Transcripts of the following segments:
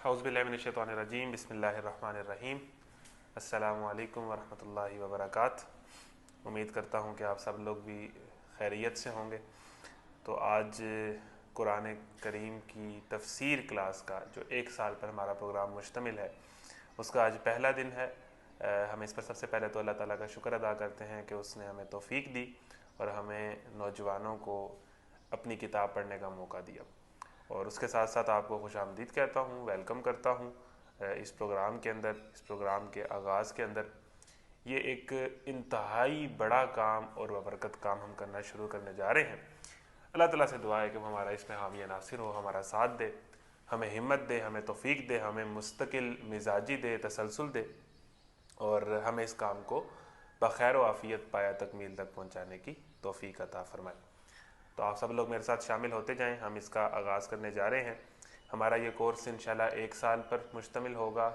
औज़ुबिल्लाहिमिनश्शैतानिर्रजीम बिस्मिल्लाहिर्रहमानिर्रहीम। अस्सलामु अलैकुम वरहमतुल्लाहि वबरकातुहू। उम्मीद करता हूँ कि आप सब लोग भी खैरियत से होंगे। तो आज कुरान करीम की तफसीर क्लास का जो एक साल पर हमारा प्रोग्राम मुश्तमिल है, उसका आज पहला दिन है। हम इस पर सबसे पहले तो अल्लाह ताला का शुक्र अदा करते हैं कि उसने हमें तौफीक दी और हमें नौजवानों को अपनी किताब पढ़ने का मौका दिया। और उसके साथ साथ आपको खुशामदीद कहता हूँ, वेलकम करता हूँ इस प्रोग्राम के अंदर, इस प्रोग्राम के आगाज़ के अंदर। ये एक इंतहाई बड़ा काम और बबरकत काम हम करना शुरू करने जा रहे हैं। अल्लाह ताला से दुआ है कि वो हमारा इसमें हामी नासिर हो, हमारा साथ दे, हमें हिम्मत दे, हमें तौफीक दे, हमें मुस्तकिल मिजाजी दे, तसलसल दे और हमें इस काम को बखैर व आफ़ियत पाया तकमील तक पहुँचाने की तौफीक अता फरमाए। तो आप सब लोग मेरे साथ शामिल होते जाएं। हम इसका आगाज़ करने जा रहे हैं। हमारा ये कोर्स इंशाल्लाह एक साल पर मुश्तमिल होगा।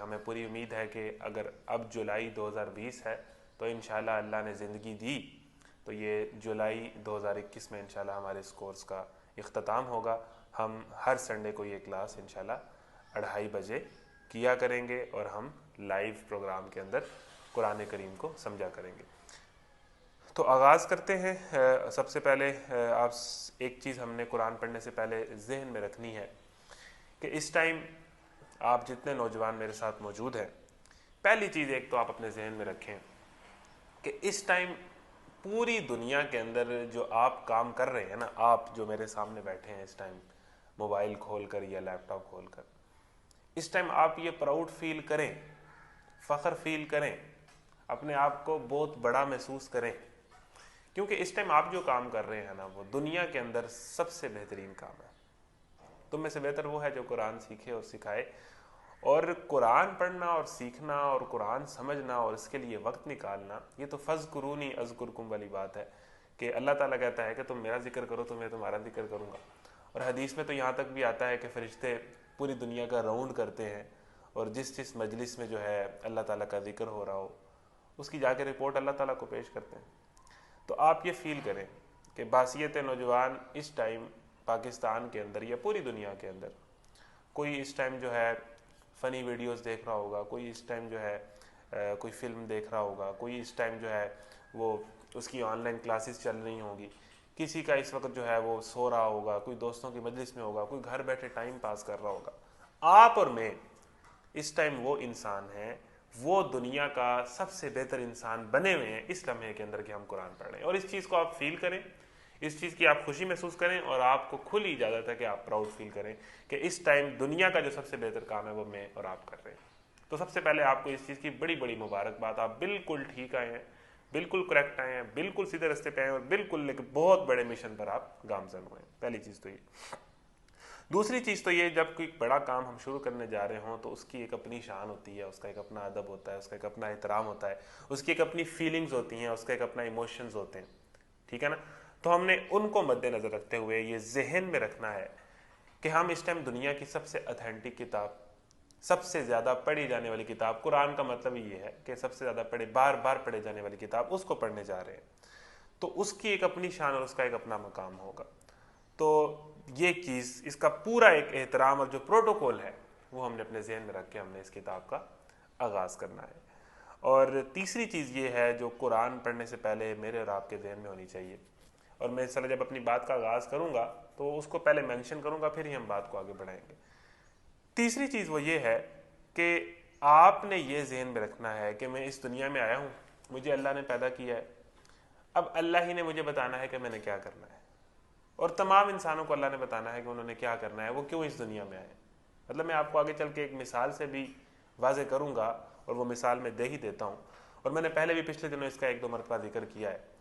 हमें पूरी उम्मीद है कि अगर अब जुलाई 2020 है तो इंशाल्लाह अल्लाह ने ज़िंदगी दी तो ये जुलाई 2021 में इंशाल्लाह हमारे इस कोर्स का इख्तिताम होगा। हम हर संडे को ये क्लास इंशाल्लाह 2:30 बजे किया करेंगे और हम लाइव प्रोग्राम के अंदर कुरान करीम को समझा करेंगे। तो आगाज़ करते हैं। सबसे पहले आप एक चीज़ हमने कुरान पढ़ने से पहले जहन में रखनी है कि इस टाइम आप जितने नौजवान मेरे साथ मौजूद हैं, पहली चीज़ एक तो आप अपने जहन में रखें कि इस टाइम पूरी दुनिया के अंदर जो आप काम कर रहे हैं ना, आप जो मेरे सामने बैठे हैं इस टाइम मोबाइल खोल कर या लैपटॉप खोल कर, इस टाइम आप ये प्राउड फील करें, फ़ख्र फील करें, अपने आप को बहुत बड़ा महसूस करें, क्योंकि इस टाइम आप जो काम कर रहे हैं ना, वो दुनिया के अंदर सबसे बेहतरीन काम है। तुम में से बेहतर वो है जो कुरान सीखे और सिखाए। और कुरान पढ़ना और सीखना और कुरान समझना और इसके लिए वक्त निकालना, ये तो फ़ज़्कुरूनी अज़्कुरकुम वाली बात है कि अल्लाह ताला कहता है कि तुम मेरा जिक्र करो तो मैं तुम्हारा जिक्र करूँगा। और हदीस में तो यहाँ तक भी आता है कि फ़रिश्ते पूरी दुनिया का राउंड करते हैं और जिस जिस मजलिस में जो है अल्लाह ताला का जिक्र हो रहा हो, उसकी जाके रिपोर्ट अल्लाह ताला को पेश करते हैं। तो आप ये फील करें कि बासियत नौजवान इस टाइम पाकिस्तान के अंदर या पूरी दुनिया के अंदर, कोई इस टाइम जो है फ़नी वीडियोस देख रहा होगा, कोई इस टाइम जो है कोई फ़िल्म देख रहा होगा, कोई इस टाइम जो है वो उसकी ऑनलाइन क्लासेस चल रही होंगी, किसी का इस वक्त जो है वो सो रहा होगा, कोई दोस्तों की मजलिस में होगा, कोई घर बैठे टाइम पास कर रहा होगा। आप और मैं इस टाइम वो इंसान हैं, वो दुनिया का सबसे बेहतर इंसान बने हुए हैं इस लम्हे के अंदर कि हम कुरान पढ़ रहे हैं। और इस चीज़ को आप फील करें, इस चीज़ की आप खुशी महसूस करें और आपको खुली इजाज़त है कि आप प्राउड फील करें कि इस टाइम दुनिया का जो सबसे बेहतर काम है वो मैं और आप कर रहे हैं। तो सबसे पहले आपको इस चीज़ की बड़ी बड़ी मुबारकबाद। आप बिल्कुल ठीक आए हैं, बिल्कुल करेक्ट आए हैं, बिल्कुल सीधे रास्ते पे आए हैं और बिल्कुल एक बहुत बड़े मिशन पर आप गामजन हुए हैं। पहली चीज़ तो ये। दूसरी चीज़ तो ये, जब कोई बड़ा काम हम शुरू करने जा रहे हों तो उसकी एक अपनी शान होती है, उसका एक अपना अदब होता है, उसका एक अपना एहतराम होता है, उसकी एक अपनी फीलिंग्स होती हैं, उसका एक अपना इमोशंस होते हैं, ठीक है ना। तो हमने उनको मद्देनज़र रखते हुए ये जहन में रखना है कि हम इस टाइम दुनिया की सबसे अथेंटिक किताब, सबसे ज़्यादा पढ़ी जाने वाली किताब, कुरान का मतलब ये है कि सबसे ज़्यादा बार बार पढ़े जाने वाली किताब, उसको पढ़ने जा रहे हैं। तो उसकी एक अपनी शान और उसका एक अपना मकाम होगा। तो ये चीज़, इसका पूरा एक एहतराम और जो प्रोटोकॉल है वो हमने अपने जहन में रख के हमने इस किताब का आगाज़ करना है। और तीसरी चीज़ ये है जो कुरान पढ़ने से पहले मेरे और आपके जहन में होनी चाहिए, और मैं इंशाल्लाह जब अपनी बात का आगाज़ करूँगा तो उसको पहले मेंशन करूँगा, फिर ही हम बात को आगे बढ़ाएंगे। तीसरी चीज़ वो ये है कि आपने ये जहन में रखना है कि मैं इस दुनिया में आया हूँ, मुझे अल्लाह ने पैदा किया है, अब अल्लाह ही ने मुझे बताना है कि मैंने क्या करना है, और तमाम इंसानों को अल्लाह ने बताना है कि उन्होंने क्या करना है, वो क्यों इस दुनिया में आए। मतलब मैं आपको आगे चल के एक मिसाल से भी वाज़े करूँगा और वो मिसाल मैं दे ही देता हूँ, और मैंने पहले भी पिछले दिनों इसका एक दो मरतबा जिक्र किया है।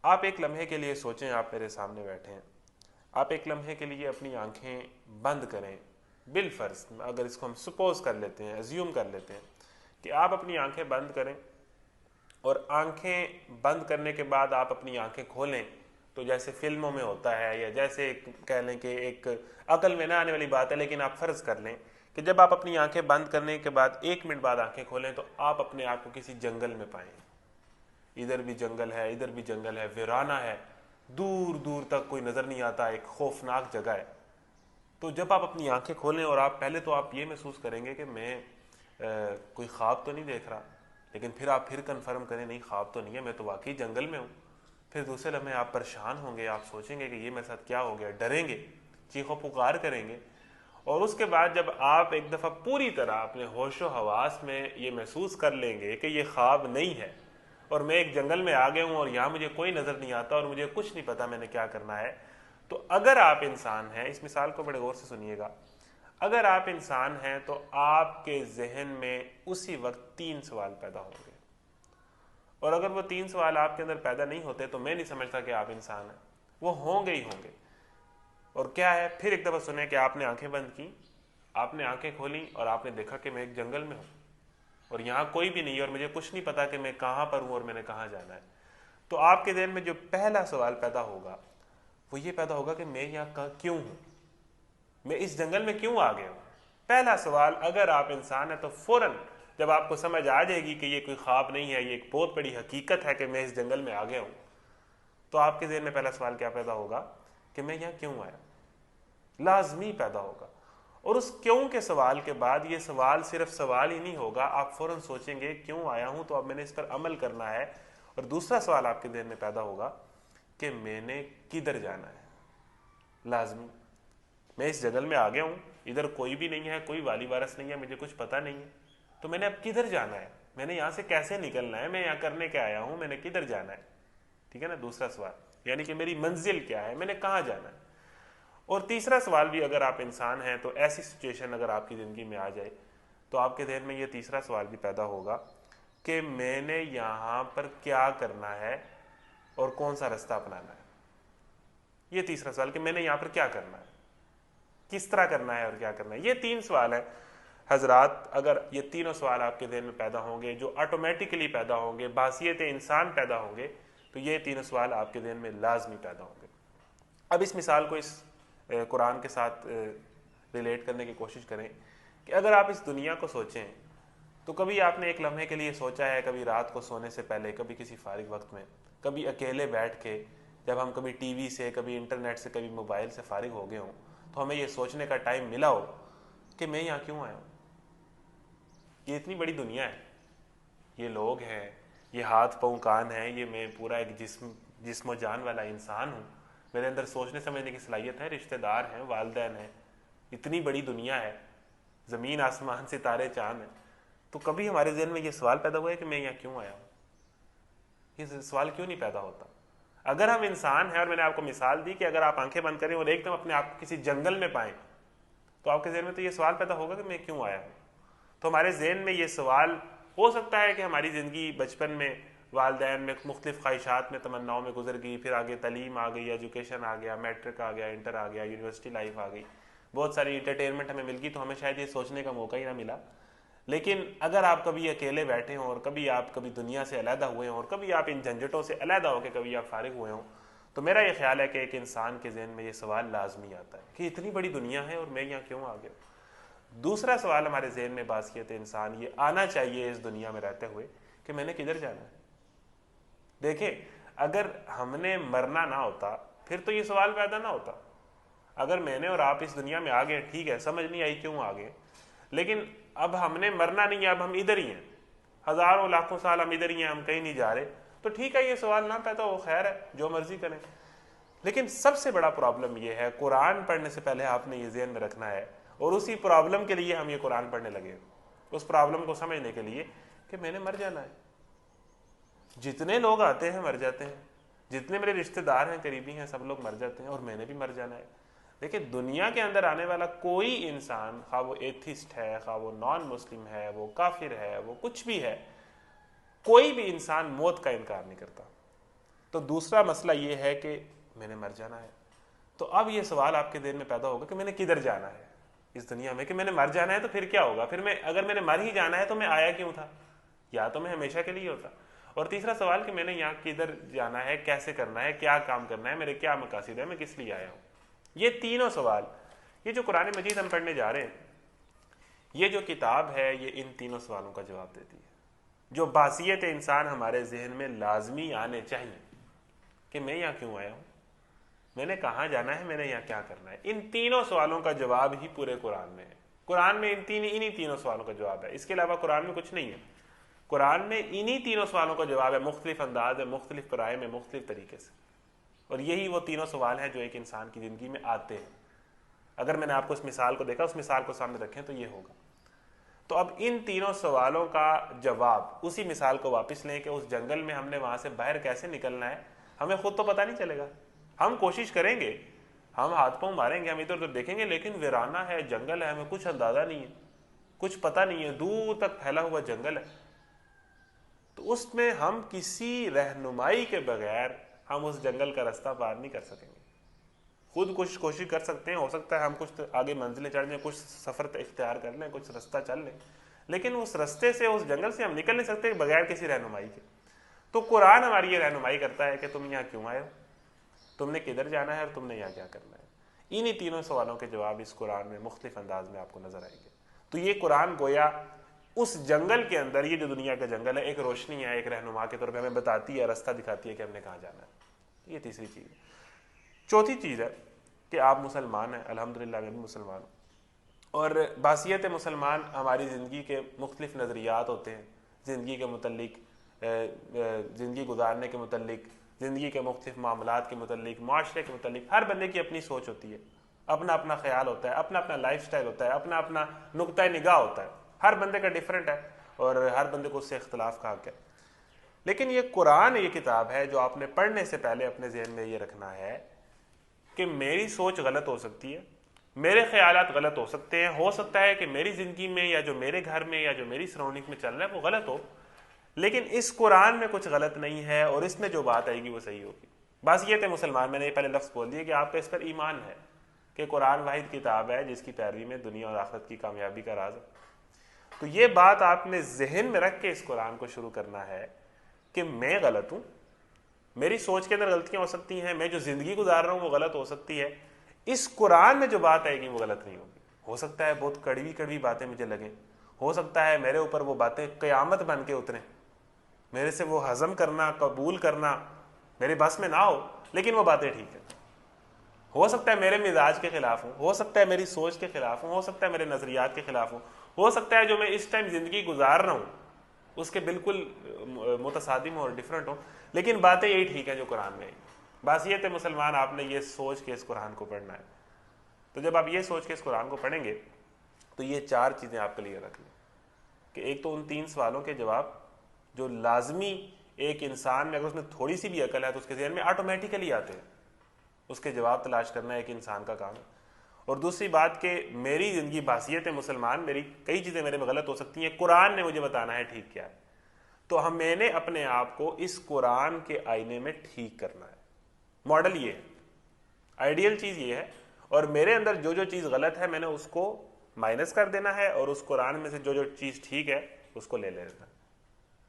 आप एक लम्हे के लिए सोचें, आप मेरे सामने बैठे हैं, आप एक लम्हे के लिए अपनी आंखें बंद करें। बिलफर्ज अगर इसको हम सपोज कर लेते हैं, एज्यूम कर लेते हैं कि आप अपनी आंखें बंद करें, और आंखें बंद करने के बाद आप अपनी आंखें खोलें तो जैसे फिल्मों में होता है, या जैसे कह लें कि एक अकल में ना आने वाली बात है, लेकिन आप फ़र्ज़ कर लें कि जब आप अपनी आंखें बंद करने के बाद 1 मिनट बाद आंखें खोलें तो आप अपने आप को किसी जंगल में पाएं। इधर भी जंगल है, इधर भी जंगल है, वीराना है, दूर दूर तक कोई नज़र नहीं आता, एक खौफनाक जगह है। तो जब आप अपनी आंखें खोलें और आप पहले तो आप ये महसूस करेंगे कि मैं कोई ख्वाब तो नहीं देख रहा, लेकिन फिर आप फिर कंफर्म करें नहीं ख्वाब तो नहीं है, मैं तो वाकई जंगल में हूँ। फिर दूसरे लम्हे आप परेशान होंगे, आप सोचेंगे कि ये मेरे साथ क्या हो गया, डरेंगे, चीखो पुकार करेंगे। और उसके बाद जब आप एक दफ़ा पूरी तरह अपने होशो हवास में ये महसूस कर लेंगे कि ये ख्वाब नहीं है और मैं एक जंगल में आ गया हूँ और यहाँ मुझे कोई नज़र नहीं आता और मुझे कुछ नहीं पता मैंने क्या करना है, तो अगर आप इंसान हैं, इस मिसाल को बड़े गौर से सुनिएगा, अगर आप इंसान हैं तो आपके जहन में उसी वक्त 3 सवाल पैदा होंगे। और अगर वो 3 सवाल आपके अंदर पैदा नहीं होते तो मैं नहीं समझता कि आप इंसान हैं, वो होंगे ही होंगे। और क्या है, फिर एक दफ़ा सुने कि आपने आंखें बंद की, आपने आंखें खोली और आपने देखा कि मैं एक जंगल में हूँ और यहाँ कोई भी नहीं है और मुझे कुछ नहीं पता कि मैं कहाँ पर हूँ और मैंने कहाँ जाना है। तो आपके जहन में जो पहला सवाल पैदा होगा वो ये पैदा होगा कि मैं यहाँ क्यों हूँ, मैं इस जंगल में क्यों आ गया हूँ। पहला सवाल, अगर आप इंसान है तो फौरन जब आपको समझ आ जाएगी कि ये कोई ख्वाब नहीं है, ये एक बहुत बड़ी हकीकत है कि मैं इस जंगल में आ गया हूँ, तो आपके जहन में पहला सवाल क्या पैदा होगा कि मैं यहाँ क्यों आया, लाजमी पैदा होगा। और उस क्यों के सवाल के बाद ये सवाल सिर्फ सवाल ही नहीं होगा, आप फौरन सोचेंगे क्यों आया हूँ तो अब मैंने इस पर अमल करना है। और दूसरा सवाल आपके जहन में पैदा होगा कि मैंने किधर जाना है, लाजमी। मैं इस जंगल में आ गया हूँ, इधर कोई भी नहीं है, कोई वाली वारस नहीं है, मुझे कुछ पता नहीं है, तो मैंने अब किधर जाना है, मैंने यहाँ से कैसे निकलना है, मैं यहाँ करने क्या आया हूँ, मैंने किधर जाना है। ठीक है ना, दूसरा सवाल, यानी कि मेरी मंजिल क्या है, मैंने कहाँ जाना है। और तीसरा सवाल भी, अगर आप इंसान हैं तो ऐसी सिचुएशन अगर आपकी ज़िंदगी में आ जाए तो आपके ध्यान में ये तीसरा सवाल भी पैदा होगा कि मैंने यहाँ पर क्या करना है और कौन सा रास्ता अपनाना है। ये तीसरा सवाल कि मैंने यहाँ पर क्या करना है, किस तरह करना है और क्या करना है। ये 3 सवाल है हजरात। अगर ये तीनों सवाल आपके ज़हन में पैदा होंगे, जो ऑटोमेटिकली पैदा होंगे, बासियत इंसान पैदा होंगे, तो ये तीनों सवाल आपके ज़हन में लाजमी पैदा होंगे। अब इस मिसाल को इस कुरान के साथ रिलेट करने की कोशिश करें कि अगर आप इस दुनिया को सोचें तो कभी आपने एक लम्हे के लिए सोचा है, कभी रात को सोने से पहले, कभी किसी फारिग वक्त में, कभी अकेले बैठ के, जब हम कभी टीवी से, कभी इंटरनेट से, कभी मोबाइल से फारिग हो गए हों, तो हमें ये सोचने का टाइम मिला हो कि मैं यहाँ क्यों आया हूँ, ये इतनी बड़ी दुनिया है, ये लोग हैं, ये हाथ पाँव कान हैं, ये मैं पूरा एक जिस्म जान वाला इंसान हूँ, मेरे अंदर सोचने समझने की सलाहियत है, रिश्तेदार हैं, वालिदैन हैं, इतनी बड़ी दुनिया है, ज़मीन आसमान सितारे चाँद हैं। तो कभी हमारे जहन में ये सवाल पैदा हुआ है कि मैं यहाँ क्यों आया हूँ? ये सवाल क्यों नहीं पैदा होता? अगर हम इंसान हैं, और मैंने आपको मिसाल दी कि अगर आप आंखें बंद करें और एकदम अपने आप को किसी जंगल में पाएं तो आपके जहन में तो ये सवाल पैदा होगा कि मैं क्यों आया हूँ। तो हमारे जहन में ये सवाल हो सकता है कि हमारी ज़िंदगी बचपन में वालिदैन में मुख्तलिफ ख्वाहिशात में, तमन्नाओं में गुजर गई, फिर आगे तलीम आ गई, एजुकेशन आ गया, मैट्रिक आ गया, इंटर आ गया, यूनिवर्सिटी लाइफ आ गई, बहुत सारी इंटरटेनमेंट हमें मिल गई, तो हमें शायद ये सोचने का मौका ही ना मिला। लेकिन अगर आप कभी अकेले बैठे हों और कभी आप कभी दुनिया से अलहदा हुए हों और कभी आप इन झंझटों से अलहदा होकर कभी आप फारिग हुए हों, तो मेरा ये ख्याल है कि एक इंसान के जहन में ये सवाल लाजमी आता है कि इतनी बड़ी दुनिया है और मैं यहाँ क्यों आ गया। दूसरा सवाल हमारे जहन में बासियत इंसान ये आना चाहिए इस दुनिया में रहते हुए कि मैंने किधर जाना है। देखिए, अगर हमने मरना ना होता फिर तो ये सवाल पैदा ना होता। अगर मैंने और आप इस दुनिया में आ गए, ठीक है, समझ नहीं आई क्यों आ गए, लेकिन अब हमने मरना नहीं है, अब हम इधर ही हैं, हजारों लाखों साल हम इधर ही हैं, हम कहीं नहीं जा रहे, तो ठीक है, ये सवाल ना पैदा हो, खैर है, जो मर्जी करें। लेकिन सबसे बड़ा प्रॉब्लम ये है, कुरान पढ़ने से पहले आपने ये ज़हन में रखना है, और उसी प्रॉब्लम के लिए हम ये कुरान पढ़ने लगे, उस प्रॉब्लम को समझने के लिए कि मैंने मर जाना है। जितने लोग आते हैं मर जाते हैं, जितने मेरे रिश्तेदार हैं, करीबी हैं, सब लोग मर जाते हैं और मैंने भी मर जाना है। देखिए, दुनिया के अंदर आने वाला कोई इंसान, खा वो एथिस्ट है, खा वो नॉन मुस्लिम है, वो काफिर है, वो कुछ भी है, कोई भी इंसान मौत का इनकार नहीं करता। तो दूसरा मसला ये है कि मैंने मर जाना है। तो अब ये सवाल आपके दिल में पैदा होगा कि मैंने किधर जाना है इस दुनिया में, कि मैंने मर जाना है तो फिर क्या होगा, फिर मैं, अगर मैंने मर ही जाना है तो मैं आया क्यों था, या तो मैं हमेशा के लिए होता। और तीसरा सवाल कि मैंने यहाँ किधर जाना है, कैसे करना है, क्या काम करना है, मेरे क्या मकासद है, मैं किस लिए आया हूँ। ये तीनों सवाल, ये जो कुरान मजीद हम पढ़ने जा रहे हैं, ये जो किताब है, ये इन तीनों सवालों का जवाब देती है, जो बासियत इंसान हमारे जहन में लाजमी आने चाहिए कि मैं यहाँ क्यों आया हूँ, मैंने कहाँ जाना है, मैंने यहाँ क्या करना है। इन तीनों सवालों का जवाब ही पूरे कुरान में है। कुरान में इन्हीं तीनों सवालों का जवाब है, इसके अलावा कुरान में कुछ नहीं है। कुरान में इन्हीं तीनों सवालों का जवाब है, मुख्तलिफ अंदाज में, मुख्तलिफ पराए में, मुख्तलिफ तरीके से। और यही वो तीनों सवाल हैं जो एक इंसान की ज़िंदगी में आते हैं। अगर मैंने आपको उस मिसाल को देखा, उस मिसाल को सामने रखें तो ये होगा। तो अब इन तीनों सवालों का जवाब, उसी मिसाल को वापस लें कि उस जंगल में हमने वहाँ से बाहर कैसे निकलना है, हमें खुद तो पता नहीं चलेगा। हम कोशिश करेंगे, हम हाथ पांव मारेंगे, हम इधर उधर देखेंगे, लेकिन वीराना है, जंगल है, हमें कुछ अंदाजा नहीं है, कुछ पता नहीं है, दूर तक फैला हुआ जंगल है। तो उसमें हम किसी रहनुमाई के बगैर हम उस जंगल का रास्ता पार नहीं कर सकेंगे। खुद कुछ कोशिश कर सकते हैं, हो सकता है हम कुछ आगे मंजिलें चढ़ जाएं, कुछ सफ़र इख्तियार कर लें, कुछ रास्ता चल लें, लेकिन उस रास्ते से, उस जंगल से हम निकल नहीं सकते बगैर किसी रहनुमाई के। तो कुरान हमारी ये रहनुमाई करता है कि तुम यहाँ क्यों आए हो, तुमने किधर जाना है और तुमने यहाँ क्या करना है। इन्हीं तीनों सवालों के जवाब इस कुरान में मुख्तलिफ अंदाज में आपको नजर आएंगे। तो ये कुरान गोया उस जंगल के अंदर, ये जो दुनिया का जंगल है, एक रोशनी है, एक रहनुमा के तौर पर हमें बताती है, रास्ता दिखाती है कि हमने कहाँ जाना है। ये तीसरी चीज़ है। चौथी चीज़ है कि आप मुसलमान हैं, अल्हम्दुलिल्लाह मैं भी मुसलमान हूँ, और बासियत मुसलमान हमारी ज़िंदगी के मुख्तलिफ नज़रियात होते हैं, ज़िंदगी के मुतल्लिक, ज़िंदगी गुजारने के मुतल्लिक, ज़िंदगी के मुख्तलिफ मामलात के मुतल्लिक, माशरे के मुतल्लिक। हर बंदे की अपनी सोच होती है, अपना अपना ख्याल होता है, अपना अपना लाइफ स्टाइल होता है, अपना अपना नुक्ता निगाह होता है। हर बंदे का डिफरेंट है और हर बंदे को उससे इख्तलाफ का हक है। लेकिन ये कुरान, ये किताब है जो आपने पढ़ने से पहले अपने जहन में ये रखना है कि मेरी सोच गलत हो सकती है, मेरे ख्यालात गलत हो सकते हैं, हो सकता है कि मेरी ज़िंदगी में या जो मेरे घर में या जो मेरी सराउंडिंग में चल रहा है वो गलत हो, लेकिन इस कुरान में कुछ गलत नहीं है और इसमें जो बात आएगी वो सही होगी। बस ये थे मुसलमान, मैंने ये पहले लफ्ज़ बोल दिया कि आपका इस पर ईमान है कि कुरान वाहिद किताब है जिसकी पैरवी में दुनिया और आखिरत की कामयाबी का राज है। तो ये बात आपने जहन में रख के इस कुरान को शुरू करना है कि मैं गलत हूँ, मेरी सोच के अंदर गलतियां हो सकती हैं, मैं जो जिंदगी गुजार रहा हूँ वो गलत हो सकती है, इस कुरान में जो बात आएगी वो गलत नहीं होगी। हो सकता है बहुत कड़वी कड़वी बातें मुझे लगें, हो सकता है मेरे ऊपर वो बातें क़यामत बन के उतरें, मेरे से वो हजम करना, कबूल करना मेरे बस में ना हो, लेकिन वो बातें ठीक है। हो सकता है मेरे मिजाज के खिलाफ हो सकता है मेरी सोच के खिलाफ हो सकता है मेरे नजरियात के खिलाफ हो सकता है जो मैं इस टाइम जिंदगी गुजार रहा हूँ उसके बिल्कुल मुतसादिम और डिफरेंट हो, लेकिन बातें यही ठीक है जो कुरान में है। बासियत मुसलमान, आपने ये सोच के इस कुरान को पढ़ना है। तो जब आप ये सोच के इस कुरान को पढ़ेंगे तो ये चार चीज़ें आप क्लियर रख लें कि एक तो उन तीन सवालों के जवाब जो लाजमी एक इंसान में, अगर उसमें थोड़ी सी भी अकल है तो उसके जहन में ऑटोमेटिकली आते हैं, उसके जवाब तलाश करना एक इंसान का काम है। और दूसरी बात कि मेरी ज़िंदगी बासियत मुसलमान, मेरी कई चीज़ें मेरे में गलत हो सकती हैं, कुरान ने मुझे बताना है ठीक क्या है। तो मैंने अपने आप को इस कुरान के आईने में ठीक करना है। मॉडल ये है, आइडियल चीज़ ये है, और मेरे अंदर जो जो चीज़ गलत है मैंने उसको माइनस कर देना है और उस कुरान में से जो जो चीज़ ठीक है उसको ले लेना।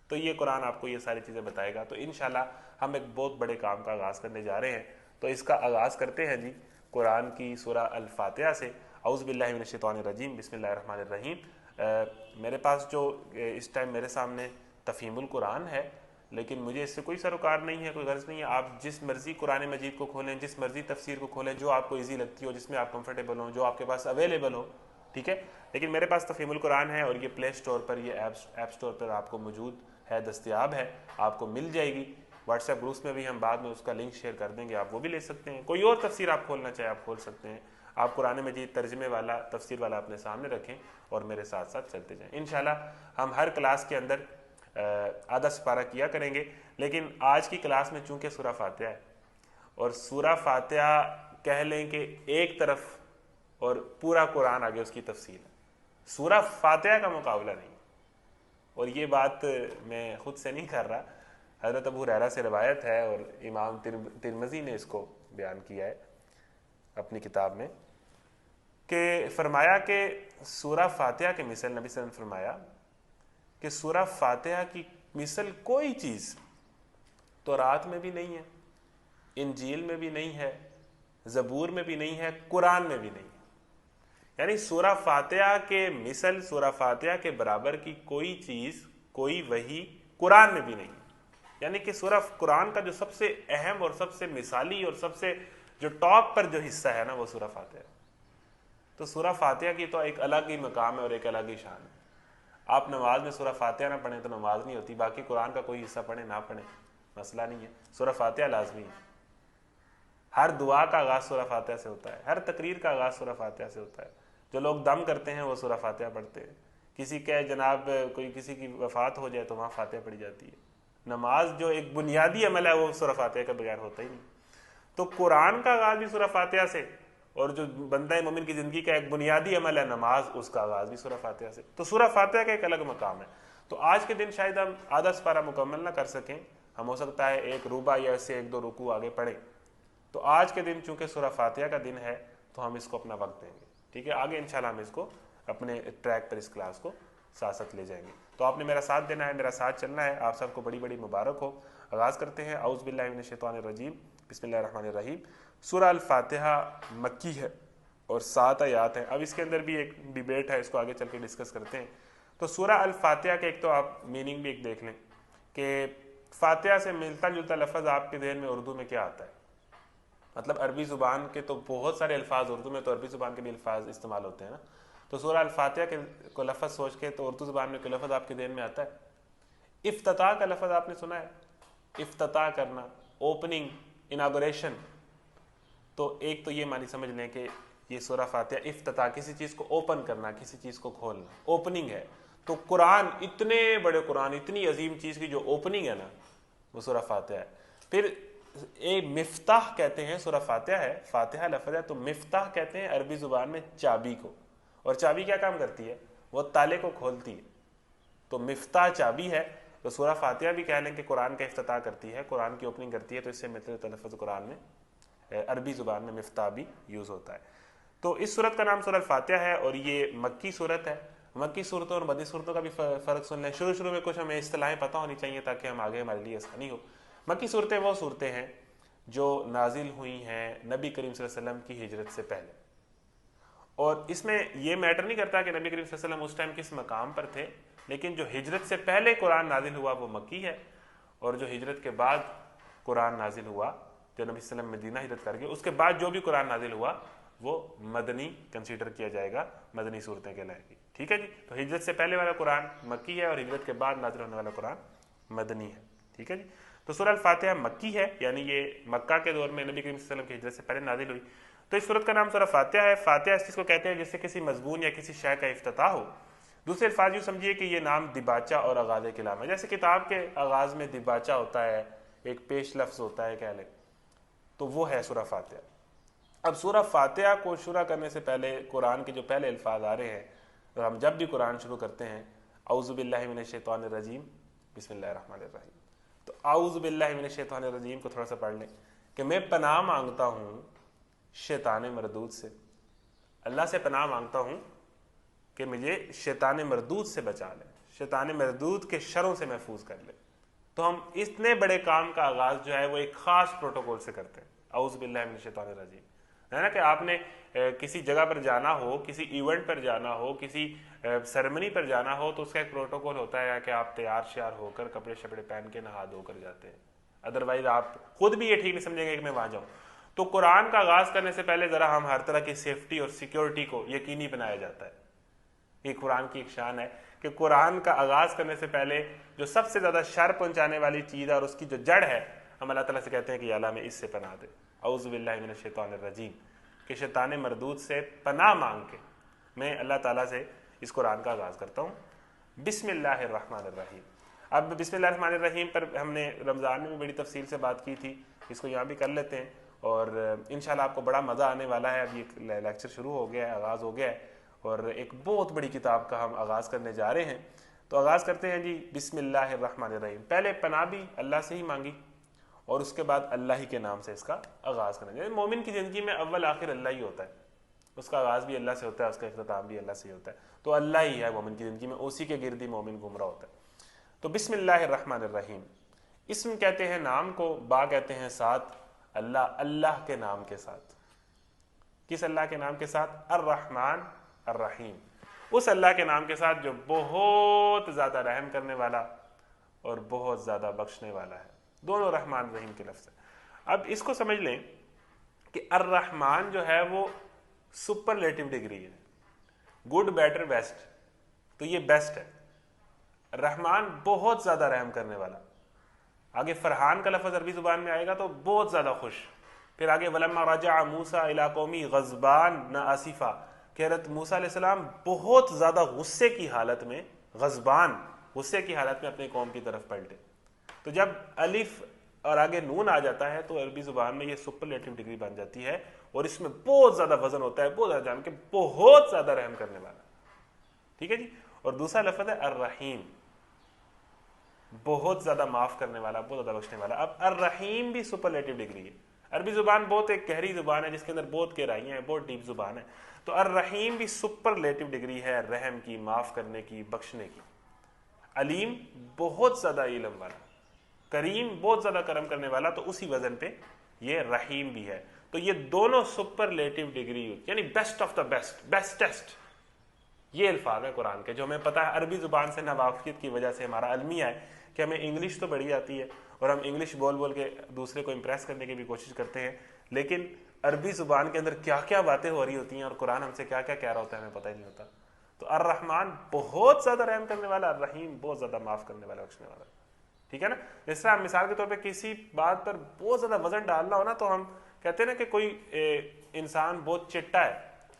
तो ये कुरान आपको ये सारी चीज़ें बताएगा। तो इंशाल्लाह हम एक बहुत बड़े काम का आगाज़ करने जा रहे हैं। तो इसका आगाज़ करते हैं जी कुरान की सूरा अल-फातिहा से। औज़ु बिल्लाहि मिनश शैतानिर रजीम, बिस्मिल्लाहिर रहमानिर रहीम। मेरे पास जो इस टाइम मेरे सामने तफ़हीमुल कुरान है, लेकिन मुझे इससे कोई सरोकार नहीं है, कोई गर्ज नहीं है। आप जिस मर्ज़ी कुरान मजीद को खोलें, जिस मर्ज़ी तफसीर को खोलें, जो आपको ईजी लगती हो, जिसमें आप कंफर्टेबल हो, जो आपके पास अवेलेबल हो, ठीक है। लेकिन मेरे पास तफ़हीमुल कुरान है और ये प्ले स्टोर पर, ये ऐप स्टोर पर आपको मौजूद है, दस्तयाब है, आपको मिल जाएगी। व्हाट्सएप ग्रुप्स में भी हम बाद में उसका लिंक शेयर कर देंगे, आप वो भी ले सकते हैं। कोई और तफसीर आप खोलना चाहे आप खोल सकते हैं। आप कुरान मजीद तर्जमे वाला, तफसीर वाला अपने सामने रखें और मेरे साथ साथ चलते जाएं। इंशाल्लाह हम हर क्लास के अंदर आधा सपारा किया करेंगे, लेकिन आज की क्लास में चूंकि सूरा फातिहा है और सूरा फातिहा कह लें कि एक तरफ और पूरा कुरान आगे उसकी तफसील है, सूरा फातिहा का मुकाबला नहीं। और ये बात मैं खुद से नहीं कर रहा, हज़रत अबू हुरैरा से रवायत है और इमाम तिरमिज़ी ने इसको बयान किया है अपनी किताब में कि फरमाया कि सूरा फातिहा के मिसल, नबी सल्लल्लाहु अलैहि वसल्लम फरमाया कि सूरा फातिहा की मिसल कोई चीज़ तौरात में भी नहीं है, इंजील में भी नहीं है, ज़बूर में भी नहीं है, कुरान में भी नहीं है। यानी सूरा फातिहा के मिसल, सूरा फातिहा के बराबर की कोई चीज़, कोई वही कुरान में भी नहीं है। यानी कि सूरा कुरान का जो सबसे अहम और सबसे मिसाली और सबसे जो टॉप पर जो हिस्सा है ना वो सूरह फातिहा है। तो सूरह फातिहा की तो एक अलग ही मकाम है और एक अलग ही शान है। आप नमाज में सूरह फातिहा ना पढ़ें तो नमाज नहीं होती, बाकी कुरान का कोई हिस्सा पढ़े ना पढ़े मसला नहीं है, सूरह फातिहा लाजमी है। हर दुआ का आगाज सूरह फातिहा से होता है, हर तकरीर का आगाज सूरह फातिहा से होता है। जो लोग दम करते हैं वो सूरह फातिहा पढ़ते हैं, किसी के जनाब कोई किसी की वफात हो जाए तो वहाँ फातिहा पढ़ी जाती है। नमाज जो एक बुनियादी अमल है वो सूरह फातिहा के बगैर होता ही नहीं। तो कुरान का आगाज भी सूरह फातिहा से, और जो बंदा मोमिन की जिंदगी का एक बुनियादी अमल है नमाज, उसका आगाज भी सूरह फातिहा से। तो सूरह फातिहा का एक अलग मकाम है। तो आज के दिन शायद हम आधा पारा मुकम्मल ना कर सकें, हम हो सकता है एक रुबा या ऐसे एक दो रुकू आगे पढ़ें। तो आज के दिन चूंकि सूरह फातिहा का दिन है तो हम इसको अपना वक्त देंगे, ठीक है। आगे इंशाल्लाह हम इसको अपने ट्रैक पर इस क्लास को साथ साथ ले जाएंगे। तो आपने मेरा साथ देना है, मेरा साथ चलना है। आप सबको बड़ी बड़ी मुबारक हो। आगाज़ करते हैं। औज़ु बिल्लाहि मिनश शैतानिर रजीम, बिस्मिल्लाहिर रहमानिर रहीम। सूरह अल फातिहा मक्की है और 7 आयात हैं। अब इसके अंदर भी एक डिबेट है, इसको आगे चल के डिस्कस करते हैं। तो सूरह अल फातिहा के एक तो आप मीनिंग भी एक देख लें कि फातिहा से मिलता जुलता लफ्ज़ आपके जहन में उर्दू में क्या आता है। मतलब अरबी ज़ुबान के तो बहुत सारे अल्फाज, उर्दू में तो अरबी ज़ुबान के भी अल्फाज इस्तेमाल होते हैं ना। तो सूरह अल फातिहा के को लफ्ज़ सोच के तो उर्दू ज़ुबान में कोई लफ्ज़ आपके जहन में आता है। इफ्तिताह का लफ्ज़ आपने सुना है, इफ्तिताह करना, ओपनिंग, इनागोरेशन। तो एक तो ये मानी समझ लें कि ये सूरह फातिहा इफ्तिताह, किसी चीज़ को ओपन करना, किसी चीज़ को खोलना, ओपनिंग है। तो कुरान, इतने बड़े कुरान, इतनी अजीम चीज़ की जो ओपनिंग है ना वो सूरह फातिहा है। फिर एक मिफ्ताह कहते हैं, सूरह फातिहा है, फातिहा लफ्ज़ है, तो मिफ्ताह कहते हैं अरबी ज़ुबान में चाबी को। और चाबी क्या काम करती है, वो ताले को खोलती है। तो मिफ्ताह चाबी है, तो सूरह फातिहा भी कह लें कि कुरान का इफ्तिताह करती है, कुरान की ओपनिंग करती है। तो इससे मिलते लफ्ज़ कुरान में अरबी ज़ुबान में मिफ्ताह भी यूज़ होता है। तो इस सूरत का नाम सूरह फातिहा है और ये मक्की सूरत है। मक्की सूरतों और मदनी सूरतों का भी फ़र्क सुन लें। शुरू में कुछ हमें इस्तिलाहें पता होनी चाहिए ताकि हम आगे हमारे लिए आसानी हो। मक्की सूरतें वो सूरतें हैं जो नाजिल हुई हैं नबी करीम सल्लल्लाहु अलैहि वसल्लम की हिजरत से पहले। और इसमें यह मैटर नहीं करता कि नबी करीम सल्लल्लाहु अलैहि वसल्लम उस टाइम किस मकाम पर थे, लेकिन जो हिजरत से पहले कुरान नाजिल हुआ वो मक्की है, और जो हिजरत के बाद कुरान नाजिल हुआ, जो नबी सल्लल्लाहु अलैहि वसल्लम मदीना हिजरत कर गए, उसके बाद जो भी कुरान नाजिल हुआ वो मदनी कंसीडर किया जाएगा, मदनी सूरतें कहलाएगी। ठीक है जी। तो हिजरत से पहले वाला कुरान मक्की है और हिजरत के बाद नाजिल होने वाला कुरान मदनी है। ठीक है जी। तो सूरह अल फातिहा मक्की है, यानी ये मक्का के दौर में नबी करीम सल्लल्लाहु अलैहि वसल्लम की हिजरत से पहले नाजिल हुई। तो इस सूरत का नाम सूरह फातिहा है। फातिहा इस चीज़ को कहते हैं जिससे किसी मजमून या किसी शय का इफ्तिताह हो। दूसरे अल्फाज यूँ समझिए कि ये नाम दिबाचा और आगाज़ कलाम है। जैसे किताब के आगाज़ में दिबाचा होता है, एक पेश लफ्ज़ होता है कह लें, तो वो है सूरह फातिहा। अब सूरह फातिहा को शुरू करने से पहले कुरान के जो पहले अल्फाज आ रहे हैं, तो हम जब भी कुरान शुरू करते हैं औज़ु बिल्लाहि मिनश शैतानिर रजीम बिस्मिल्लाहिर रहमानिर रहीम। तो औज़ु बिल्लाहि मिनश शैतानिर रजीम को थोड़ा सा पढ़ लें कि मैं पनाह मांगता हूँ शैतान मरदूद से। अल्लाह से पनाह मांगता हूँ कि मुझे शैतान मरदूद से बचा ले, शैतान मरदूद के शरों से महफूज कर ले। तो हम इतने बड़े काम का आगाज़ जो है वो एक ख़ास प्रोटोकॉल से करते हैं, औज़ु बिल्लाहि मिनश शैतानिर रजीम। है ना कि आपने किसी जगह पर जाना हो, किसी इवेंट पर जाना हो, किसी सेरेमनी पर जाना हो, तो उसका एक प्रोटोकॉल होता है कि आप तैयार श्यार होकर कपड़े शपड़े पहन के नहा धोकर जाते हैं। अदरवाइज आप खुद भी ये ठीक नहीं समझेंगे कि मैं वहाँ जाऊँ। तो कुरान का आगाज़ करने से पहले ज़रा हम हर तरह की सेफ्टी और सिक्योरिटी को यकीनी बनाया जाता है। ये कुरान की एक शान है कि कुरान का आगाज़ करने से पहले जो सबसे ज़्यादा शर पहुँचाने वाली चीज़ है और उसकी जो जड़ है, हम अल्लाह ताला से कहते हैं कि अल्लाह में इससे पनाह दे, औज़ु बिल्लाहि मिनश शैतानिर रजीम, कि शैतान मरदूद से पनाह मांग के मैं अल्लाह ताला से इस कुरान का आगाज़ करता हूँ। बिस्मिल्लाहिर रहमानिर रहीम। अब बिस्मिल्लाहिर रहमानिर रहीम पर हमने रमज़ान में भी बड़ी तफसील से बात की थी, इसको यहाँ भी कर लेते हैं और इंशाल्लाह आपको बड़ा मज़ा आने वाला है। अब ये लेक्चर शुरू हो गया है, आगाज़ हो गया है और एक बहुत बड़ी किताब का हम आगाज़ करने जा रहे हैं। तो आगाज़ करते हैं जी बिस्मिल्लाहिर रहमानिर रहीम। पहले पनाह भी अल्लाह से ही मांगी और उसके बाद अल्लाह ही के नाम से इसका आगाज़ करना चाहिए। मोमिन की ज़िंदगी में अव्वल आखिर अल्लाह ही होता है, उसका आगाज़ भी अल्लाह से होता है, उसका इख्तिताम भी अल्लाह से ही होता है। तो अल्लाह ही है मोमिन की ज़िंदगी में, उसी के गिर्द ही मोमिन गुमराह होता है। तो बिस्मिल्लाहिर रहमानिर रहीम, इसम कहते हैं नाम को, बा कहते हैं साथ, अल्लाह, अल्लाह के नाम के साथ। किस अल्लाह के नाम के साथ? अर्रहमान अर्रहीम, उस अल्लाह के नाम के साथ जो बहुत ज़्यादा रहम करने वाला और बहुत ज़्यादा बख्शने वाला है। दोनों रहमान रहीम के लफ्ज़ है। अब इसको समझ लें कि अर्रहमान जो है वो सुपरलेटिव डिग्री है, गुड बेटर बेस्ट, तो ये बेस्ट है। रहमान बहुत ज्यादा रहम करने वाला। आगे फरहान का लफ्ज अरबी जुबान में आएगा तो बहुत ज्यादा खुश। फिर आगे वलम्मा रजा मूसा इला कौमी गज़बान न आसिफा, कि हज़रत मूसा अलैहिस्सलाम बहुत ज्यादा गुस्से की हालत में, गज़बान गुस्से की हालत में अपनी कौम की तरफ पलटे। तो जब अलिफ और आगे नून आ जाता है तो अरबी जुबान में ये सुपरलेटिव डिग्री बन जाती है और इसमें बहुत ज्यादा वजन होता है, बहुत ज्यादा, जान के बहुत ज्यादा रहम करने वाला। ठीक है जी। और दूसरा लफ्ज है अर्रहीम, बहुत ज्यादा माफ करने वाला, बहुत ज्यादा बख्शने वाला। अब अर्रहीम भी सुपरलेटिव डिग्री है। अरबी जुबान बहुत एक गहरी जुबान है जिसके अंदर बहुत गहराइयां हैं, बहुत डीप जुबान है। तो अर्रहीम भी सुपरलेटिव डिग्री है रहम की, माफ करने की, बख्शने की। अलीम बहुत ज्यादा इल्म वाला, करीम बहुत ज्यादा करम करने वाला, तो उसी वजन पे ये रहीम भी है। तो ये दोनों सुपरलेटिव डिग्री यानी best of the best, bestest, ये अल्फाज है कुरान के जो हमें पता है। अरबी जुबान से नवाफियत की वजह से हमारा अलमिया है कि हमें इंग्लिश तो बड़ी आती है और हम इंग्लिश बोल बोल के दूसरे को इंप्रेस करने की भी कोशिश करते हैं, लेकिन अरबी जुबान के अंदर क्या क्या बातें हो रही होती हैं और कुरान हमसे क्या क्या कह रहा होता है हमें पता ही नहीं होता। तो अर्रहमान बहुत ज्यादा रहम करने वाला, अर्रहीम बहुत ज्यादा माफ करने वाला, बख्शने वाला। ठीक है ना। जिस तरह मिसाल के तौर पे किसी बात पर बहुत ज्यादा वजन डालना हो ना, तो हम कहते हैं ना कि कोई इंसान बहुत चिट्टा है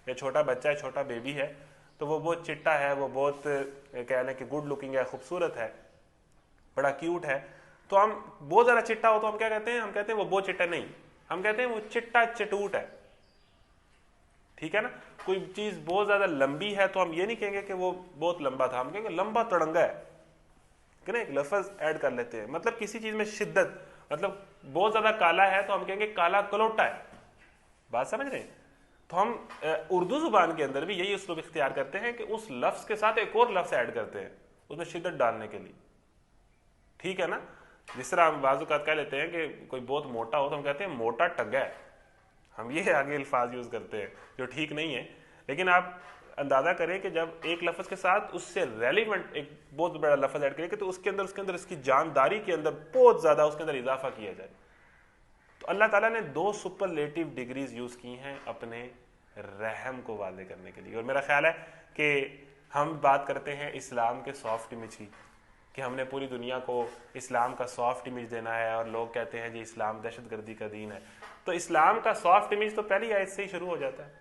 या छोटा बच्चा है, छोटा बेबी है, तो वो बहुत चिट्टा है, वो बहुत कह लें कि गुड लुकिंग है, खूबसूरत है, बड़ा क्यूट है। तो हम बहुत ज्यादा चिट्टा हो तो हम क्या कहते हैं, हम कहते हैं वो बहुत चिट्टा नहीं, हम कहते हैं वो चिट्टा चटूट है। ठीक है ना। कोई चीज बहुत ज्यादा लंबी है तो हम ये नहीं कहेंगे कि वो बहुत लंबा था, हम कहेंगे लंबा तड़ंगा है कि ना, एक लफ्ज ऐड कर लेते हैं। मतलब किसी चीज में शिद्दत, मतलब बहुत ज्यादा काला है तो हम कहेंगे काला कलोटा है। बात समझ रहे हैं। तो हम उर्दू जुबान के अंदर भी यही उसलूब इख्तियार करते हैं कि उस लफ्ज के साथ एक और लफ्ज ऐड करते हैं उसमें शिद्दत डालने के लिए। ठीक है ना। जिस तरह हम बाज़-औक़ात कह लेते हैं कि कोई बहुत मोटा हो तो हम कहते हैं मोटा टग्गा है, हम ये आगे अल्फाज यूज करते हैं जो ठीक नहीं है। लेकिन आप अंदाजा करें कि जब एक लफ्ज के साथ उससे रेलिवेंट एक बहुत बड़ा लफ्ज ऐड करें तो उसके अंदर इसकी जानदारी के अंदर बहुत ज्यादा उसके अंदर इजाफा किया जाए। तो अल्लाह ताला ने दो सुपरलेटिव डिग्रीज यूज की हैं अपने रहम को वादे करने के लिए। और मेरा ख्याल है कि हम बात करते हैं इस्लाम के सॉफ्ट इमेज की, कि हमने पूरी दुनिया को इस्लाम का सॉफ्ट इमेज देना है, और लोग कहते हैं जी इस्लाम दहशतगर्दी का दीन है। तो इस्लाम का सॉफ्ट इमेज तो पहली आयत से ही शुरू हो जाता है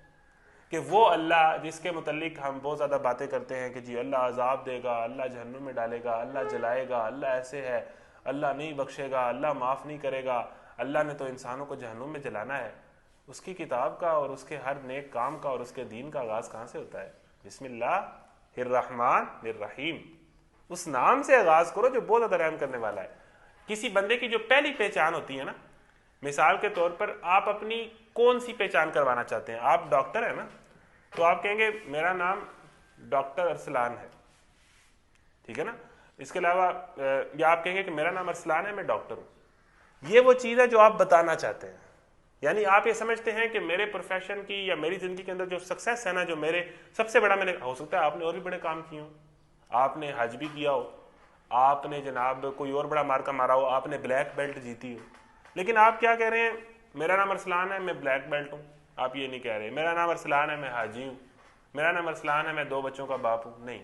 कि वो अल्लाह जिसके मुतल्लिक हम बहुत ज़्यादा बातें करते हैं कि जी अल्लाह अजाब देगा, अल्लाह जहन्नुम में डालेगा, अल्लाह जलाएगा, अल्लाह ऐसे है, अल्लाह नहीं बख्शेगा, अल्लाह माफ़ नहीं करेगा, अल्लाह ने तो इंसानों को जहन्नुम में जलाना है। उसकी किताब का और उसके हर नेक काम का और उसके दीन का आगाज़ कहाँ से होता है? बिस्मिल्लाहिर्रहमानिर्रहीम, उस नाम से आगाज़ करो जो बहुत ज़्यादा रहम करने वाला है। किसी बंदे की जो पहली पहचान होती है ना, मिसाल के तौर पर आप अपनी कौन सी पहचान करवाना चाहते हैं? आप डॉक्टर है ना, तो आप कहेंगे मेरा नाम डॉक्टर अरसलान है, ठीक है ना। इसके अलावा या आप कहेंगे कि मेरा नाम अरसलान है, मैं डॉक्टर हूं। ये वो चीज़ है जो आप बताना चाहते हैं। यानी आप ये समझते हैं कि मेरे प्रोफेशन की या मेरी जिंदगी के अंदर जो सक्सेस है ना, जो मेरे सबसे बड़ा, मैंने, हो सकता है आपने और भी बड़े काम किए हो, आपने हज भी किया हो, आपने जनाब कोई और बड़ा मार्का मारा हो, आपने ब्लैक बेल्ट जीती हो, लेकिन आप क्या कह रहे हैं? मेरा नाम अरसलान है, मैं ब्लैक बेल्ट हूं। आप ये नहीं कह रहे मेरा नाम अरसलान है, मैं हाजी हूं, मेरा नाम अरसलान है, मैं 2 बच्चों का बाप हूं। नहीं,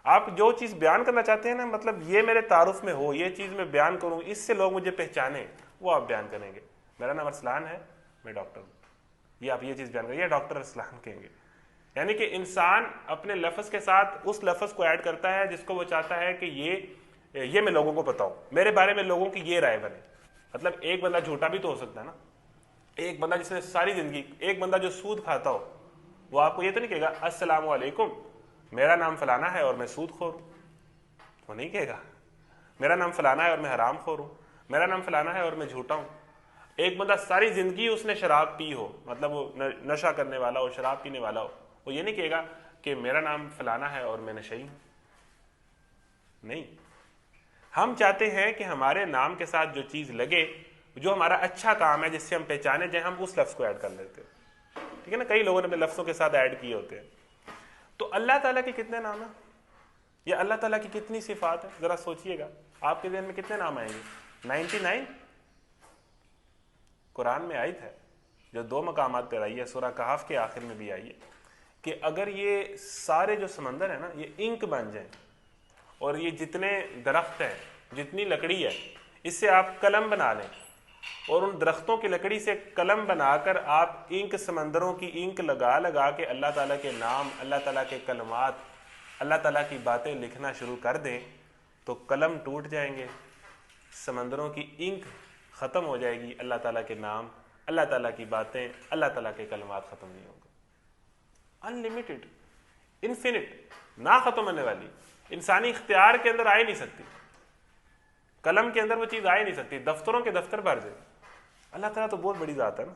आप जो चीज बयान करना चाहते हैं ना, मतलब ये मेरे तारुफ में हो, ये चीज मैं बयान करूं, इससे लोग मुझे पहचाने, वो आप बयान करेंगे। मेरा नाम अरसलान है, मैं डॉक्टर हूं, ये आप ये चीज बयान करेंगे, डॉक्टर अरसलान कहेंगे। यानी कि इंसान अपने लफ्ज के साथ उस लफ्ज को ऐड करता है जिसको वो चाहता है कि ये मैं लोगों को बताऊं, मेरे बारे में लोगों की ये राय बने। मतलब एक बंदा झूठा भी तो हो सकता है ना, एक बंदा जिसने सारी जिंदगी, एक बंदा जो सूद खाता हो, वो आपको ये तो नहीं कहेगा अस्सलाम वालेकुम मेरा नाम फलाना है और मैं सूद खोर हूं, वो नहीं कहेगा। मेरा नाम फलाना है और मैं हराम खोर हूं, मेरा नाम फलाना है और मैं झूठा हूं। एक बंदा सारी जिंदगी उसने शराब पी हो, मतलब वो नशा करने वाला हो, शराब पीने वाला हो, वो ये नहीं कहेगा कि मेरा नाम फलाना है और मैं नशई हूं। नहीं, हम चाहते हैं कि हमारे नाम के साथ जो चीज लगे, जो हमारा अच्छा काम है, जिससे हम पहचाने जाए, हम उस लफ्ज को ऐड कर लेते हैं। ठीक है ना। कई लोगों ने अपने लफ्जों के साथ ऐड किए होते हैं। तो अल्लाह ताला के कितने नाम है या अल्लाह ताला की कितनी सिफात है? जरा सोचिएगा, आपके ज़हन में कितने नाम आएंगे? 99 कुरान में आयत है जो 2 मकामात पर आई है, सूरह कहफ के आखिर में भी आई है, कि अगर ये सारे जो समंदर है ना ये इंक बन जाए और ये जितने दरख्त हैं, जितनी लकड़ी है, इससे आप कलम बना लें और उन दरख्तों की लकड़ी से कलम बनाकर आप इंक, समंदरों की इंक लगा लगा के अल्लाह ताला के नाम, अल्लाह ताला के कलमात, अल्लाह ताला की बातें लिखना शुरू कर दें तो कलम टूट जाएंगे, समंदरों की इंक ख़त्म हो जाएगी, अल्लाह ताला के नाम, अल्लाह ताला की बातें, अल्लाह ताला के कलमात ख़त्म नहीं होंगे। अनलिमिटेड, इन्फिनिट, ना ख़त्म होने वाली, इंसानी इख्तियार के अंदर आ ही नहीं सकती, कलम के अंदर वो चीज़ आ ही नहीं सकती, दफ्तरों के दफ्तर भर जाए। अल्लाह ताला तो बहुत बड़ी ज़ात है ना।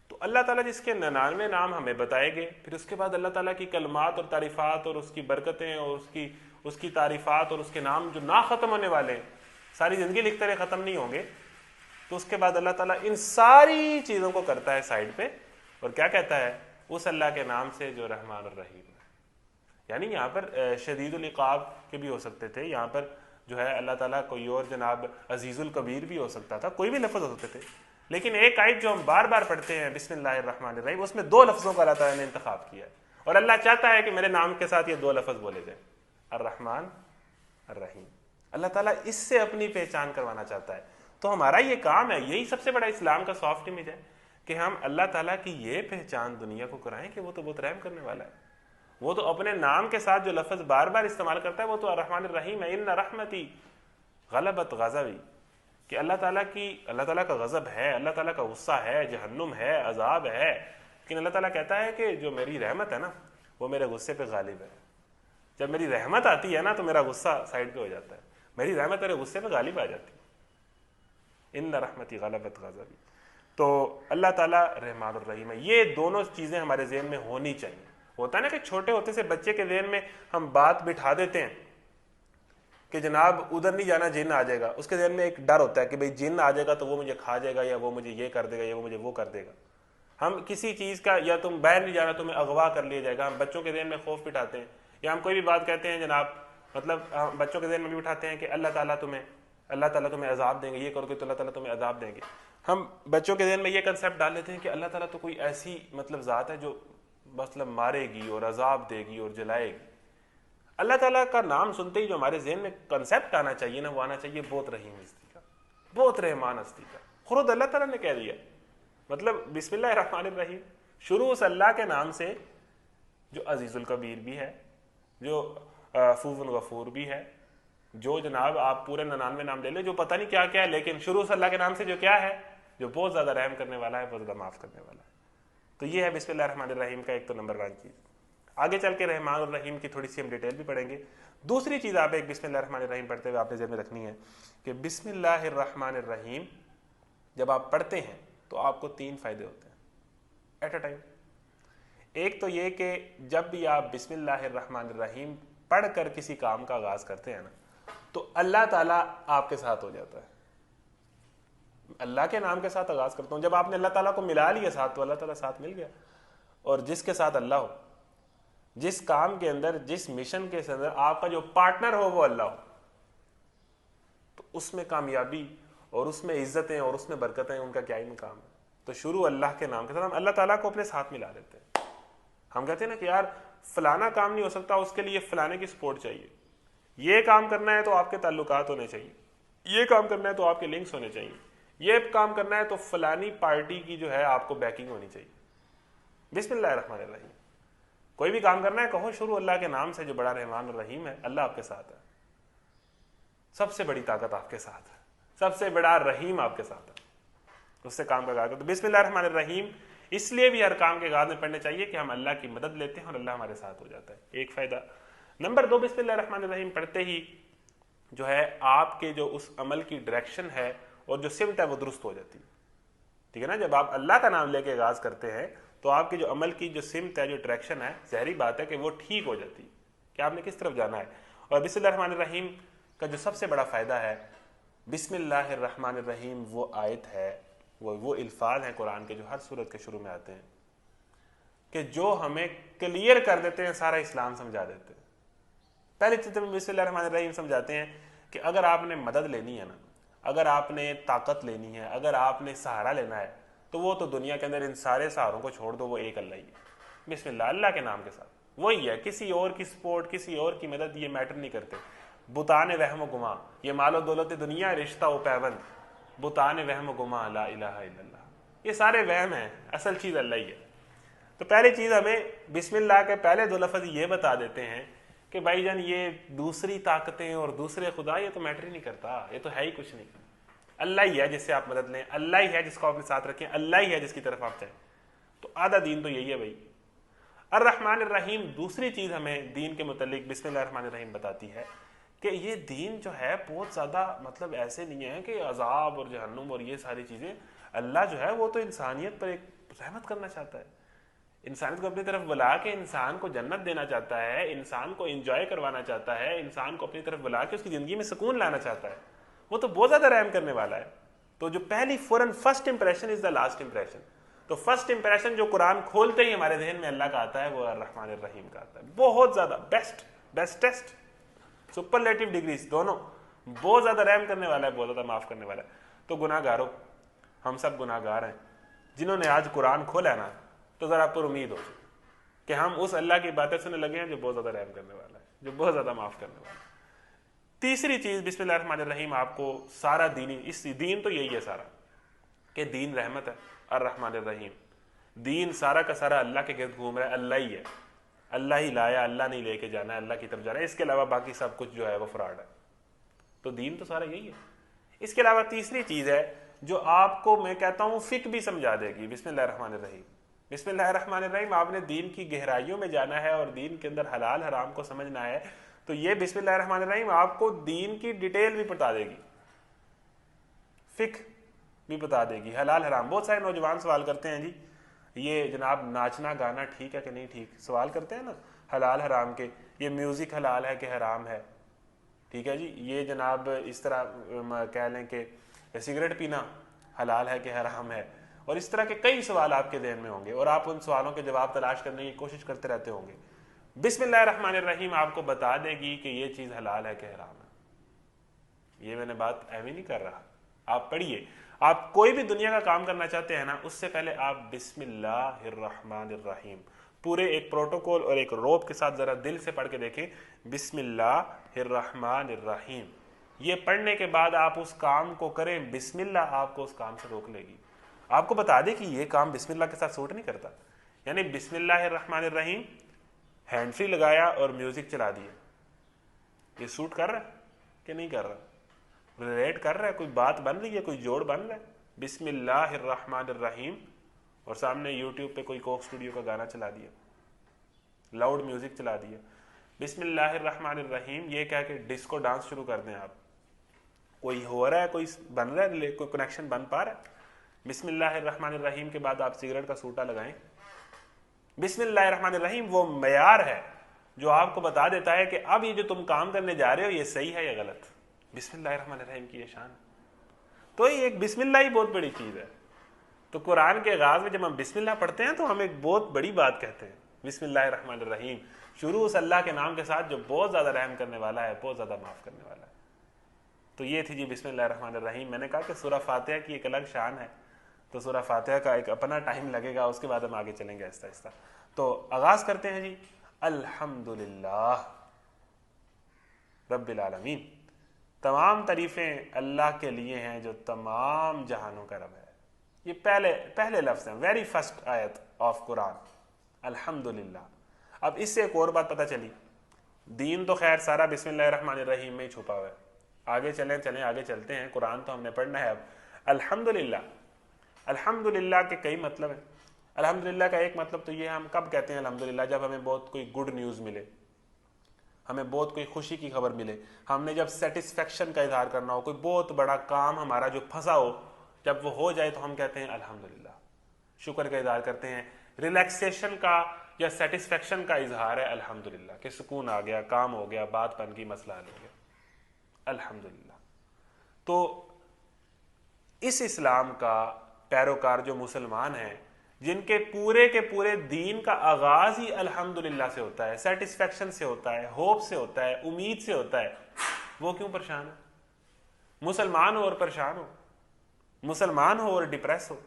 तो अल्लाह ताला जिसके 99 नाम हमें बताएंगे, फिर उसके बाद अल्लाह ताला की कलमात और तारीफ़ात और उसकी बरकतें और उसकी तारीफ़ात और उसके नाम जो ना ख़त्म होने वाले हैं, सारी ज़िंदगी लिखते रहे, ख़त्म नहीं होंगे। तो उसके बाद अल्लाह ताला इन सारी चीज़ों को करता है साइड पे और क्या कहता है, उस अल्लाह के नाम से जो रहमान और रहीम है। यानी यहाँ पर शदीदुल इक़ाब के भी हो सकते थे, यहाँ पर जो है अल्लाह ताला कोई और जनाब अजीज़ुल कबीर भी हो सकता था, कोई भी लफ्ज़ हो सकते थे। लेकिन एक आयत जो हम बार बार पढ़ते हैं बिस्मिल्लाहिर्रहमानिर्रहीम, उसमें 2 लफ्ज़ों का अल्लाह ताला ने इंतखाब किया है और अल्लाह चाहता है कि मेरे नाम के साथ ये 2 लफ्ज़ बोले जाए, अर्रहमान अर्रहीम। अल्लाह ताला इससे अपनी पहचान करवाना चाहता है। तो हमारा ये काम है, यही सबसे बड़ा इस्लाम का सॉफ्ट इमेज है कि हम अल्लाह ताला की ये पहचान दुनिया को कराएं कि वो तो बहुत रहम करने वाला है। वो तो अपने नाम के साथ जो लफ्ज़ बार बार इस्तेमाल करता है वो तो अर्रहमान अर्रहीम है। इन्ना रहमती गलबत गज़बी, कि अल्लाह ताला का गज़ब है, अल्लाह ताला का गुस्सा है, जहन्नुम है, अजाब है, लेकिन अल्लाह ताला कहता है कि जो मेरी रहमत है ना वो मेरे गुस्से पे गालिब है। जब मेरी रहमत आती है ना तो मेरा गुस्सा साइड पे हो जाता है, मेरी रहमत मेरे गुस्से पे गालिब आ जाती है। इन्ना रहमती गलबत गज़बी। तो अल्लाह ताला रहमान और रहीम है। ये दोनों चीज़ें हमारे ज़हन में होनी चाहिए। होता है ना कि छोटे होते से बच्चे के ज़हन में हम बात बिठा देते हैं कि जनाब उधर नहीं जाना, जिन आ जाएगा। उसके ज़हन में एक डर होता है कि भाई जिन आ जाएगा तो वो मुझे खा जाएगा, या वो मुझे ये कर देगा, या वो मुझे वो कर देगा। हम किसी चीज़ का, या तुम बाहर नहीं जाना, तुम्हें अगवा कर लिया जाएगा, हम बच्चों के ज़हन में खौफ बिठाते हैं। या हम कोई भी बात कहते हैं जनाब, मतलब हम बच्चों के ज़हन में भी बिठाते हैं कि अल्लाह ताला तुम्हें अजाब देंगे, ये करोगे तो अल्लाह ताला तुम्हें अजाब देंगे। हम बच्चों के ज़हन में ये कंसेप्ट डाल देते हैं कि अल्लाह ताला तो कोई ऐसी मतलब ज़ात है जो मतलब मारेगी और अजाब देगी और जलाएगी। अल्लाह ताला का नाम सुनते ही जो हमारे ज़हन में कंसेप्ट आना चाहिए ना, वो आना चाहिए बहुत रहीम हस्ती का, बहुत रहमान हस्ती का। खुद अल्लाह ताला ने कह दिया, मतलब बिस्मिल्लाहिर्रहमानिर्रहीम, शुरू उस अल्लाह के नाम से जो अजीज़ुल कबीर भी है, जो अफूफ़ुल गफ़ूर भी है, जो जनाब आप पूरे 99 नाम ले लें, जो पता नहीं क्या क्या है, लेकिन शुरू उस अल्लाह के नाम से जो क्या है, जो बहुत ज़्यादा रहम करने वाला है, बहुत ज़्यादा माफ़ करने वाला है। तो ये है बिस्मिल्लाहिर्रहमानिर्रहीम का एक तो नंबर 1 चीज़। आगे चल के रहमान और रहीम की थोड़ी सी हम डिटेल भी पढ़ेंगे। दूसरी चीज़ आप एक बिस्मिल्लाहिर्रहमानिर्रहीम पढ़ते हुए आपने ज़हन में रखनी है कि बिस्मिल्लाहिर्रहमानिर्रहीम जब आप पढ़ते हैं तो आपको 3 फ़ायदे होते हैं एट अ टाइम। एक तो ये कि जब भी आप बिस्मिल्लाहिर्रहमानिर्रहीम पढ़ कर किसी काम का आगाज़ करते हैं ना, तो अल्लाह ताला आपके साथ हो जाता है। अल्लाह के नाम के साथ आगाज़ करता हूँ, जब आपने अल्लाह ताला को मिला लिया साथ, तो अल्लाह ताला साथ मिल गया। और जिसके साथ अल्लाह हो, जिस काम के अंदर, जिस मिशन के अंदर आपका जो पार्टनर हो वो अल्लाह हो, तो उसमें कामयाबी और उसमें इज्जतें और उसमें बरकतें, उनका क्या ही मुकाम है। तो शुरू अल्लाह के नाम के साथ हम अल्लाह ताला को अपने साथ मिला देते हैं। हम कहते हैं ना कि यार फलाना काम नहीं हो सकता, उसके लिए फलाने की सपोर्ट चाहिए, ये काम करना है तो आपके ताल्लुकात होने चाहिए, ये काम करना है तो आपके लिंक्स होने चाहिए, ये काम करना है तो फलानी पार्टी की जो है आपको बैकिंग होनी चाहिए। बिस्मिल्लाहिर्रहमानिर्रहीम, कोई भी काम करना है कहो शुरू अल्लाह के नाम से जो बड़ा रहमान और रहीम है। अल्लाह आपके साथ है, सबसे बड़ी ताकत आपके साथ है, सबसे बड़ा रहीम आपके साथ है, उससे काम का आगाज़। तो बिस्मिल्लाहिर्रहमानिर्रहीम इसलिए भी हर काम के आगाज़ में पढ़ने चाहिए कि हम अल्लाह की मदद लेते हैं और अल्लाह हमारे साथ हो जाता है। एक फ़ायदा। नंबर 2, बिस्मिल्लाहिर्रहमानिर्रहीम पढ़ते ही जो है आपके जो उस अमल की डायरेक्शन है और जो सिमत है वो दुरुस्त हो जाती है। ठीक है ना, जब आप अल्लाह का नाम लेके आगाज़ करते हैं तो आपकी जो अमल की जो सिमत है, जो डायरेक्शन है, ज़ाहिरी बात है कि वो ठीक हो जाती है कि आपने किस तरफ जाना है। और बिस्मिल्लाहिर्रहमानिर्रहीम का जो सबसे बड़ा फ़ायदा है, बिस्मिल्लाहिर्रहमानिर्रहीम वो आयत है, वो अल्फाज हैं कुरान के जो हर सूरत के शुरू में आते हैं कि जो हमें क्लियर कर देते हैं, सारा इस्लाम समझा देते हैं। पहले चीज़ में बिस्मिल्लाहिर्रहमानिर्रहीम समझाते हैं कि अगर आपने मदद लेनी है ना, अगर आपने ताकत लेनी है, अगर आपने सहारा लेना है, तो वो तो दुनिया के अंदर इन सारे सहारों को छोड़ दो, वो एक अल्लाह ही है। बिस्मिल्लाह, अल्लाह के नाम के साथ वही है। किसी और की सपोर्ट, किसी और की मदद ये मैटर नहीं करते। बुतान वहम गुमा, ये मालो दौलत दुनिया रिश्ता व पैबंद, बुतान वहम गुमा ला इलाहा इल्लल्लाह, ये सारे वहम हैं, असल चीज़ अल्लाह ही है। तो पहली चीज़ हमें बिस्मिल्लाह के पहले दो लफ्ज़ ये बता देते हैं कि भाईजान ये दूसरी ताकतें और दूसरे खुदा ये तो मैटर ही नहीं करता, ये तो है ही कुछ नहीं। अल्लाह ही है जिससे आप मदद लें, अल्लाह ही है जिसको अपने साथ रखें, अल्लाह ही है जिसकी तरफ आप चाहें। तो आधा दीन तो यही है भाई। अर्रहमान अर्रहीम, दूसरी चीज़ हमें दीन के मुतालिक बिस्मिल्लाह रहमान अर्रहीम बताती है कि ये दीन जो है बहुत ज़्यादा मतलब ऐसे नहीं है कि अजाब और जहन्नुम और ये सारी चीज़ें। अल्लाह जो है वो तो इंसानियत पर एक रहमत करना चाहता है, इंसानियत को अपनी तरफ बुला के इंसान को जन्नत देना चाहता है, इंसान को एंजॉय करवाना चाहता है, इंसान को अपनी तरफ बुला के उसकी ज़िंदगी में सुकून लाना चाहता है। वो तो बहुत ज़्यादा रहम करने वाला है। तो जो पहली फौरन first impression is the last impression. तो फर्स्ट इंप्रेशन जो कुरान खोलते ही हमारे जहन में अल्लाह का आता है वो अर्रहमान अर्रहीम का आता है। बहुत ज़्यादा बेस्ट, बेस्टेस्ट, सुपरलेटिव डिग्रीज दोनों। बहुत ज़्यादा रहम करने वाला है, बहुत ज़्यादा माफ़ करने वाला है। तो गुनाहगारों, हम सब गुनाहगार हैं। जिन्होंने आज कुरान खोला है ना, तो ज़रा पर उम्मीद हो कि हम उस अल्लाह की बातें सुनने लगे हैं जो बहुत ज़्यादा रहम करने वाला है, जो बहुत ज़्यादा माफ़ करने वाला है। तीसरी चीज़ बिस्मिल्लाह रहमान अर्रहीम, आपको सारा दीनी, इस दीन तो यही है सारा कि दीन रहमत है। अर्रहमान अर्रहीम, दीन सारा का सारा अल्लाह के गिर्द घूम रहा है, अल्लाह ही है, अल्लाह ही लाया, अल्लाह नहीं लेके जाना है, अल्लाह की तरफ जाना है। इसके अलावा बाकी सब कुछ जो है वो फ्रॉड है। तो दीन तो सारा यही है। इसके अलावा तीसरी चीज़ है जो आपको मैं कहता हूँ फिक भी समझा देगी, बिस्मिल्लाह रहमान अर्रहीम। बिस्मिल्लाह रहमान अर्रहीम, आपने दीन की गहराइयों में जाना है और दीन के अंदर हलाल हराम को समझना है, तो ये बिस्मिल्लाह रहमान अर्रहीम आपको दीन की डिटेल भी बता देगी, फिक भी बता देगी, हलाल हराम। बहुत सारे नौजवान सवाल करते हैं जी ये जनाब नाचना गाना ठीक है कि नहीं ठीक, सवाल करते हैं ना हलाल हराम के, ये म्यूज़िक हलाल है कि हराम है, ठीक है जी, ये जनाब इस तरह कह लें कि सिगरेट पीना हलाल है कि हराम है, और इस तरह के कई सवाल आपके जहन में होंगे और आप उन सवालों के जवाब तलाश करने की कोशिश करते रहते होंगे। बिस्मिल्लाह रहमान अर्रहीम आपको बता देगी कि ये चीज़ हलाल है कि हराम है। ये मैंने बात ऐवी नहीं कर रहा, आप पढ़िए। आप कोई भी दुनिया का काम करना चाहते हैं ना, उससे पहले आप बिस्मिल्लाहिर्रहमानिर्रहीम पूरे एक प्रोटोकॉल और एक रोब के साथ जरा दिल से पढ़ के देखें, बिस्मिल्लाहिर्रहमानिर्रहीम। ये पढ़ने के बाद आप उस काम को करें, बिस्मिल्लाह आपको उस काम से रोक लेगी। आपको बता दें कि ये काम बिस्मिल्लाह के साथ सूट नहीं करता। यानी बिस्मिल्लाहिर्रहमानिर्रहीम, हैंड फ्री लगाया और म्यूजिक चला दिया, ये सूट कर रहा है कि नहीं कर रहा, रिलेट कर रहा है, कोई बात बन रही है, कोई जोड़ बन रहा है। बिस्मिल्लाहिर्रहमानिर्रहीम और सामने यूट्यूब पे कोई कोक स्टूडियो का गाना चला दिया, लाउड म्यूजिक चला दिया। बिस्मिल्लाहिर्रहमानिर्रहीम ये कह के डिस्को डांस शुरू कर दें आप, कोई हो रहा है, कोई बन रहा है, कोई कनेक्शन बन पा रहा है। बिस्मिल्लाहिर्रहमानिर्रहीम के बाद आप सिगरेट का सूटा लगाएं। बिस्मिल्लाहिर्रहमानिर्रहीम वो मयार है जो आपको बता देता है कि अब ये जो तुम काम करने जा रहे हो ये सही है या गलत। बिस्मिल्लाहिर्रहमानिर्रहीम की ये शान। तो ये एक बिस्मिल्लाह ही बहुत बड़ी चीज़ है। तो कुरान के आगाज में जब हम बिस्मिल्लाह पढ़ते हैं तो हम एक बहुत बड़ी बात कहते हैं, बिस्मिल्लाहिर्रहमानिर्रहीम, शुरू उस अल्लाह के नाम के साथ जो बहुत ज़्यादा रहम करने वाला है, बहुत ज़्यादा माफ़ करने वाला है। तो ये थी जी बिस्मिल्लाहिर्रहमानिर्रहीम। मैंने कहा कि सूरह फातिहा की एक अलग शान है, तो सूरह फातिहा का एक अपना टाइम लगेगा, उसके बाद हम आगे चलेंगे आहिस्ता आहिस्ता। तो आगाज़ करते हैं जी, अल्हम्दुलिल्लाह रब्बिल आलमीन। तमाम तारीफ़ें अल्लाह के लिए हैं जो तमाम जहानों का रब है। ये पहले लफ्ज़ हैं, वेरी फर्स्ट आयत ऑफ कुरान, अल्हम्दुलिल्लाह। अब इससे एक और बात पता चली, दीन तो खैर सारा बिस्मिल्लाहिर्रहमानिर्रहीम में ही छुपा हुआ है। आगे आगे चलते हैं, कुरान तो हमने पढ़ना है। अब अल्हम्दुलिल्लाह, अल्हम्दुलिल्लाह के कई मतलब हैं। अल्हम्दुलिल्लाह का एक मतलब तो ये, हम कब कहते हैं अल्हम्दुलिल्लाह, जब हमें बहुत कोई गुड न्यूज़ मिले, हमें बहुत कोई खुशी की खबर मिले, हमने जब सेटिस्फेक्शन का इजहार करना हो, कोई बहुत बड़ा काम हमारा जो फंसा हो, जब वो हो जाए तो हम कहते हैं अल्हम्दुलिल्लाह, शुक्र का इजहार करते हैं। रिलैक्सेशन का या सेटिस्फेक्शन का इजहार है अल्हम्दुलिल्लाह, कि सुकून आ गया, काम हो गया, बात बन गई, मसला हल हो गया, अल्हम्दुलिल्लाह। तो इस इस्लाम का पैरोकार जो मुसलमान हैं, जिनके पूरे के पूरे दीन का आगाज ही अल्हम्दुलिल्लाह से होता है, सेटिस्फेक्शन से होता है, होप से होता है, उम्मीद से होता है, वो क्यों परेशान है? मुसलमान हो और परेशान हो, मुसलमान हो और डिप्रेस हो,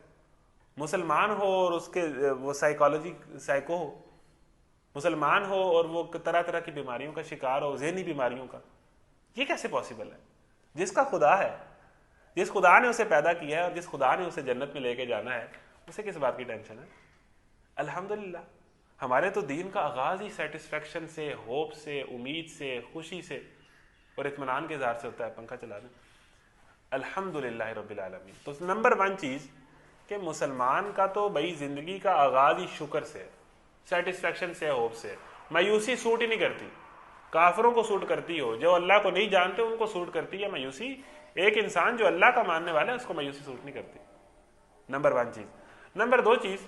मुसलमान हो और उसके वो साइको हो, मुसलमान हो और वो तरह तरह की बीमारियों का शिकार हो, ज़हनी बीमारियों का, ये कैसे पॉसिबल है? जिसका खुदा है, जिस खुदा ने उसे पैदा किया है और जिस खुदा ने उसे जन्नत में लेके जाना है, उसे किस बात की टेंशन है? अल्हम्दुलिल्लाह, हमारे तो दीन का आगाज ही सेटिस्फेक्शन से, होप से, उम्मीद से, खुशी से और इत्मीनान के इज़हार से होता है। पंखा चला दें। अल्हम्दुलिल्लाह रब्बिल आलमीन। तो नंबर 1 चीज़ कि मुसलमान का तो भाई ज़िंदगी का आगाज ही शुक्र से, सेटिस्फेक्शन से, होप से। मायूसी सूट ही नहीं करती, काफिरों को सूट करती हो, जो अल्लाह को नहीं जानते उनको सूट करती है मायूसी। एक इंसान जो अल्लाह का मानने वाला है उसको मायूसी सूट नहीं करती। नंबर 1 चीज़। नंबर 2 चीज़,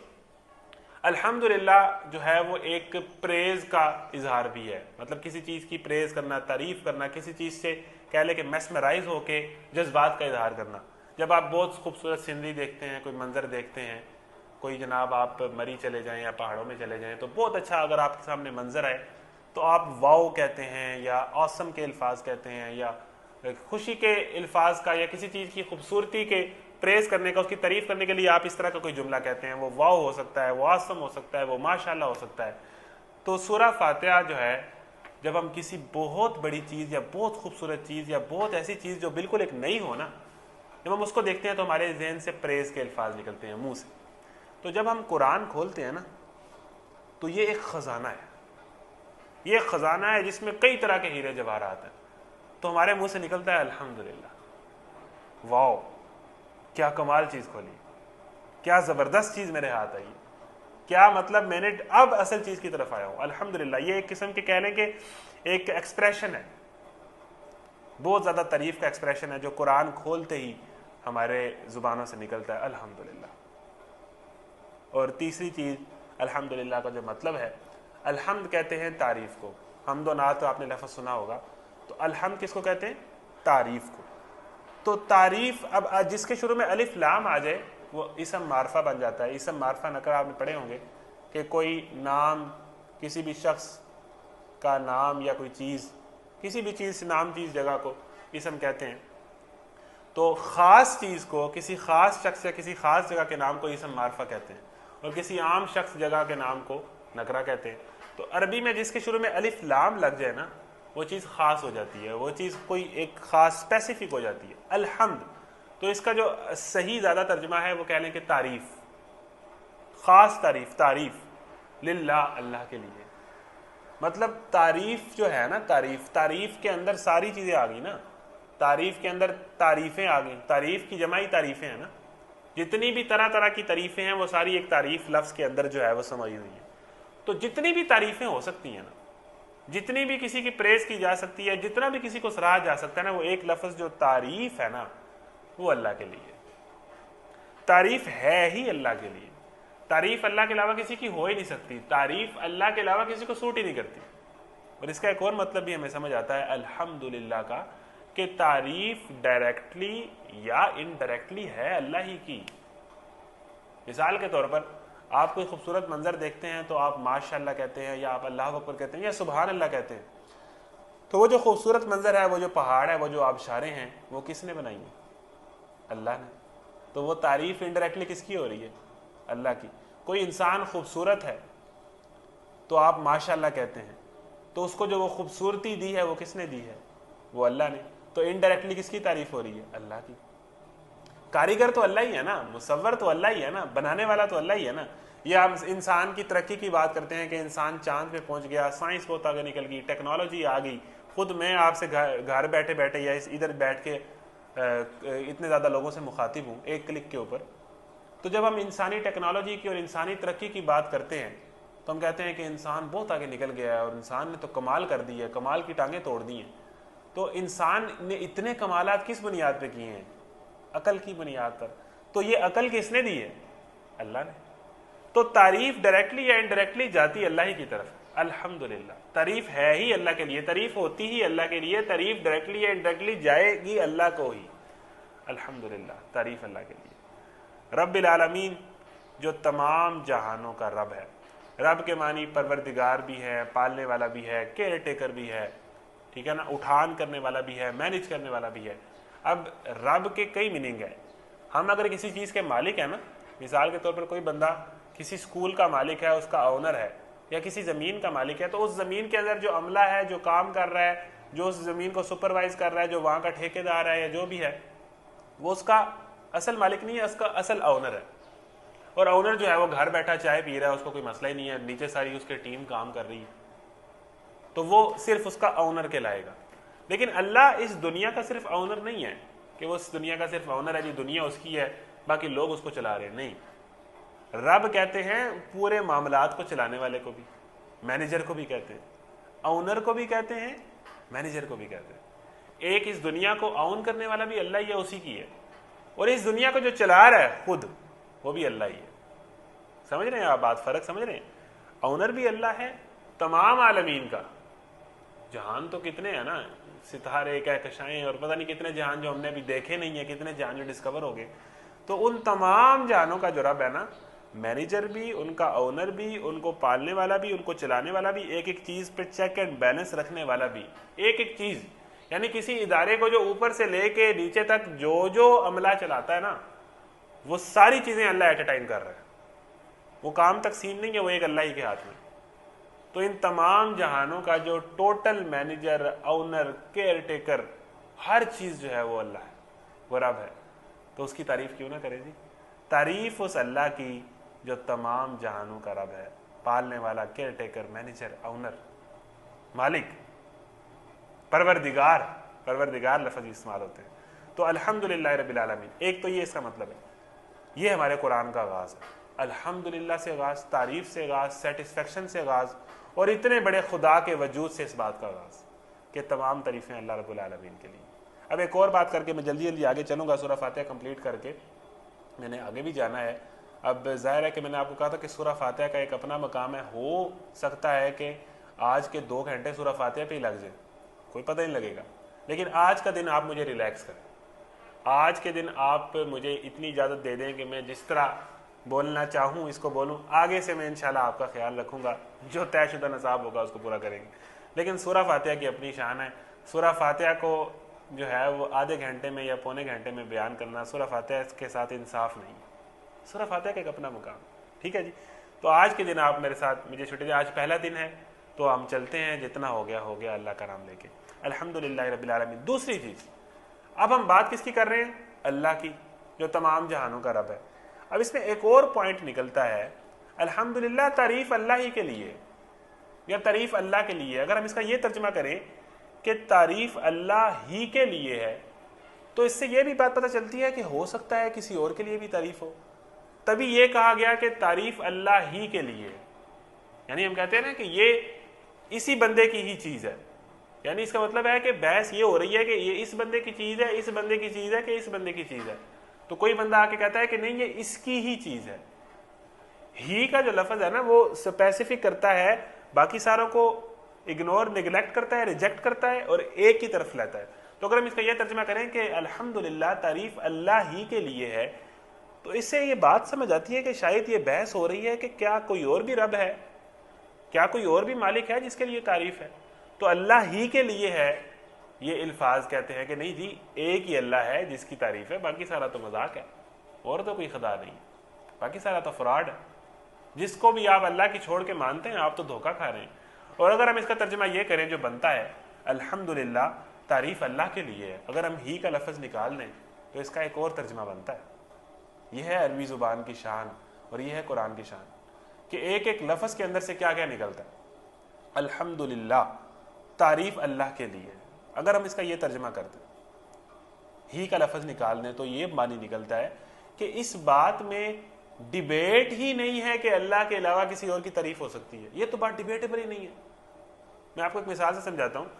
अल्हम्दुलिल्लाह जो है वो एक प्रेज का इजहार भी है, मतलब किसी चीज़ की प्रेज करना, तारीफ करना, किसी चीज़ से कह ले कि मैस्मराइज होके जज्बात का इजहार करना। जब आप बहुत खूबसूरत सीनरी देखते हैं, कोई मंजर देखते हैं, कोई जनाब आप मरी चले जाएं या पहाड़ों में चले जाएं, तो बहुत अच्छा अगर आपके सामने मंजर आए तो आप वाओ कहते हैं या ऑसम के अल्फाज कहते हैं, या खुशी के अल्फाज का, या किसी चीज़ की खूबसूरती के प्रेज करने का, उसकी तारीफ करने के लिए आप इस तरह का कोई जुमला कहते हैं। वो वाओ हो सकता है, वो ऑसम हो सकता है, वो माशाल्लाह हो सकता है। तो सूरह फातिहा जो है, जब हम किसी बहुत बड़ी चीज़ या बहुत खूबसूरत चीज़ या बहुत ऐसी चीज़ जो बिल्कुल एक नई हो ना, जब हम उसको देखते हैं तो हमारे जहन से प्रेज के अल्फाज निकलते हैं मुंह से। तो जब हम कुरान खोलते हैं ना, तो ये एक ख़जाना है, ये एक ख़जाना है जिसमें कई तरह के हीरे जवाहरात हैं। तो हमारे मुंह से निकलता है अल्हम्दुलिल्लाह, वाओ क्या कमाल चीज़ खोली, क्या ज़बरदस्त चीज़ मेरे हाथ आई, क्या मतलब मैंने अब असल चीज़ की तरफ आया हूँ, अल्हम्दुलिल्लाह। ये एक किस्म के कह लें कि एक एक्सप्रेशन है, बहुत ज़्यादा तारीफ़ का एक्सप्रेशन है जो कुरान खोलते ही हमारे ज़ुबानों से निकलता है, अल्हम्दुलिल्लाह। और तीसरी चीज़, अल्हम्दुलिल्लाह का जो मतलब है, अल्हम्द कहते हैं तारीफ़ को। हम्दो नात तो आपने लफ्ज़ सुना होगा, तो अल्हम्द किसको कहते हैं? तारीफ़ को। तो तारीफ़, अब जिसके शुरू में अलिफ लाम आ जाए वो इसम मारफा बन जाता है। इसम मारफा नकर आपने पढ़े होंगे कि कोई नाम, किसी भी शख्स का नाम या कोई चीज़, किसी भी चीज़ से नाम, चीज़, जगह को इसम कहते हैं। तो ख़ास चीज़ को, किसी ख़ास शख्स या किसी ख़ास जगह के नाम को इसम मारफा कहते हैं, और किसी आम शख्स जगह के नाम को नकरा कहते हैं। तो अरबी में जिसके शुरू में अलिफ लाम लग जाए ना, वो चीज़ ख़ास हो जाती है, वो चीज़ कोई एक ख़ास स्पेसिफिक हो जाती है। अल्हम्द, तो इसका जो सही ज़्यादा तर्जुमा है वो कह लें कि तारीफ़, ख़ास तारीफ़, तारीफ़ लिल्लाह, अल्लाह के लिए। मतलब तारीफ़ जो है ना, तारीफ़ के अंदर सारी चीज़ें आ गई ना, तारीफ़ के अंदर तारीफ़ें आ गई, तारीफ़ की जमाई तारीफ़ें हैं ना, जितनी भी तरह तरह की तारीफ़ें हैं वो सारी एक तारीफ़ लफ्ज़ के अंदर जो है वो समाई हुई है। तो जितनी भी तारीफ़ें हो सकती हैं ना, जितनी भी किसी की प्रेस की जा सकती है, जितना भी किसी को सराहा जा सकता है ना, वो एक लफ्ज़ जो तारीफ़ है ना, वो अल्लाह के लिए। तारीफ़ है ही अल्लाह के लिए, तारीफ़ अल्लाह के अलावा किसी की हो ही नहीं सकती, तारीफ़ अल्लाह के अलावा किसी को सूट ही नहीं करती। और इसका एक और मतलब भी हमें समझ आता है अल्हम्दुलिल्लाह का, कि तारीफ़ डायरेक्टली या इनडायरेक्टली है अल्लाह ही की। मिसाल के तौर पर आप कोई खूबसूरत मंजर देखते हैं तो आप माशाअल्लाह कहते हैं, या आप अल्लाह अकबर कहते हैं, या सुभान अल्लाह कहते हैं। तो वो जो खूबसूरत मंजर है, वो जो पहाड़ है, वो जो आबशारें हैं, वो किसने बनाई है? अल्लाह ने। तो वो तारीफ़ इनडायरेक्टली किसकी हो रही है? अल्लाह की। कोई इंसान खूबसूरत है तो आप माशाअल्लाह कहते हैं, तो उसको जो वो खूबसूरती दी है वो किसने दी है? वो अल्लाह ने। तो इनडायरेक्टली किसकी तारीफ़ हो रही है? अल्लाह की। कारीगर तो अल्लाह ही है ना, मुसव्वर तो अल्लाह ही है ना, बनाने वाला तो अल्लाह ही है ना। ये आप इंसान की तरक्की की बात करते हैं कि इंसान चांद पे पहुंच गया, साइंस बहुत आगे निकल गई, टेक्नोलॉजी आ गई। खुद मैं आपसे घर बैठे बैठे या इधर बैठ के इतने ज़्यादा लोगों से मुखातिब हूँ एक क्लिक के ऊपर। तो जब हम इंसानी टेक्नोलॉजी की और इंसानी तरक्की की बात करते हैं तो हम कहते हैं कि इंसान बहुत आगे निकल गया है और इंसान ने तो कमाल कर दी है, कमाल की टांगें तोड़ दी हैं। तो इंसान ने इतने कमालात किस बुनियाद पे किए हैं? अकल की बुनियाद पर। तो ये अकल किसने दी है? अल्लाह ने। तो तारीफ डायरेक्टली या इनडायरेक्टली जाती अल्लाह ही की तरफ। अल्हम्दुलिल्लाह, तारीफ है ही अल्लाह के लिए, तारीफ होती ही अल्लाह के लिए, तारीफ डायरेक्टली या इनडायरेक्टली जाएगी अल्लाह को ही। अल्हम्दुलिल्लाह, तारीफ अल्लाह के लिए। रब्बिल आलमीन, जो तमाम जहानों का रब है। रब के मानी परवरदिगार भी है, पालने वाला भी है, केयर टेकर भी है, ठीक है ना, उठान करने वाला भी है, मैनेज करने वाला भी है। अब रब के कई मीनिंग है। हम अगर किसी चीज़ के मालिक हैं ना, मिसाल के तौर पर कोई बंदा किसी स्कूल का मालिक है, उसका ओनर है, या किसी ज़मीन का मालिक है, तो उस ज़मीन के अंदर जो अमला है, जो काम कर रहा है, जो उस ज़मीन को सुपरवाइज कर रहा है, जो वहाँ का ठेकेदार है या जो भी है, वो उसका असल मालिक नहीं है, उसका असल ओनर है। और ओनर जो है वो घर बैठा चाय पी रहा है, उसको कोई मसला ही नहीं है, नीचे सारी उसकी टीम काम कर रही है, तो वो सिर्फ उसका ओनर कहलाएगा। लेकिन अल्लाह इस दुनिया का सिर्फ ओनर नहीं है कि वो इस दुनिया का सिर्फ ओनर है, जी दुनिया उसकी है, बाकी लोग उसको चला रहे हैं, नहीं। रब कहते हैं पूरे मामलात को चलाने वाले को भी, मैनेजर को भी कहते हैं, ओनर को भी कहते हैं, मैनेजर को भी कहते हैं। एक इस दुनिया को ऑन करने वाला भी अल्लाह ही है, उसी की है, और इस दुनिया को जो चला रहा है खुद, वो भी अल्लाह ही है। समझ रहे हैं आप बात, फर्क समझ रहे हैं? ओनर भी अल्लाह है तमाम आलमीन का। जहान तो कितने हैं ना, सितारे, कहकशाएं और पता नहीं कितने जहान जो हमने अभी देखे नहीं है, कितने जहान जो डिस्कवर हो गए। तो उन तमाम जहानों का जो रब है ना, मैनेजर भी, उनका ओनर भी, उनको पालने वाला भी, उनको चलाने वाला भी, एक एक चीज पे चेक एंड बैलेंस रखने वाला भी, एक एक चीज, यानी किसी इदारे को जो ऊपर से लेके नीचे तक जो जो अमला चलाता है ना, वो सारी चीजें अल्लाह एट ए टाइम कर रहा है। वो काम तकसीम नहीं है, वो एक अल्लाह ही के हाथ में। तो इन तमाम जहानों का जो total manager, owner, caretaker, हर चीज जो है वो अल्लाह है, वो रब है। तो उसकी तारीफ क्यों ना करें जी? तारीफ उस अल्लाह की जो तमाम जहानों का रब है, पालने वाला, केयर टेकर, मैनेजर, ओनर, मालिक, परवरदिगार। परवरदिगार लफ्ज़ इस्तेमाल होते हैं। तो अल्हम्दुलिल्लाह रब्बिल आलमीन, एक तो ये इसका मतलब है, ये हमारे कुरान का आगाज़ है। अल्हम्दुलिल्लाह से आगाज़, तारीफ से आगाज़, सेटिस्फेक्शन से आगाज़, और इतने बड़े खुदा के वजूद से इस बात का आगाज़ कि तमाम तारीफ़ें अल्लाह रब्बुल आलमीन के लिए। अब एक और बात करके मैं जल्दी जल्दी आगे चलूँगा, सूरह फातिहा कंप्लीट करके मैंने आगे भी जाना है। अब ज़ाहिर है कि मैंने आपको कहा था कि सूरह फातिहा का एक अपना मकाम है। हो सकता है कि आज के 2 घंटे सूरह फातिहा पे ही लग जाए, कोई पता नहीं लगेगा। लेकिन आज का दिन आप मुझे रिलैक्स करें, आज के दिन आप मुझे इतनी इजाज़त दे दें कि मैं जिस तरह बोलना चाहूँ इसको बोलूँ। आगे से मैं इंशाल्लाह आपका ख्याल रखूँगा, जो तयशुदा नसाब होगा उसको पूरा करेंगे। लेकिन सूरह फातिहा की अपनी शान है। सूरह फातिहा को जो है वो आधे घंटे में या पौने घंटे में बयान करना, सूरह फातिहा के साथ इंसाफ नहीं। सूरह फातिहा का एक अपना मुकाम, ठीक है जी। तो आज के दिन आप मेरे साथ मुझे छुट्टी दें, आज पहला दिन है तो हम चलते हैं, जितना हो गया अल्लाह का नाम लेके। अल्हम्दुलिल्लाह रब्बिल आलमीन। दूसरी चीज़, अब हम बात किसकी कर रहे हैं? अल्लाह की, जो तमाम जहानों का रब है। अब इसमें एक और पॉइंट निकलता है, अल्हम्दुलिल्लाह तारीफ़ अल्लाह ही के लिए या तारीफ़ अल्लाह के लिए। अगर हम इसका ये तर्जुमा करें कि तारीफ़ अल्लाह ही के लिए है, तो इससे यह भी बात पता चलती है कि हो सकता है किसी और के लिए भी तारीफ़ हो। तभी ये कहा गया कि तारीफ़ अल्लाह ही के लिए, यानी हम कहते हैं ना कि ये इसी बंदे की ही चीज़ है। यानी इसका मतलब है कि बहस ये हो रही है कि ये इस बंदे की चीज़ है, इस बंदे की चीज़ है, कि इस बंदे की चीज़ है। तो कोई बंदा आके कहता है कि नहीं ये इसकी ही चीज़ है। ही का जो लफ्ज़ है ना वो स्पेसिफिक करता है, बाकी सारों को इग्नोर, निगलेक्ट करता है, रिजेक्ट करता है और एक ही तरफ लाता है। तो अगर हम इसका यह तर्जुमा करें कि अल्हम्दुलिल्लाह तारीफ़ अल्लाह ही के लिए है, तो इससे ये बात समझ आती है कि शायद ये बहस हो रही है कि क्या कोई और भी रब है, क्या कोई और भी मालिक है जिसके लिए तारीफ़ है। तो अल्लाह ही के लिए है, ये अल्फाज कहते हैं कि नहीं जी एक ही अल्लाह है जिसकी तारीफ़ है, बाकी सारा तो मजाक है और तो कोई खुदा नहीं, बाकी सारा तो फ्रॉड है। जिसको भी आप अल्लाह की छोड़ के मानते हैं आप तो धोखा खा रहे हैं। और अगर हम इसका तर्जुमा ये करें जो बनता है, अल्हम्दुलिल्लाह तारीफ़ अल्लाह के लिए है, अगर हम ही का लफ्ज़ निकाल लें तो इसका एक और तर्जुमा बनता है। यह है अरबी ज़ुबान की शान और यह है कुरान की शान कि एक एक लफ्ज़ के अंदर से क्या क्या निकलता है। अल्हम्दुलिल्लाह तारीफ़ अल्लाह के लिए, अगर हम इसका ये तर्जुमा कर दें, ही का लफ्ज़ निकाल दें, तो ये मानी निकलता है कि इस बात में डिबेट ही नहीं है कि अल्लाह के अलावा किसी और की तारीफ़ हो सकती है। ये तो बात डिबेटेबल ही नहीं है। मैं आपको एक मिसाल से समझाता हूँ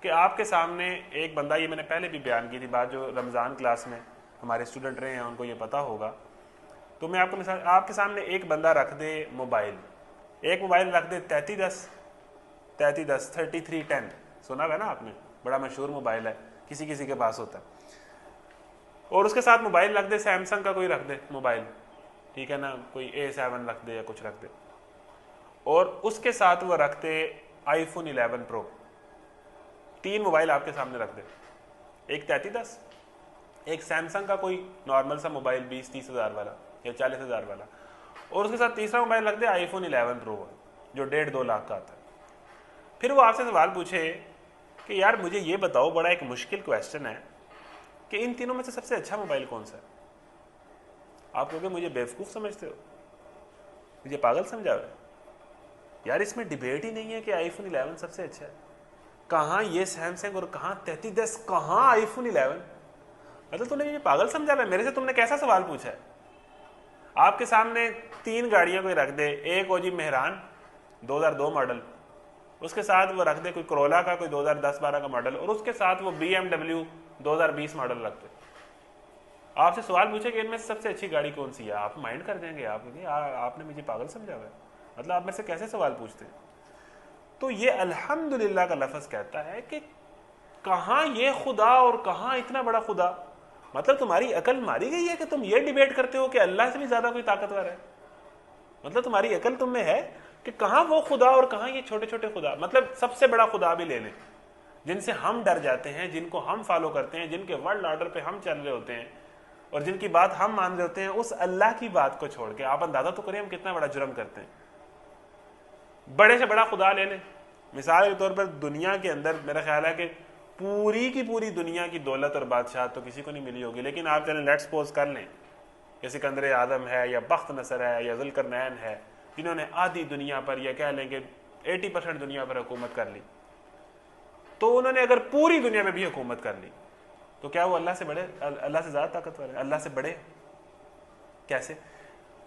कि आपके सामने एक बंदा, ये मैंने पहले भी बयान की थी बात, जो रमज़ान क्लास में हमारे स्टूडेंट रहे हैं उनको ये पता होगा। तो मैं आपको मिसाल, आपके सामने एक बंदा रख दे मोबाइल, एक मोबाइल रख दे 3310 सुना है ना आपने, बड़ा मशहूर मोबाइल है, किसी किसी के पास होता है। और उसके साथ मोबाइल रख दे सैमसंग का कोई रख दे मोबाइल, ठीक है ना, कोई A7 रख दे या कुछ रख दे, और उसके साथ वो रख दे iPhone 11 Pro। 3 मोबाइल आपके सामने रख दे, एक 3310, एक सैमसंग का कोई नॉर्मल सा मोबाइल 20-30 हज़ार वाला, या 40,000 वाला, और उसके साथ तीसरा मोबाइल रख दे iPhone 11 Pro जो 1.5-2 लाख का आता है। फिर वो आपसे सवाल पूछे कि यार मुझे ये बताओ, बड़ा एक मुश्किल क्वेश्चन है कि इन तीनों में से सबसे अच्छा मोबाइल कौन सा है? आप कहोगे मुझे बेवकूफ़ समझते हो, मुझे पागल समझा हुआ है। यार इसमें डिबेट ही नहीं है कि iPhone 11 सबसे अच्छा है। कहाँ ये सैमसंग और कहाँ 3310, कहाँ iPhone 11? मतलब तुमने मुझे पागल समझा हुआ है? मेरे से तुमने कैसा सवाल पूछा है? आपके सामने 3 गाड़ियां कोई रख दे, एक ओजी मेहरान 2002 मॉडल, उसके साथ वो रख दे कोई कोरोला का कोई 2010-12 का मॉडल, और उसके साथ वो BMW 2020 मॉडल रख दे। आपसे सवाल पूछे कि इनमें सबसे अच्छी गाड़ी कौन सी है, आप माइंड कर देंगे, आपने मुझे पागल समझा हुआ है। मतलब आप मेरे से कैसे सवाल पूछते हैं? तो ये अल्हम्दुलिल्लाह का लफ्ज़ कहता है कि कहाँ ये खुदा और कहाँ इतना बड़ा खुदा। मतलब तुम्हारी अकल मारी गई है कि तुम ये डिबेट करते हो कि अल्लाह से भी ज्यादा कोई ताकतवर है। मतलब तुम्हारी अकल तुम में है कि कहाँ वो खुदा और कहाँ ये छोटे छोटे खुदा। मतलब सबसे बड़ा खुदा भी ले लें, जिनसे हम डर जाते हैं, जिनको हम फॉलो करते हैं, जिनके वर्ल्ड ऑर्डर पे हम चल रहे होते हैं और जिनकी बात हम मान रहे होते हैं, उस अल्लाह की बात को छोड़ के आप अंदाजा तो करें हम कितना बड़ा जुर्म करते हैं। बड़े से बड़ा खुदा ले लें, मिसाल के तौर पर दुनिया के अंदर मेरा ख्याल है कि पूरी की पूरी दुनिया की दौलत और बादशाह तो किसी को नहीं मिली होगी, लेकिन आप चलें लेट्स सपोज कर लें कि सिकंदर आदम है या बख्त नसर है या जुल्करनैन है, जिन्होंने आधी दुनिया पर या कह लें कि 80% दुनिया पर हुकूमत कर ली। तो उन्होंने अगर पूरी दुनिया में भी हुकूमत कर ली तो क्या वो अल्लाह से बड़े, अल्लाह से ज़्यादा ताकतवर है? अल्लाह से बड़े कैसे?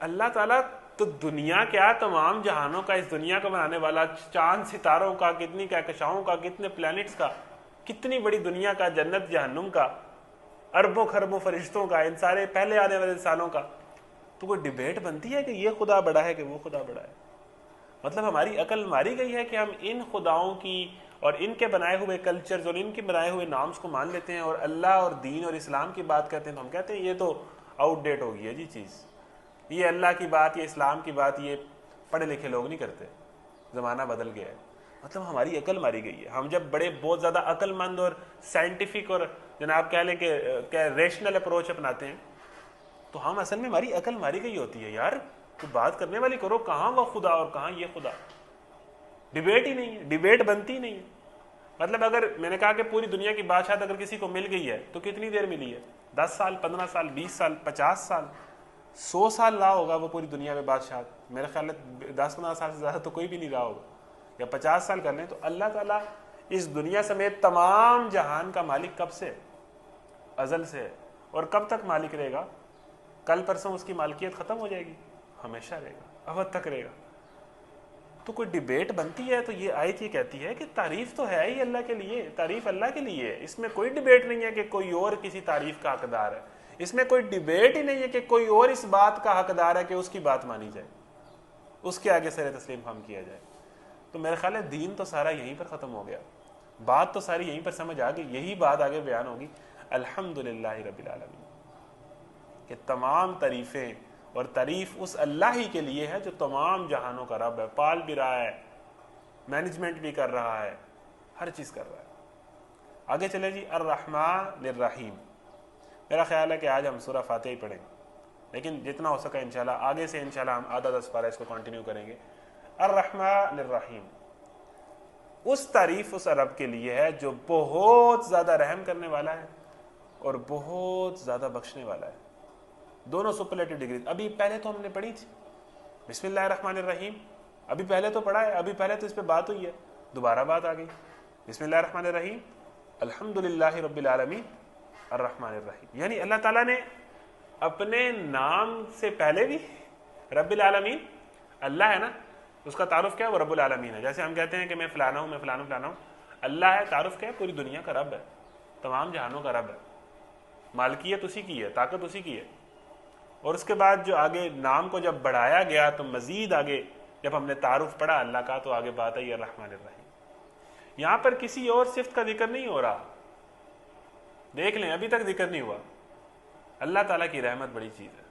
अल्लाह ताला तो दुनिया क्या, तमाम जहानों का, इस दुनिया को बनाने वाला, चांद सितारों का, कितनी कहकशाओं का, कितने प्लैनेट्स का, कितनी बड़ी दुनिया का, जन्नत जहन्नुम का, अरबों खरबों फरिश्तों का, इन सारे पहले आने वाले इंसानों का। तो कोई डिबेट बनती है कि ये खुदा बड़ा है कि वो खुदा बड़ा है? मतलब हमारी अकल मारी गई है कि हम इन खुदाओं की और इनके बनाए हुए कल्चर्स और इनके बनाए हुए नाम्स को मान लेते हैं, और अल्लाह और दीन और इस्लाम की बात करते हैं तो हम कहते हैं ये तो आउटडेट हो गई है जी चीज़, ये अल्लाह की बात, ये इस्लाम की बात, ये पढ़े लिखे लोग नहीं करते, ज़माना बदल गया है। मतलब हमारी अकल मारी गई है। हम जब बड़े बहुत ज़्यादा अक्लमंद और साइंटिफिक और जनाब कह लें कि क्या रेशनल अप्रोच अपनाते हैं, तो हम असल में हमारी अकल मारी गई होती है। यार तो बात करने वाली करो, कहाँ वह खुदा और कहाँ ये खुदा। डिबेट ही नहीं है, डिबेट बनती ही नहीं है। मतलब अगर मैंने कहा कि पूरी दुनिया की बादशाहत अगर किसी को मिल गई है तो कितनी देर मिली है? 10 साल, 15 साल, 20 साल, 50 साल, 100 साल रहा होगा वो पूरी दुनिया में बादशाह। मेरे ख्याल में 10-15 साल से ज़्यादा तो कोई भी नहीं रहा होगा, या 50 साल कर लें। तो अल्लाह ताला इस दुनिया समेत तमाम जहान का मालिक कब से? अजल से है। और कब तक मालिक रहेगा? कल परसों उसकी मालिकियत ख़त्म हो जाएगी? हमेशा रहेगा, अवध तक रहेगा। तो कोई डिबेट बनती है तो ये आयत ये कहती है कि तारीफ तो है ही अल्लाह के लिए, तारीफ अल्लाह के लिए है। इसमें कोई डिबेट नहीं है कि कोई और किसी तारीफ का हकदार है। इसमें कोई डिबेट ही नहीं है कि कोई और इस बात का हकदार है कि उसकी बात मानी जाए, उसके आगे सर तस्लीम हम किया जाए। तो मेरा ख्याल है दीन तो सारा यहीं पर ख़त्म हो गया, बात तो सारी यहीं पर समझ आ गई। यही बात आगे बयान होगी अल्हम्दुलिल्लाह रब्बिल आलमीन, कि तमाम तारीफ़ें और तारीफ़ उस अल्लाह ही के लिए है जो तमाम जहानों का रब है, पाल भी रहा है, मैनेजमेंट भी कर रहा है, हर चीज़ कर रहा है। आगे चले जी, अर्रहमान अर्रहीम। मेरा ख्याल है कि आज हम सूरह फातिहा ही पढ़ेंगे, लेकिन जितना हो सका इंशाल्लाह आगे से इंशाल्लाह हम आधा 10 पारा इसको कंटिन्यू करेंगे। अर्रहमान अर्रहीम, उस तारीफ उस रब के लिए है जो बहुत ज़्यादा रहम करने वाला है और बहुत ज़्यादा बख्शने वाला है। दोनों सुपरलेटिव डिग्री अभी पहले तो हमने पढ़ी थी, बिस्मिल्लाहिर्रहमानिर्रहीम, अभी पहले तो पढ़ा है, अभी पहले तो इस पर बात हुई है, दोबारा बात आ गई। बिस्मिल्लाहिर्रहमानिर्रहीम, अल्हम्दुलिल्लाहि रब्बिल आलमीन, अर्रहमानिर्रहीम। यानी अल्लाह ताला ने अपने नाम से पहले भी रब्बिल आलमीन, अल्लाह है ना, उसका तारुफ क्या है? वो रब्बुल आलमीन है। जैसे हम कहते हैं कि मैं फलाना हूँ, मैं फलाना फलाना हूँ, अल्लाह है, तारुफ क्या है? पूरी दुनिया का रब है, तमाम जहानों का रब है, मालकियत उसी की है, ताकत उसी की है। और उसके बाद जो आगे नाम को जब बढ़ाया गया तो मजीद आगे जब हमने तारुफ पढ़ा अल्लाह का, तो आगे बात आई अर्रहमानिर्रहीम। यहाँ पर किसी और सिफ्त का जिक्र नहीं हो रहा, देख लें अभी तक जिक्र नहीं हुआ। अल्लाह ताला की रहमत बड़ी चीज़ है।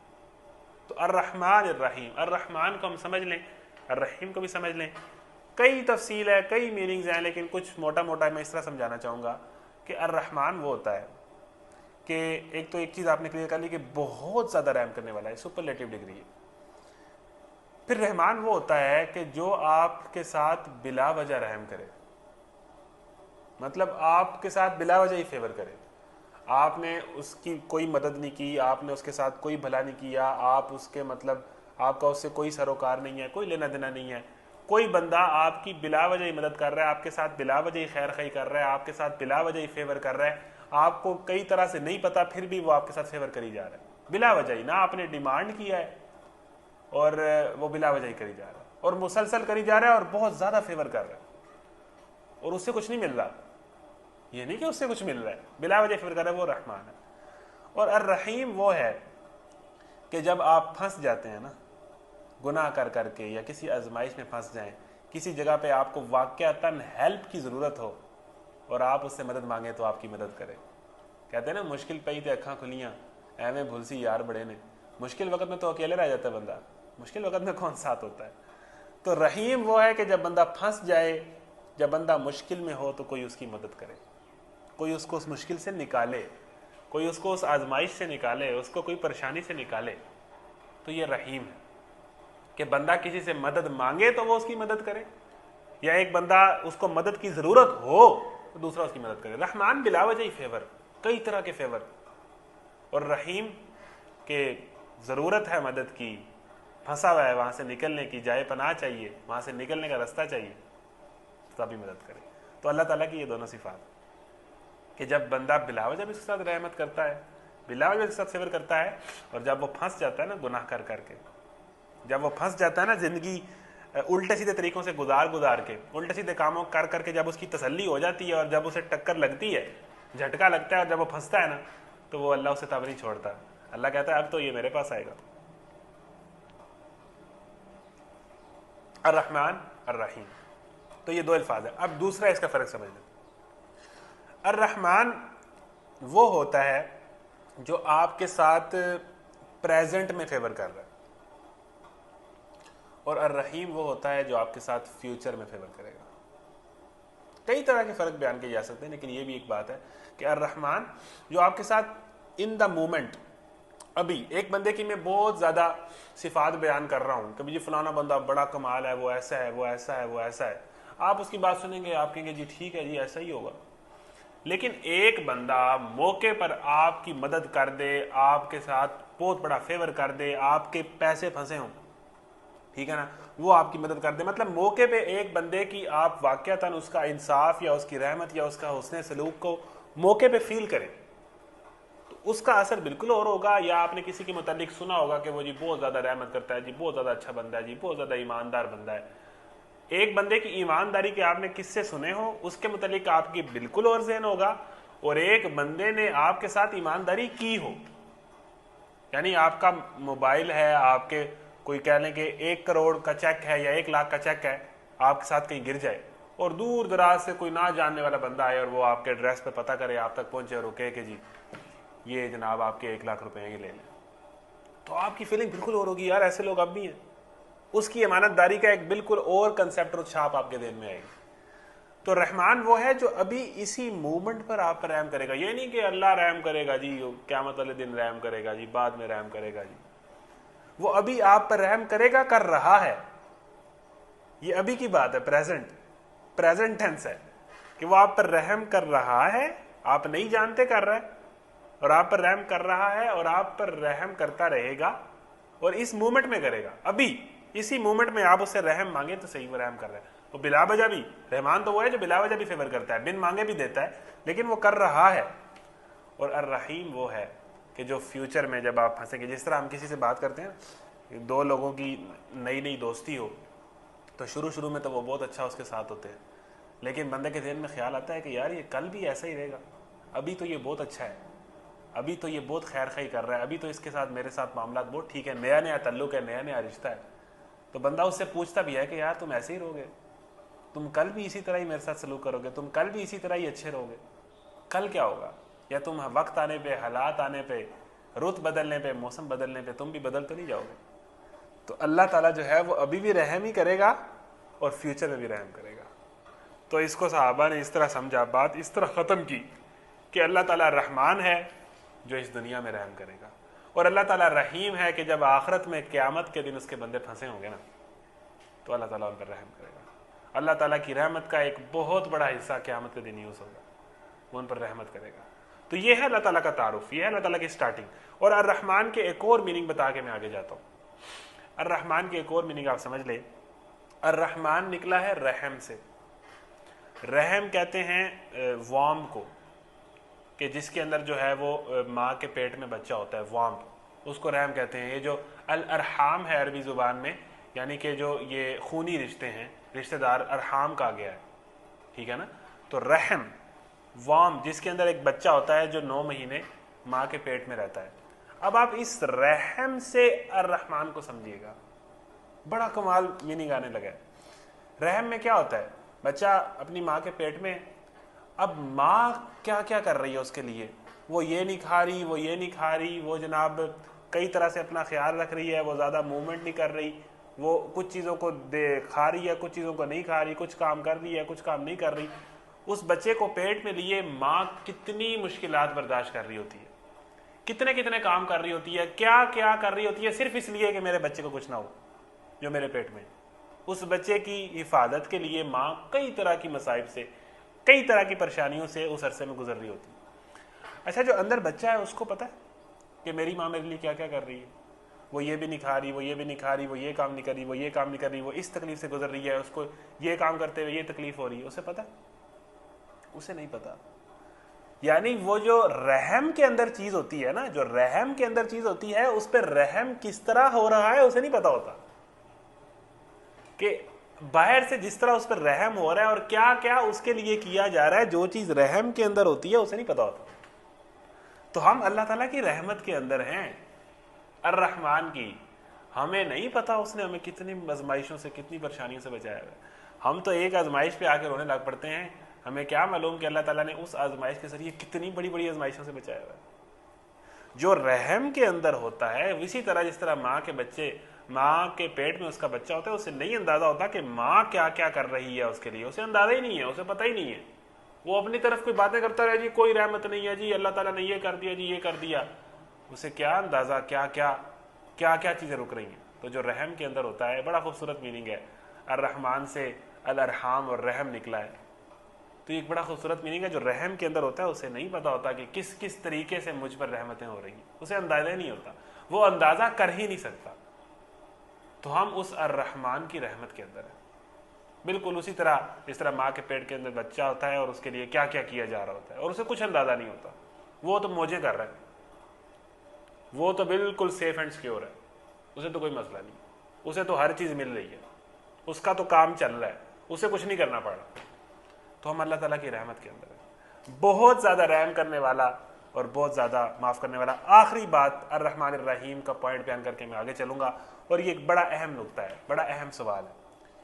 तो अर्रहमान अर्रहीम, अर्रहमान को हम समझ लें, अर्रहीम को भी समझ लें। कई तफसील है, कई मीनिंग्स हैं, लेकिन कुछ मोटा मोटा मैं इस तरह समझाना चाहूँगा कि अर्रहमान वो होता है कि एक तो एक चीज़ आपने क्लियर कर ली कि बहुत ज़्यादा रहम करने वाला है, सुपरलेटिव डिग्री है। फिर रहमान वो होता है कि जो आपके साथ बिला वजह रहम करे, मतलब आपके साथ बिला वजह ही फेवर करे। आपने उसकी कोई मदद नहीं की, आपने उसके साथ कोई भला नहीं किया, आप उसके मतलब आपका उससे कोई सरोकार नहीं है, कोई लेना देना नहीं है, कोई बंदा आपकी बिला वजह ही मदद कर रहा है, आपके साथ बिला वजह ही खैर खई कर रहा है, आपके साथ बिला वजह ही फेवर कर रहा है, आपको कई तरह से नहीं पता फिर भी वो आपके साथ फेवर करी जा रहा है बिला वजह ही, ना आपने डिमांड किया है और वो बिला वजह ही करी जा रहा है और मुसलसल करी जा रहा है और बहुत ज़्यादा फेवर कर रहा है और उससे कुछ नहीं मिल रहा। ये नहीं कि उससे कुछ मिल रहा है, बिला वजह फेवर कर रहा है, वो रहमान है। और अर रहीम वो है कि जब आप फंस जाते हैं ना गुनाह कर करके या किसी आजमाइश में फंस जाएं, किसी जगह पे आपको वाक़यातन हेल्प की ज़रूरत हो और आप उससे मदद मांगे तो आपकी मदद करे। कहते हैं ना मुश्किल पई ते अखा खुलियाँ एवें भुलसी यार बड़े ने। मुश्किल वक्त में तो अकेले रह जाता है बंदा, मुश्किल वक्त में कौन साथ होता है। तो रहीम वो है कि जब बंदा फंस जाए, जब बंदा मुश्किल में हो तो कोई उसकी मदद करे, कोई उसको उस मुश्किल से निकाले, कोई उसको उस आजमाइश से निकाले, उसको कोई परेशानी से निकाले। तो ये रहीम है कि बंदा किसी से मदद मांगे तो वो उसकी मदद करे, या एक बंदा उसको मदद की ज़रूरत हो तो दूसरा उसकी मदद करे। रहमान बिलावजह ही फेवर, कई तरह के फेवर। और रहीम के ज़रूरत है मदद की, फंसा हुआ है, वहाँ से निकलने की जाए पनाह चाहिए, वहाँ से निकलने का रास्ता चाहिए, तभी मदद करे। तो अल्लाह ताला की ये दोनों सिफात कि जब बंदा बिलावजह भी उसके साथ रहमत करता है, बिलावजह उसके साथ फेवर करता है, और जब वो फंस जाता है ना गुनाह कर करके, जब वो फंस जाता है ना ज़िंदगी उल्टे सीधे तरीक़ों से गुजार के, उल्टे सीधे कामों कर करके, जब उसकी तसल्ली हो जाती है और जब उसे टक्कर लगती है, झटका लगता है, और जब वो फंसता है ना तो वो अल्लाह उसे तब नहीं छोड़ता। अल्लाह कहता है अब तो ये मेरे पास आएगा। अर्रहमान अर्रहीम, तो ये दो अल्फाज है। अब दूसरा इसका फ़र्क समझ लें। अर्रहमान वो होता है जो आपके साथ प्रेजेंट में फेवर कर रहा है, और अर्रहीम वो होता है जो आपके साथ फ्यूचर में फेवर करेगा। कई तरह के फ़र्क बयान किए जा सकते हैं, लेकिन ये भी एक बात है कि अर्रहमान जो आपके साथ इन द मोमेंट, अभी एक बंदे की मैं बहुत ज़्यादा सिफात बयान कर रहा हूँ, कभी जी फलाना बंदा बड़ा कमाल है, वो ऐसा है, वो ऐसा है, वो ऐसा है, आप उसकी बात सुनेंगे, आप कहेंगे जी ठीक है जी ऐसा ही होगा। लेकिन एक बंदा मौके पर आपकी मदद कर दे, आपके साथ बहुत बड़ा फेवर कर दे, आपके पैसे फंसे हों, ठीक है ना, वो आपकी मदद कर दे, मतलब मौके पे एक बंदे की आप वाक़यातन उसका इंसाफ या उसकी रहमत या उसका हुस्न सलूक को मौके पे फील करें, तो उसका असर बिल्कुल और होगा। या आपने किसी के मुतालिक सुना होगा कि वो जी बहुत ज़्यादा रहमत करता है जी, बहुत ज़्यादा अच्छा बंदा है जी, बहुत ज़्यादा ईमानदार बंदा है। एक बंदे की ईमानदारी के आपने किससे सुने हो, उसके मुतालिक आपकी बिल्कुल और ज़हन होगा, और एक बंदे ने आपके साथ ईमानदारी की हो, यानी आपका मोबाइल है, आपके कोई कह लें कि 1 करोड़ का चेक है या 1 लाख का चेक है, आपके साथ कहीं गिर जाए और दूर दराज से कोई ना जानने वाला बंदा आए और वो आपके एड्रेस पे पता करे, आप तक पहुंचे और वो कहे कि जी ये जनाब आपके 1 लाख रुपए ये ले लें, तो आपकी फीलिंग बिल्कुल और होगी, यार ऐसे लोग अब भी हैं। उसकी अमानतदारी का एक बिल्कुल और कंसेप्ट और छाप आपके दिन में आएगी। तो रहमान वो है जो अभी इसी मूवमेंट पर आप पर रहम करेगा। ये नहीं कि अल्लाह रहम करेगा जी क़यामत वाले दिन रहम करेगा जी, बाद में रहम करेगा जी, वो अभी आप पर रहम करेगा, कर रहा है। ये अभी की बात है, प्रेजेंट टेंस है कि वो आप पर रहम कर रहा है, आप नहीं जानते कर रहा है, और आप पर रहम कर रहा है और आप पर रहम करता रहेगा, और इस मूवमेंट में करेगा। अभी इसी मूवमेंट में आप उससे रहम मांगे तो सही वो रहम कर रहा है। वो बिला वजह भी, रहमान तो वो है जो बिला वजह भी फेवर करता है, बिन मांगे भी देता है, लेकिन वो कर रहा है। और अर्रहीम वो है कि जो फ्यूचर में जब आप फंसेंगे, जिस तरह हम किसी से बात करते हैं, दो लोगों की नई दोस्ती हो तो शुरू में तो वो बहुत अच्छा उसके साथ होते हैं, लेकिन बंदे के ज़हन में ख्याल आता है कि यार ये कल भी ऐसा ही रहेगा, अभी तो ये बहुत अच्छा है, अभी तो ये बहुत खैर खई कर रहा है, अभी तो इसके साथ मेरे साथ मामला बहुत ठीक है, नया तल्लुक है, नया रिश्ता है। तो बंदा उससे पूछता भी है कि यार तुम ऐसे ही रहोगे, तुम कल भी इसी तरह ही मेरे साथ सलूक करोगे, तुम कल भी इसी तरह ही अच्छे रहोगे, कल क्या होगा? या तुम वक्त आने पे, हालात आने पे, रुत बदलने पे, मौसम बदलने पे तुम भी बदल तो नहीं जाओगे? तो अल्लाह ताला जो है वो अभी भी रहम ही करेगा और फ्यूचर में भी रहम करेगा। तो इसको सहाबा ने इस तरह समझा, बात इस तरह ख़त्म की कि अल्लाह ताला रहमान है, जो इस दुनिया में रहम करेगा। और अल्लाह ताला रहीम है कि जब आखिरत में क़यामत के दिन उसके बंदे फंसे होंगे ना, तो अल्लाह ताला उन पर रहम करेगा। अल्लाह ताला की रहमत का एक बहुत बड़ा हिस्सा क़यामत के दिन यूज़ होगा, वो उन पर रहमत करेगा। तो ये है अल्लाह ताला का तारुफ, ये है अल्लाह ताला की स्टार्टिंग। और अर्रहमान के एक और मीनिंग बता के मैं आगे जाता हूँ। अर्रहमान की एक और मीनिंग आप समझ ले, अर्रहमान निकला है रहम से। रहम कहते हैं वार्म को, कि जिसके अंदर जो है वो माँ के पेट में बच्चा होता है, वार्म, उसको रहम कहते हैं। ये जो अल अरहाम है अरबी ज़ुबान में, यानी कि जो ये खूनी रिश्ते हैं, रिश्तेदार, अरहाम कहा गया है, ठीक है ना। तो रहम, वार्म, जिसके अंदर एक बच्चा होता है जो 9 महीने माँ के पेट में रहता है। अब आप इस रहम से अर्रहमान को समझिएगा, बड़ा कमाल मीनिंग आने लगा है। रहम में क्या होता है, बच्चा अपनी माँ के पेट में, अब माँ क्या क्या कर रही है उसके लिए, वो ये नहीं खा रही, वो ये नहीं खा रही, वो जनाब कई तरह से अपना ख्याल रख रही है, वो ज़्यादा मूवमेंट नहीं कर रही, वो कुछ चीज़ों को खा रही है, कुछ चीज़ों को नहीं खा रही, कुछ काम कर रही है, कुछ काम नहीं कर रही। उस बच्चे को पेट में लिए माँ कितनी मुश्किलात बर्दाश्त कर रही होती है, कितने कितने काम कर रही होती है, क्या क्या कर रही होती है, सिर्फ इसलिए कि मेरे बच्चे को कुछ ना हो जो मेरे पेट में। उस बच्चे की हिफाजत के लिए माँ कई तरह की मसाइब से, कई तरह की परेशानियों से उस अरसे में गुजर रही होती है। अच्छा, जो अंदर बच्चा है उसको पता है कि मेरी माँ मेरे लिए क्या क्या कर रही है, वो ये भी नहीं खा रही, वो ये भी नहीं खा रही, वो ये काम नहीं कर रही, वो ये काम नहीं कर रही, वो इस तकलीफ से गुजर रही है, उसको ये काम करते हुए ये तकलीफ हो रही है, उसे पता? उसे नहीं पता। यानी वो जो रहम के अंदर चीज होती है ना, जो रहम के अंदर चीज होती है, उस पर रहम किस तरह हो रहा है उसे नहीं पता होता, कि बाहर से जिस तरह उस पर रहम हो रहा है और क्या क्या उसके लिए किया जा रहा है, जो चीज रहम के अंदर होती है उसे नहीं पता होता। तो हम अल्लाह ताला की रहमत के अंदर हैं, अर्रहमान की। हमें नहीं पता उसने हमें कितनी आजमाइशों से, कितनी परेशानियों से बचाया है। हम तो एक आजमाइश पे आके रोने लग पड़ते हैं, हमें क्या मालूम कि अल्लाह ताला ने उस आजमाइश के जरिए कितनी बड़ी बड़ी आजमाइशों से बचाया हुआ है। जो रहम के अंदर होता है, इसी तरह जिस तरह माँ के बच्चे, माँ के पेट में उसका बच्चा होता है, उसे नहीं अंदाजा होता कि माँ क्या क्या कर रही है उसके लिए, उसे अंदाजा ही नहीं है, उसे पता ही नहीं है। वो अपनी तरफ कोई बातें करता रहे, जी कोई रहमत नहीं है, जी अल्लाह ताला ने ये कर दिया, जी ये कर दिया, उसे क्या अंदाजा क्या क्या क्या क्या चीजें रुक रही हैं। तो जो रहम के अंदर होता है, बड़ा खूबसूरत मीनिंग है, अर्रहमान से अल अरहाम और रहम निकला है, तो एक बड़ा खूबसूरत मीनिंग है। जो रहम के अंदर होता है उसे नहीं पता होता कि किस किस तरीके से मुझ पर रहमतें हो रही हैं, उसे अंदाजा नहीं होता, वो अंदाजा कर ही नहीं सकता। तो हम उस अर्रहमान की रहमत के अंदर है, बिल्कुल उसी तरह जिस तरह माँ के पेट के अंदर बच्चा होता है और उसके लिए क्या क्या किया जा रहा होता है और उसे कुछ अंदाजा नहीं होता। वो तो मौजें कर रहा है, वो तो बिल्कुल सेफ एंड सिक्योर है, उसे तो कोई मसला नहीं, उसे तो हर चीज़ मिल रही है, उसका तो काम चल रहा है, उसे कुछ नहीं करना पड़ रहा। तो हम अल्लाह ताला की रहमत के अंदर है, बहुत ज़्यादा रहम करने वाला और बहुत ज़्यादा माफ़ करने वाला। आखिरी बात अर्रहमान अर्रहीम का पॉइंट बयान करके मैं आगे चलूँगा, और ये एक बड़ा अहम नुक्ता है, बड़ा अहम सवाल है,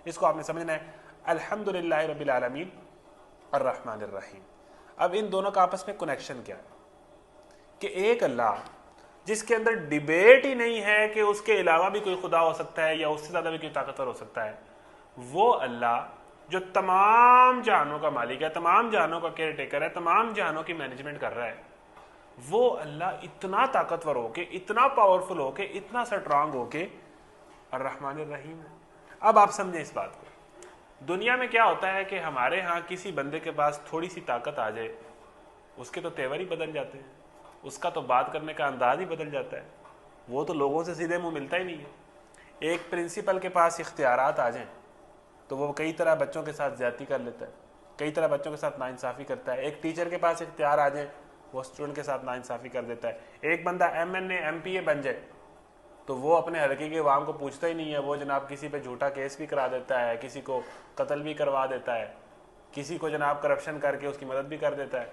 इसको आपने समझना है। अल्हम्दुलिल्लाह रब्बिल आलमीन अर्रहमान अर्रहीम। अब इन दोनों का आपस में कनेक्शन क्या है, कि एक अल्लाह जिसके अंदर डिबेट ही नहीं है कि उसके अलावा भी कोई खुदा हो सकता है या उससे ज़्यादा भी कोई ताकतवर हो सकता है, वो अल्लाह जो तमाम जहानों का मालिक है, तमाम जहानों का केयर टेकर है, तमाम जहानों की मैनेजमेंट कर रहा है, वो अल्लाह इतना ताकतवर होके, इतना पावरफुल होके, इतना स्ट्रांग होके अर्रहमान अर्रहीम है। अब आप समझें इस बात को। दुनिया में क्या होता है कि हमारे यहाँ किसी बंदे के पास थोड़ी सी ताकत आ जाए, उसके तो तेवर ही बदल जाते हैं, उसका तो बात करने का अंदाज ही बदल जाता है, वो तो लोगों से सीधे मुंह मिलता ही नहीं है। एक प्रिंसिपल के पास इख्तियारात आ जाएं तो वो कई तरह बच्चों के साथ ज्यादती कर लेता है, कई तरह बच्चों के साथ नाइंसाफ़ी करता है। एक टीचर के पास इख्तियार आ जाए, वो स्टूडेंट के साथ नाइंसाफ़ी कर देता है। एक बंदा MNA MPA बन जाए तो वो अपने हल्के के अवाम को पूछता ही नहीं है, वो जनाब किसी पे झूठा केस भी करा देता है, किसी को कत्ल भी करवा देता है, किसी को जनाब करप्शन करके उसकी मदद भी कर देता है,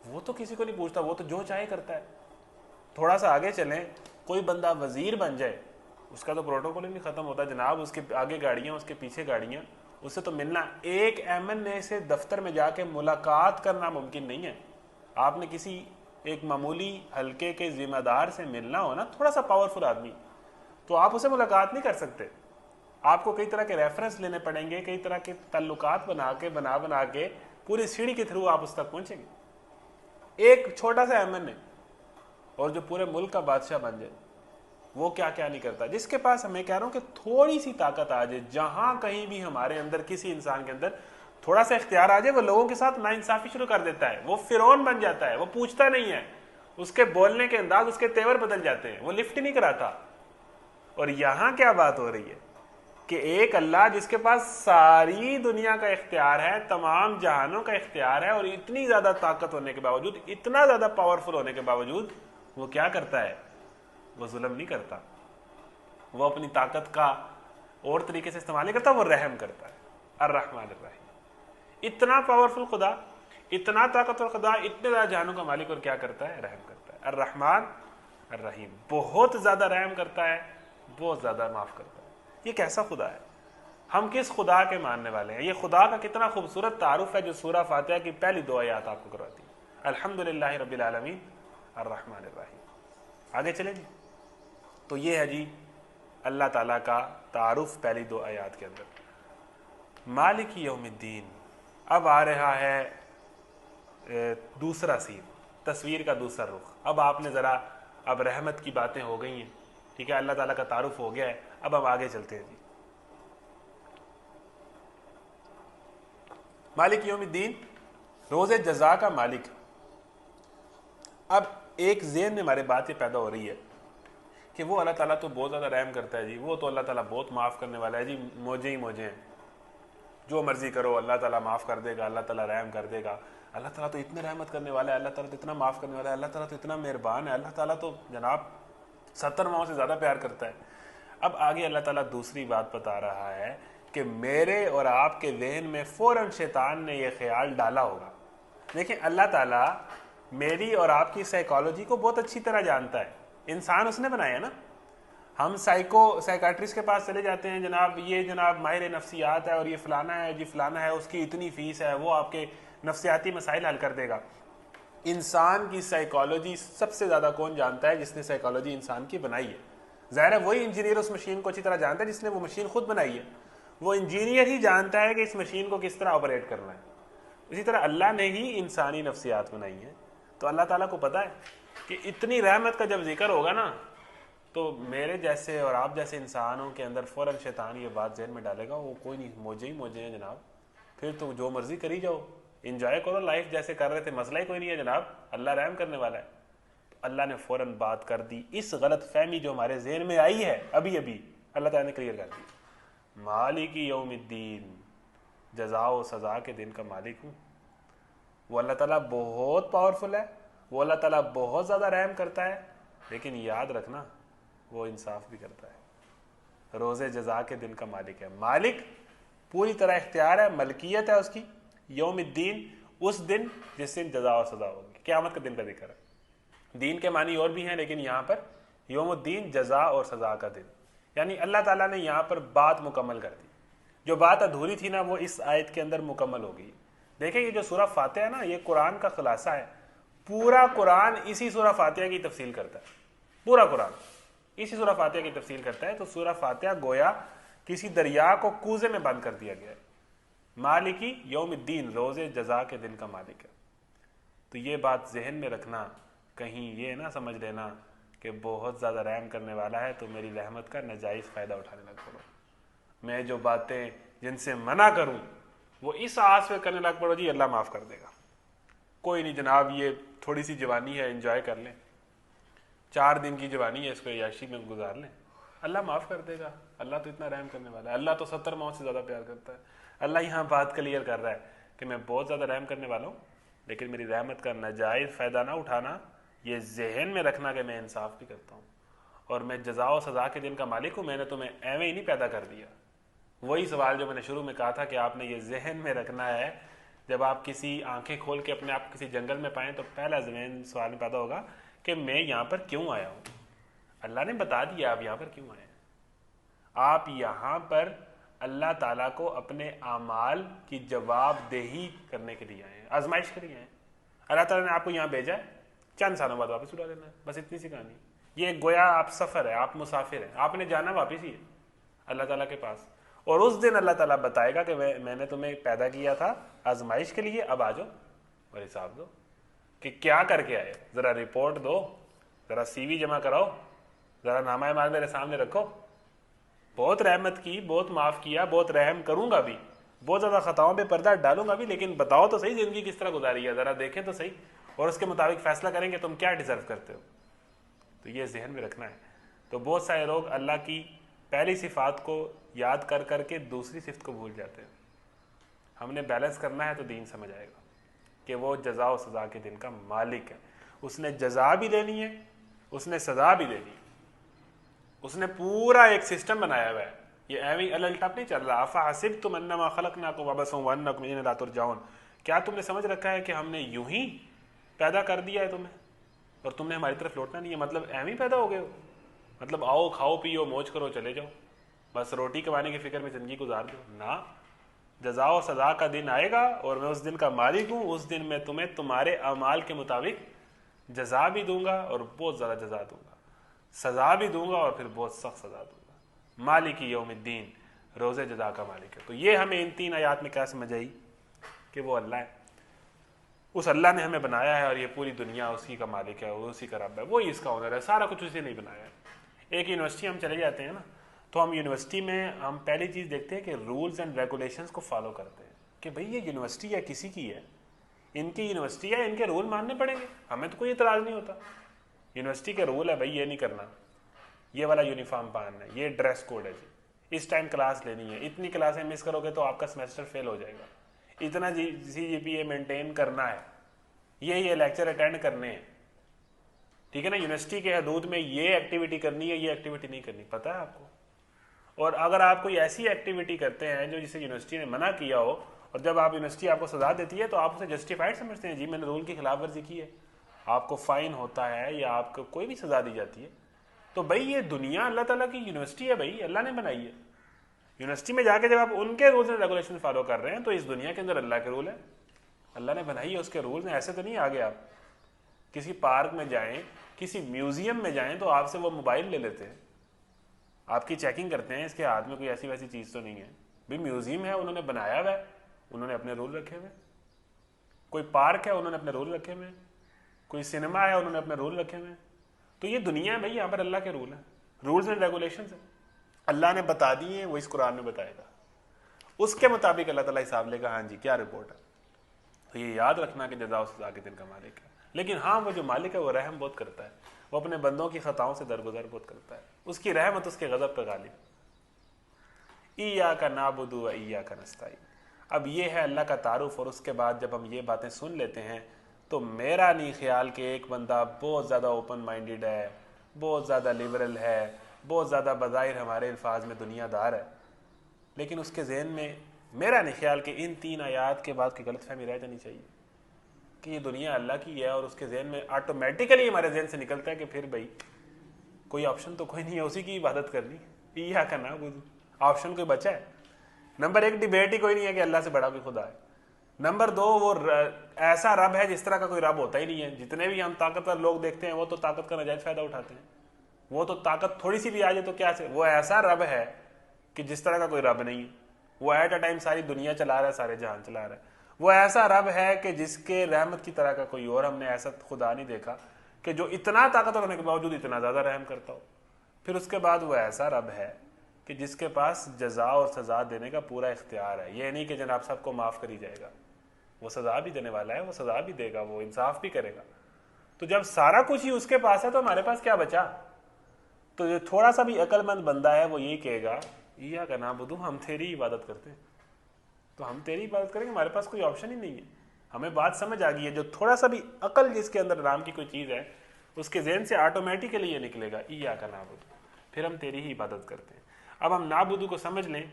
वो तो किसी को नहीं पूछता, वो तो जो चाहे करता है। थोड़ा सा आगे चलें, कोई बंदा वजीर बन जाए, उसका तो प्रोटोकॉल ही नहीं ख़त्म होता जनाब, उसके आगे गाड़ियाँ, उसके पीछे गाड़ियाँ, उससे तो मिलना, एक MNA से दफ्तर में जाके मुलाकात करना मुमकिन नहीं है। आपने किसी एक मामूली हल्के के जिम्मेदार से मिलना हो ना, थोड़ा सा पावरफुल आदमी, तो आप उसे मुलाकात नहीं कर सकते, आपको कई तरह के रेफरेंस लेने पड़ेंगे, कई तरह के ताल्लुकात बना के पूरी सीढ़ी के थ्रू आप उस तक पहुंचेंगे। एक छोटा सा MNA और जो पूरे मुल्क का बादशाह बन जाए, वो क्या क्या नहीं करता। जिसके पास, मैं कह रहा हूं कि थोड़ी सी ताकत आ जाए, जहां कहीं भी हमारे अंदर, किसी इंसान के अंदर थोड़ा सा इख्तियार आ जाए, वो लोगों के साथ नाइंसाफी शुरू कर देता है, वो फिरौन बन जाता है, वो पूछता नहीं है, उसके बोलने के अंदाज, उसके तेवर बदल जाते हैं, वो लिफ्ट नहीं कराता। और यहां क्या बात हो रही है कि एक अल्लाह जिसके पास सारी दुनिया का इख्तियार है, तमाम जहानों का इख्तियार है, और इतनी ज्यादा ताकत होने के बावजूद, इतना ज्यादा पावरफुल होने के बावजूद, वो क्या करता है? वो जुल्म नहीं करता, वो अपनी ताकत का और तरीके से इस्तेमाल नहीं करता, वो रहम करता है। अर्रहमान अर्रहीम, इतना पावरफुल खुदा, इतना ताकतवर खुदा, इतने ज्यादा जहानों का मालिक, और क्या करता है? रहम करता है। अर्रहमान अर्रहीम, बहुत ज्यादा रहम करता है, बहुत ज्यादा माफ करता है। ये कैसा खुदा है? हम किस खुदा के मानने वाले हैं? ये खुदा का कितना खूबसूरत तारुफ है जो सूरह फातिहा की पहली 2 आयत आपको करवाती है। अल्हम्दुलिल्लाहि रब्बिल आलमीन अर्रहमान अर्रहीम। आगे चले जी। तो ये है जी अल्लाह ताला का तारुफ पहली 2 आयत के अंदर। मालिक यौमिद्दीन। अब आ रहा है दूसरा सीन, तस्वीर का दूसरा रुख। अब आपने ज़रा, अब रहमत की बातें हो गई हैं, ठीक है, अल्लाह ताला का तारुफ हो गया है, अब हम आगे चलते हैं जी। मालिक यौमिद्दीन, रोज़े जज़ा का मालिक। अब एक ज़हन में हमारे बात ये पैदा हो रही है कि वो अल्लाह ताला तो बहुत ज़्यादा रहम करता है जी, वो तो अल्लाह ताला बहुत माफ़ करने वाला है जी, मौजे ही मौजे हैं, जो मर्जी करो अल्लाह ताला माफ़ कर देगा, अल्लाह ताला रहम कर देगा, अल्लाह ताला तो इतने रहमत करने वाला है, अल्लाह ताला तो इतना माफ़ करने वाला है, अल्लाह ताला तो इतना मेहरबान है, अल्लाह ताला तो जनाब 70 माओं से ज़्यादा प्यार करता है। अब आगे अल्लाह ताला दूसरी बात बता रहा है कि मेरे और आपके जहन में फ़ौरन शैतान ने यह ख्याल डाला होगा। देखिए, अल्लाह ताला मेरी और आपकी साइकोलॉजी को बहुत अच्छी तरह जानता है, इंसान उसने बनाया ना। हम साइकाट्रिस्ट के पास चले जाते हैं, जनाब ये जनाब माहिर नफ्सियात है और ये फलाना है जी, फलाना है, उसकी इतनी फीस है, वो आपके नफ्सियाती मसाइल हल कर देगा। इंसान की साइकोलॉजी सबसे ज़्यादा कौन जानता है? जिसने साइकोलॉजी इंसान की बनाई है। ज़ाहिर है वही इंजीनियर उस मशीन को अच्छी तरह जानता है जिसने वो मशीन खुद बनाई है। वो इंजीनियर ही जानता है कि इस मशीन को किस तरह ऑपरेट करना है। इसी तरह अल्लाह ने ही इंसानी नफ्सियात बनाई है। तो अल्लाह ताला को पता है कि इतनी रहमत का जब जिक्र होगा ना, तो मेरे जैसे और आप जैसे इंसानों के अंदर फ़ौरन शैतान ये बात जहन में डालेगा, वो कोई नहीं, मौजे ही मौजे हैं जनाब, फिर तो जो मर्जी करी जाओ, इंजॉय करो लाइफ जैसे कर रहे थे, मसला ही कोई नहीं है जनाब, अल्लाह रहम करने वाला है। तो अल्लाह ने फ़ौरन बात कर दी, इस गलत फहमी जो हमारे जहन में आई है अभी अभी अल्लाह ताला ने क्लियर कर दी। मालिकी यौमिद्दीन, जज़ा व सज़ा के दिन का मालिक हूँ। वो अल्लाह ताला बहुत पावरफुल है, वो अल्लाह ताला बहुत ज़्यादा रहम करता है, लेकिन याद रखना वो इंसाफ भी करता है। रोज़े जज़ा के दिन का मालिक है। मालिक पूरी तरह इख्तियार है, मलकियत है उसकी। यौमिद्दीन, उस दिन जिस दिन जज़ा और सज़ा होगी, क़यामत के दिन का जिक्र है। दीन के मानी और भी हैं, लेकिन यहाँ पर यौमुद्दीन, जज़ा और सज़ा का दिन, यानी अल्लाह ताला ने यहाँ पर बात मुकम्मल कर दी। जो बात अधूरी थी ना, वो इस आयत के अंदर मुकम्मल हो गई। देखिए, ये जो सूरह फातिहा है ना, ये कुरान का खुलासा है। पूरा कुरान इसी सूरह फातिहा की तफसील करता है, पूरा कुरान इसी सूरह फातिहा की तफसील करता है। तो सूरह फातिहा गोया किसी दरिया को कूजे में बंद कर दिया गया है। मालिकी यौमिद्दीन, रोज़े जज़ा के दिन का मालिक है। तो ये बात जहन में रखना, कहीं ये ना समझ लेना कि बहुत ज़्यादा रहम करने वाला है तो मेरी रहमत का नाजायज़ फ़ायदा उठाने लग पड़ो। मैं जो बातें जिनसे मना करूं वो इस आस पे करने लग पड़ो जी अल्लाह माफ़ कर देगा। कोई नहीं जनाब, ये थोड़ी सी जवानी है, एंजॉय कर लें, 4 दिन की जवानी है, इसको याशी में गुजार लें, अल्लाह माफ़ कर देगा। अल्लाह तो इतना रहम करने वाला है, अल्लाह तो 70 माओं से ज़्यादा प्यार करता है। अल्लाह यहाँ बात क्लियर कर रहा है कि मैं बहुत ज़्यादा रहम करने वाला हूँ, लेकिन मेरी रहमत का नाजायज़ फ़ायदा ना उठाना, ये जहन में रखना कि मैं इंसाफ भी करता हूँ और मैं जज़ा और सज़ा के दिन का मालिक हूँ। मैंने तुम्हें एवं ही नहीं पैदा कर दिया। वही सवाल जो मैंने शुरू में कहा था कि आपने ये जहन में रखना है, जब आप किसी आंखें खोल के अपने आप किसी जंगल में पाएं तो पहला जहन सवाल पैदा होगा कि मैं यहाँ पर क्यों आया हूँ। अल्लाह ने बता दिया आप यहाँ पर क्यों आए। आप यहाँ पर अल्लाह ताला को अपने आमाल की जवाबदेही करने के लिए आए हैं, आजमाइश के लिए आए हैं। अल्लाह ताला ने आपको यहाँ भेजा है, चंद सालों बाद वापस उड़ा देना है, बस इतनी सी कहानी। ये गोया आप सफ़र है, आप मुसाफिर हैं, आपने जाना वापस ही है अल्लाह ताला के पास। और उस दिन अल्लाह ताला बताएगा कि मैंने तुम्हें पैदा किया था आजमाइश के लिए, अब आ जाओ और हिसाब दो कि क्या करके आए, ज़रा रिपोर्ट दो, ज़रा CV जमा कराओ, ज़रा नामा माल मेरे सामने रखो। बहुत रहमत की, बहुत माफ़ किया, बहुत रहम करूँगा भी, बहुत ज़्यादा ख़ताओं पे पर्दा डालूंगा भी, लेकिन बताओ तो सही ज़िंदगी किस तरह गुजारी है, ज़रा देखें तो सही, और उसके मुताबिक फ़ैसला करेंगे तुम क्या डिज़र्व करते हो। तो ये जहन में रखना है। तो बहुत सारे लोग अल्लाह की पहली सिफ़ात को याद कर करके दूसरी सिफ़त को भूल जाते हैं। हमने बैलेंस करना है तो दीन समझ आएगा कि वो जज़ा और सज़ा के दिन का मालिक है। उसने जज़ा भी देनी है, उसने सज़ा भी देनी है, उसने पूरा एक सिस्टम बनाया हुआ है। ये एवी अलटप नहीं चल रहा। अफ़ा हसिब तुम अन्नमा खलक़नाकुम अबसन व अन्नकुम इलैना ला तुरजऊन, क्या तुमने समझ रखा है कि हमने यूं ही पैदा कर दिया है तुम्हें और तुमने हमारी तरफ लौटना नहीं है? मतलब एवी पैदा हो गए हो, मतलब आओ खाओ पियो मौज करो चले जाओ, बस रोटी कमाने की फिक्र में ज़िंदगी गुजार दो ना। जज़ा और सज़ा का दिन आएगा और मैं उस दिन का मालिक हूँ। उस दिन मैं तुम्हें तुम्हारे अमाल के मुताबिक जज़ा भी दूंगा और बहुत ज़्यादा जज़ा दूंगा, सज़ा भी दूंगा और फिर बहुत सख्त सज़ा दूंगा। मालिक यौमिद्दीन, रोज़े जज़ा का मालिक है। तो ये हमें इन 3 आयात में क्या समझ आई कि वो अल्लाह है, उस अल्लाह ने हमें बनाया है और ये पूरी दुनिया उसी का मालिक है, उसी का रब है, वही इसका ओनर है, सारा कुछ उसी ने बनाया है। एक यूनिवर्सिटी हम चले जाते हैं ना, तो हम यूनिवर्सिटी में हम पहली चीज़ देखते हैं कि रूल्स एंड रेगुलेशंस को फॉलो करते हैं कि भाई ये यूनिवर्सिटी है किसी की है, इनकी यूनिवर्सिटी है, इनके रूल मानने पड़ेंगे, हमें तो कोई इतराज़ नहीं होता। यूनिवर्सिटी के रूल है भाई ये नहीं करना, ये वाला यूनिफॉर्म पहनना है, ये ड्रेस कोड है जी, इस टाइम क्लास लेनी है, इतनी क्लासें मिस करोगे तो आपका सेमेस्टर फेल हो जाएगा, इतना CGPA मेंटेन करना है, ये लेक्चर अटेंड करने हैं, ठीक है ना। यूनिवर्सिटी के हदूद में ये एक्टिविटी करनी है, ये एक्टिविटी नहीं करनी, पता है आपको। और अगर आप कोई ऐसी एक्टिविटी करते हैं जो जिसे यूनिवर्सिटी ने मना किया हो और जब आप यूनिवर्सिटी आपको सजा देती है तो आप उसे जस्टिफाइड समझते हैं, जी मैंने रूल की खिलाफ वर्जी की है, आपको फाइन होता है या आपको कोई भी सजा दी जाती है। तो भाई ये दुनिया अल्लाह ताला की यूनिवर्सिटी है, भाई अल्लाह ने बनाई है। यूनिवर्सिटी में जाके जब आप उनके रूल्स एंड रेगुलेशन फॉलो कर रहे हैं तो इस दुनिया के अंदर अल्लाह के रूल है, अल्लाह ने बनाई है, उसके रूल्स हैं। ऐसे तो नहीं आगे आप किसी पार्क में जाएं, किसी म्यूजियम में जाएं तो आपसे वो मोबाइल ले लेते हैं, आपकी चेकिंग करते हैं इसके हाथ में कोई ऐसी वैसी चीज़ तो नहीं है। भाई म्यूजियम है, उन्होंने बनाया हुआ है, उन्होंने अपने रूल रखे हुए। कोई पार्क है, उन्होंने अपने रूल रखे हुए। कोई सिनेमा है, उन्होंने अपने रूल रखे हुए। तो ये दुनिया है भाई, यहाँ पर अल्लाह के रूल है, रूल्स एंड रेगुलेशन है, अल्लाह ने बता दिए हैं, वो इस कुरान में बताएगा, उसके मुताबिक अल्लाह ताला हिसाब लेगा, हाँ जी क्या रिपोर्ट है। तो ये याद रखना कि जज़ा और सज़ा के दिन का मालिक है। लेकिन हाँ वो जो मालिक है वो रहम बहुत करता है, वो अपने बंदों की खताओं से दरगुजर बहुत करता है, उसकी रहमत उसके गज़ब पर गालिब। इय्याका नाबुदु व इय्याका नस्तईन। अब ये है अल्लाह का तारुफ, और उसके बाद जब हम ये बातें सुन लेते हैं तो मेरा नहीं ख्याल कि एक बंदा बहुत ज़्यादा ओपन माइंडेड है, बहुत ज़्यादा लिबरल है, बहुत ज़्यादा बज़ाहिर हमारे अल्फाज में दुनियादार है, लेकिन उसके जहन में मेरा नहीं ख्याल कि इन 3 आयात के बाद की गलतफहमी रह जानी चाहिए कि ये दुनिया अल्लाह की है, और उसके जहन में ऑटोमेटिकली हमारे जहन से निकलता है कि फिर भाई कोई ऑप्शन तो कोई नहीं है, उसी की इबादत करनी। इय्याका नाबुदु, ऑप्शन कोई बचा है? नंबर 1 डिबेट ही कोई नहीं है कि अल्लाह से बड़ा कोई खुदा है। नंबर 2 वो ऐसा रब है जिस तरह का कोई रब होता ही नहीं है। जितने भी हम ताकतवर लोग देखते हैं वो तो ताकत का नाजायज फायदा उठाते हैं, वो तो ताकत थोड़ी सी भी आ जाए तो क्या से, वो ऐसा रब है कि जिस तरह का कोई रब नहीं है। वो एट अ टाइम सारी दुनिया चला रहा है, सारे जहान चला रहा है। वो ऐसा रब है कि जिसके रहमत की तरह का कोई और हमने ऐसा खुदा नहीं देखा कि जो इतना ताकतवर होने के बावजूद इतना ज़्यादा रहम करता हो। फिर उसके बाद वो ऐसा रब है कि जिसके पास जज़ा और सज़ा देने का पूरा इख्तियार है। ये नहीं कि जनाब सबको माफ़ करी जाएगा, वो सज़ा भी देने वाला है, वो सज़ा भी देगा, वो इंसाफ भी करेगा। तो जब सारा कुछ ही उसके पास है तो हमारे पास क्या बचा? तो जो थोड़ा सा भी अक्लमंद बंदा है वो यही कहेगा इय्याका नाबुदु, हम तेरी इबादत करते हैं, तो हम तेरी इबादत करेंगे, हमारे पास कोई ऑप्शन ही नहीं है। हमें बात समझ आ गई है। जो थोड़ा सा भी अकल जिसके अंदर नाम की कोई चीज़ है उसके जहन से ऑटोमेटिकली ये निकलेगा इय्याका नाबुदु, फिर हम तेरी ही इबादत करते हैं। अब हम नाबुदु को समझ लें,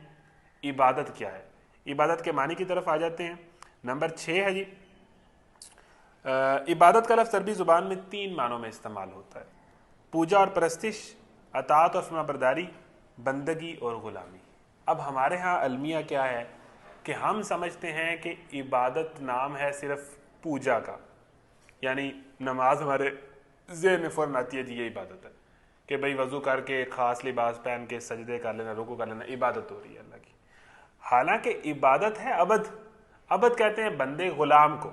इबादत क्या है। इबादत के मानी की तरफ आ जाते हैं। नंबर 6 है जी, इबादत का लफ्ज़ अरबी ज़ुबान में 3 मानों में इस्तेमाल होता है: पूजा और परस्तिश, अताअत और फरमाबरदारी, बंदगी और ग़ुलामी। अब हमारे यहाँ अलमिया क्या है कि हम समझते हैं कि इबादत नाम है सिर्फ पूजा का, यानी नमाज हमारे ज़हन में फ़ौरन आती है जी ये इबादत है कि भाई वज़ू करके ख़ास लिबास पहन के सजदे कर लेना, रुकू कर लेना, इबादत हो रही है अल्लाह की। हालांकि इबादत है अबद। अबद कहते हैं बंदे ग़ुलाम को,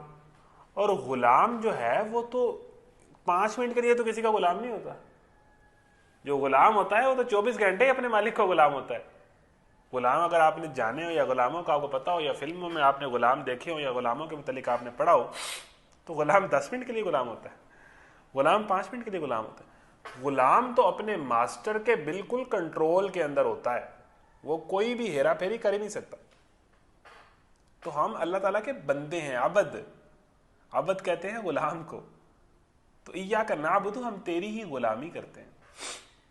और ग़ुलाम जो है वो तो 5 मिनट के लिए तो किसी का गुलाम नहीं होता। जो गुलाम होता है वो तो 24 घंटे ही अपने मालिक का गुलाम होता है। गुलाम अगर आपने जाने हो या गुलामों का आपको पता हो या फिल्मों में आपने गुलाम देखे हो या गुलामों के मुतालिक आपने पढ़ा हो, तो गुलाम 10 मिनट के लिए गुलाम होता है, गुलाम 5 मिनट के लिए गुलाम होता है। गुलाम तो अपने मास्टर के बिल्कुल कंट्रोल के अंदर होता है, वो कोई भी हेरा फेरी कर ही नहीं सकता। तो हम अल्लाह ताला के बंदे हैं, अबद, अबद कहते हैं गुलाम को। तो इय्याक नअबुदु, हम तेरी ही गुलामी करते हैं।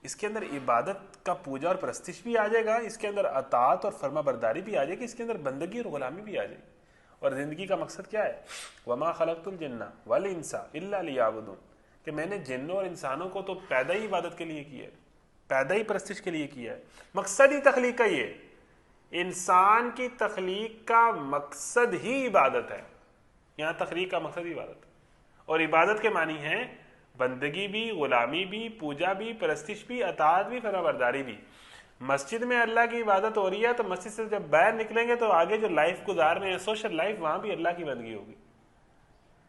इसके अंदर इबादत का पूजा और प्रस्तिश भी आ जाएगा, इसके अंदर अतात और फर्मा बरदारी भी आ जाएगी, इसके अंदर बंदगी और गुलामी भी आ जाएगी। और जिंदगी का मकसद क्या है? वमा खलक़तुल जिन्ना वल इंसा इल्ला लियाबुदून, कि मैंने जिन्नों और इंसानों को तो पैदा ही इबादत के लिए किया है, पैदा ही प्रस्तिश के लिए किया है। मकसद ही तख्लीक का ये, इंसान की तख्लीक का मकसद ही इबादत है। यहाँ तख्लीक का मकसद ही इबादत है। और इबादत के मानी है बंदगी भी, गुलामी भी, पूजा भी, परस्तिश भी, अताअत भी, फरमाबरदारी भी। मस्जिद में अल्लाह की इबादत हो रही है तो मस्जिद से जब बाहर निकलेंगे तो आगे जो लाइफ गुजार रहे हैं, सोशल लाइफ, वहां भी अल्लाह की बंदगी होगी।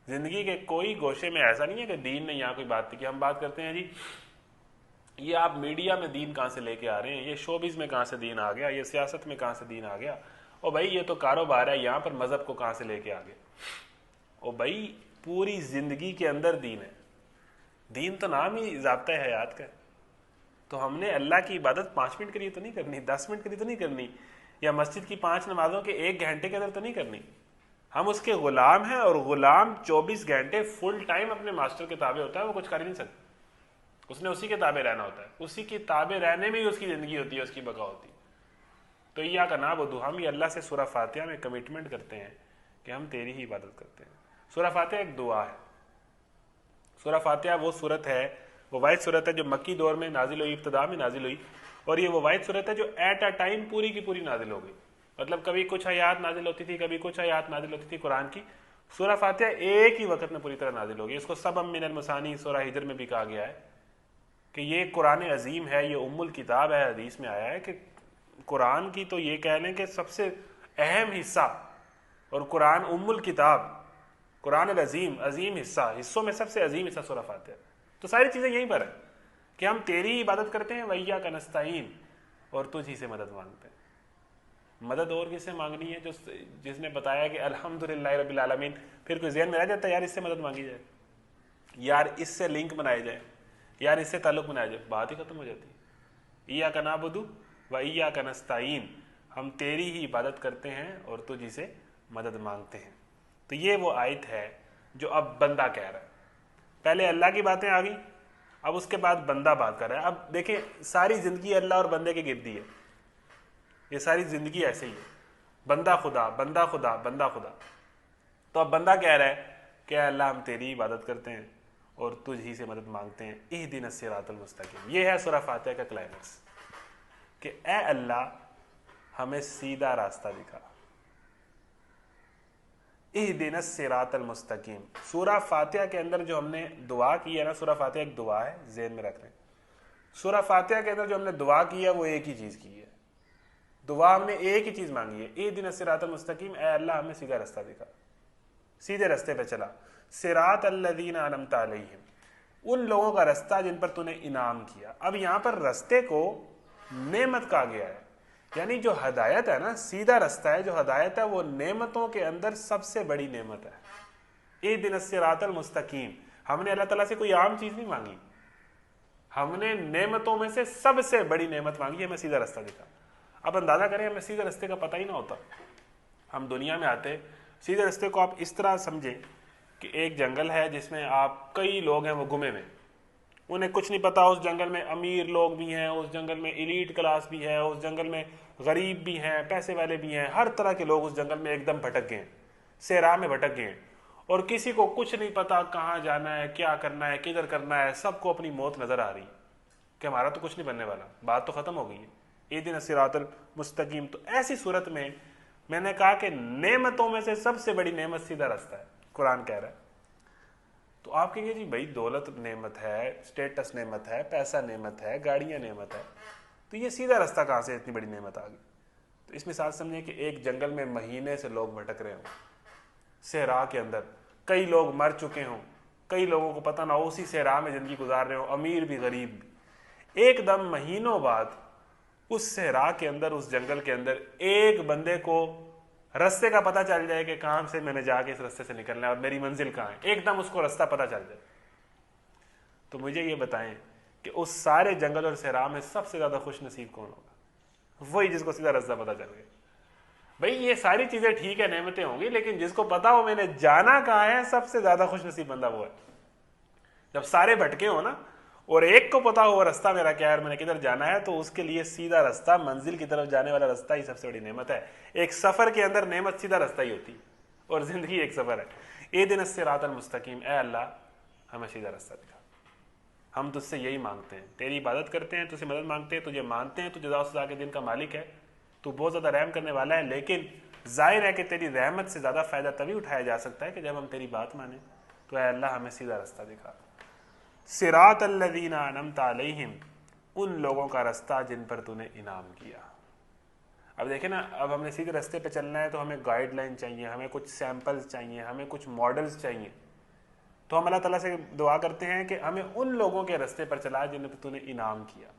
जिंदगी के कोई गोशे में ऐसा नहीं है कि दीन ने यहाँ कोई बात की। हम बात करते हैं जी ये आप मीडिया में दीन कहाँ से लेके आ रहे हैं, ये शोबिज में कहाँ से दीन आ गया, ये सियासत में कहाँ से दीन आ गया, और भाई ये तो कारोबार है, यहाँ पर मजहब को कहाँ से लेके आ गए। और भाई पूरी जिंदगी के अंदर दीन है। दीन तो नाम ही ज़ाब्ता है हयात का। तो हमने अल्लाह की इबादत 5 मिनट के लिए तो नहीं करनी, 10 मिनट के लिए तो नहीं करनी, या मस्जिद की 5 नमाजों के 1 घंटे के अंदर तो नहीं करनी। हम उसके गुलाम हैं, और गुलाम 24 घंटे फुल टाइम अपने मास्टर के ताबे होता है, वो कुछ कर ही नहीं सकता। उसने उसी के ताबे रहना होता है, उसी के ताबे रहने में ही उसकी जिंदगी होती है, उसकी बका होती है। तो इय्याक नअबुदु, हम ये अल्लाह से सूरह फातिहा में कमिटमेंट करते हैं कि हम तेरी ही इबादत करते हैं। सूरह फातिहा एक दुआ है। सूरह फातिहा वो सूरत है, वो वाहिद सूरत है जो मक्की दौर में नाजिल हुई, इब्तिदा में नाजिल हुई, और ये वो वाहिद सूरत है जो एट अ टाइम पूरी की पूरी नाजिल हो गई। मतलब कभी कुछ आयात नाजिल होती थी, कभी कुछ आयात नाजिल होती थी कुरान की। सूरह फातिहा एक ही वक्त में पूरी तरह नाजिल हो गई। इसको सबअम मिनल मसानी सूरह हिजर में भी कहा गया है कि ये कुरान अजीम है, ये उम्मुल किताब है। हदीस में आया है कि कुरान की तो ये कह लें कि सबसे अहम हिस्सा, और कुरान उम्मुल किताब, कुरान अजीम, अजीम हिस्सा, हिस्सों में सबसे अजीम हिस्सा सूरह फातिहा। तो सारी चीज़ें यहीं पर है कि हम तेरी ही इबादत करते हैं, वइय्याका नस्तईन, और तुझ ही से मदद मांगते हैं। मदद और किससे मांगनी है? जिसने बताया कि अल्हम्दुलिल्लाह रब्बिल आलमीन। फिर कोई ज़हन में रह जाता है यार इससे मदद मांगी जाए, यार इससे लिंक बनाए जाए, यार इससे ताल्लुक बनाया जाए, बात ही खत्म हो जाती है। इय्याका नअबुदु व इय्याका नस्तईन, हम तेरी ही इबादत करते हैं और तुझी से मदद मांगते हैं। तो ये वो आयत है जो अब बंदा कह रहा है। पहले अल्लाह की बातें आ गई, अब उसके बाद बंदा बात कर रहा है। अब देखिए सारी जिंदगी अल्लाह और बंदे के गिर्द ही है, ये सारी जिंदगी ऐसे ही है, बंदा खुदा, बंदा खुदा, बंदा खुदा। तो अब बंदा कह रहा है कि अल्लाह हम तेरी इबादत करते हैं और तुझ ही से मदद मांगते हैं। इहदिनस सिरातल मुस्तकीम, ये है सूरह फातिहा का क्लाइमेक्स कि ए अल्लाह हमें सीधा रास्ता दिखा। इहदिनस सिरातल मुस्तकीम, सूरह फातिहा के अंदर जो हमने दुआ की है ना, सूरह फातिहा एक दुआ है, ज़हन में रख लें। सूरह फातिहा के अंदर जो हमने दुआ की है वो एक ही चीज़ की है। दुआ हमने एक ही चीज़ मांगी है, इहदिनस सिरातल मुस्तकीम, ए अल्लाह हमें सीधा रास्ता दिखा, सीधे रास्ते पे चला। सिरात अल्लज़ीना अनअमता अलैहिम, उन लोगों का रास्ता जिन पर तूने इनाम किया। अब यहाँ पर रास्ते को नेमत कहा गया है, यानी जो हदायत है ना, सीधा रास्ता है, जो हदायत है वो नेमतों के अंदर सबसे बड़ी नेमत है। इहदिनस सिरातल मुस्तकीम, हमने अल्लाह ताला से कोई आम चीज़ नहीं मांगी, हमने नेमतों में से सबसे बड़ी नेमत मांगी है, हमें सीधा रास्ता दिखा। अब अंदाज़ा करें हमें सीधे रास्ते का पता ही ना होता, हम दुनिया में आते। सीधे रास्ते को आप इस तरह समझें कि एक जंगल है जिसमें आप कई लोग हैं वो गुमे में, उन्हें कुछ नहीं पता। उस जंगल में अमीर लोग भी हैं, उस जंगल में एलीट क्लास भी है, उस जंगल में गरीब भी हैं, पैसे वाले भी हैं, हर तरह के लोग उस जंगल में एकदम भटक गए, सेरा में भटक गए, और किसी को कुछ नहीं पता कहाँ जाना है, क्या करना है, किधर करना है। सबको अपनी मौत नजर आ रही है कि हमारा तो कुछ नहीं बनने वाला, बात तो खत्म हो गई है। इहदिनस सिरातल मुस्तकीम, तो ऐसी सूरत में मैंने कहा कि नेमतों में से सबसे बड़ी नेमत सीधा रास्ता है, कुरान कह रहा है। तो आप कहेंगे जी भाई दौलत नेमत है, स्टेटस नेमत है, पैसा नेमत है, गाड़ियां नेमत है, तो ये सीधा रास्ता कहाँ से इतनी बड़ी नेमत आ गई? तो इस मिसाल समझिए कि एक जंगल में महीने से लोग भटक रहे हों, सेहरा के अंदर कई लोग मर चुके हों, कई लोगों को पता ना हो, उसी सहरा में जिंदगी गुजार रहे हो, अमीर भी गरीब भी। एकदम महीनों बाद उस सहरा के अंदर, उस जंगल के अंदर एक बंदे को रास्ते का पता चल जाए कि कहां से मैंने जाके इस रास्ते से निकलना है और मेरी मंजिल कहाँ है, एकदम उसको रास्ता पता चल जाए। तो मुझे ये बताएं कि उस सारे जंगल और सहरा में सबसे ज्यादा खुश नसीब कौन होगा? वही जिसको सीधा रास्ता पता चल गया। भाई ये सारी चीजें ठीक है, नेमतें होंगी, लेकिन जिसको पता हो मैंने जाना कहाँ है, सबसे ज्यादा खुश नसीब बंदा वो है। जब सारे भटके हो ना और एक को पता हो रास्ता मेरा क्या है, मैंने किधर जाना है, तो उसके लिए सीधा रास्ता, मंजिल की तरफ जाने वाला रास्ता ही सबसे बड़ी नेमत है। एक सफर के अंदर नेमत सीधा रास्ता ही होती है और जिंदगी एक सफर है। ए दिन सिरातल मुस्तकीम, ए अल्लाह हमें सीधा रास्ता दिखा। हम तुझसे यही मांगते हैं, तेरी इबादत करते हैं, तुझसे मदद मांगते हैं, तुझे मानते हैं, तू जज़ा सज़ा के दिन का मालिक है, तू बहुत ज़्यादा रहम करने वाला है। लेकिन जाहिर है कि तेरी रहमत से ज़्यादा फ़ायदा तभी उठाया जा सकता है कि जब हम तेरी बात माने। तो ऐ अल्लाह हमें सीधा रास्ता दिखा। सिरातल लज़ीना अनअमता अलैहिम, उन लोगों का रास्ता जिन पर तूने इनाम किया। अब देखें ना, अब हमने सीधे रास्ते पे चलना है तो हमें गाइडलाइन चाहिए, हमें कुछ सैंपल्स चाहिए, हमें कुछ मॉडल्स चाहिए। तो हम अल्लाह ताला से दुआ करते हैं कि हमें उन लोगों के रास्ते पर चला जिन पर तूने इनाम किया।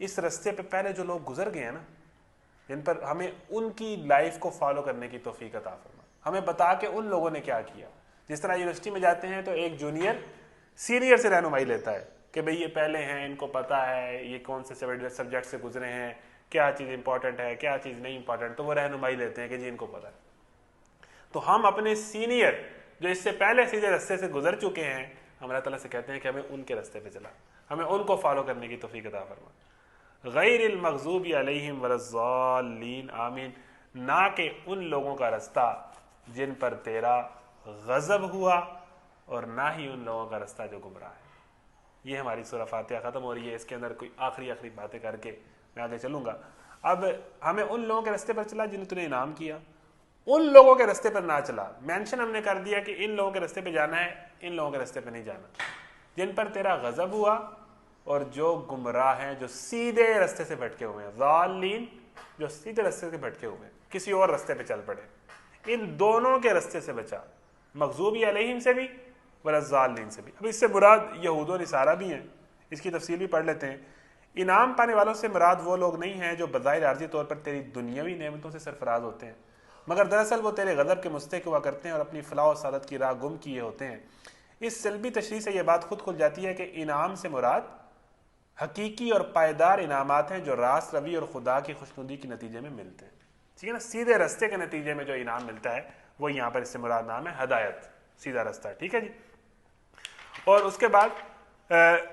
इस रास्ते पे पहले जो लोग गुजर गए हैं ना, जिन पर हमें उनकी लाइफ को फॉलो करने की तौफीक अता फरमा। हमें बता के उन लोगों ने क्या किया। जिस तरह यूनिवर्सिटी में जाते हैं तो एक जूनियर सीनियर से रहनुमाई लेता है कि भाई ये पहले हैं, इनको पता है ये कौन से सब्जेक्ट से गुजरे हैं, क्या चीज़ इंपॉर्टेंट है, क्या चीज़ नहीं इंपॉर्टेंट, तो वो रहनुमाई लेते हैं कि जी इनको पता है। तो हम अपने सीनियर जो इससे पहले सीधे रास्ते से गुजर चुके हैं, हम अल्लाह ताला से कहते हैं कि हमें उनके रास्ते पे चला, हमें उनको फॉलो करने की तौफीक अता फरमा। गैरिल मग़ज़ूबि अलैहिम वलज़्ज़ालीन, आमीन, ना कि उन लोगों का रास्ता जिन पर तेरा गज़ब हुआ और ना ही उन लोगों का रास्ता जो गुमराह है। ये हमारी सूरह फातिहा ख़त्म हो रही है। इसके अंदर कोई आखिरी बातें करके मैं आगे चलूँगा। अब हमें उन लोगों के रास्ते पर चला जिन्हें तूने इनाम किया, उन लोगों के रास्ते पर ना चला। मेंशन हमने कर दिया कि इन लोगों के रास्ते पे जाना है, इन लोगों के रास्ते पे नहीं जाना। जिन पर तेरा गजब हुआ और जो गुमराह हैं, जो सीधे रास्ते से भटके हुए हैं, ज़ालीन, जो सीधे रास्ते से भटके हुए हैं, किसी और रास्ते पे चल पड़े, इन दोनों के रास्ते से बचा। मग़ज़ूबी अलैहिम से भी वलज़्ज़ालीन से भी। अब इससे मुराद यहूद और नसारा भी हैं, इसकी तफसील भी पढ़ लेते हैं। इनाम पाने वालों से मुराद वो लोग नहीं हैं जो बज़ाहिर आर्जी तौर पर तेरी दुनियावी नेमतों से सरफराज होते हैं, मगर दरअसल वो तेरे गज़ब के मुस्तहिक़ हुआ करते हैं और अपनी फलाह और सादत की राह गुम किए होते हैं। इस सल्बी तशरीह से यह बात खुद खुल जाती है कि इनाम से मुराद हकीकी और पायदार इनामात हैं जो रास रवी और खुदा की खुशनुदी के नतीजे में मिलते हैं। ठीक है ना, सीधे रास्ते के नतीजे में जो इनाम मिलता है वो यहाँ पर इससे मुराद नाम है हदायत, सीधा रास्ता। ठीक है जी। और उसके बाद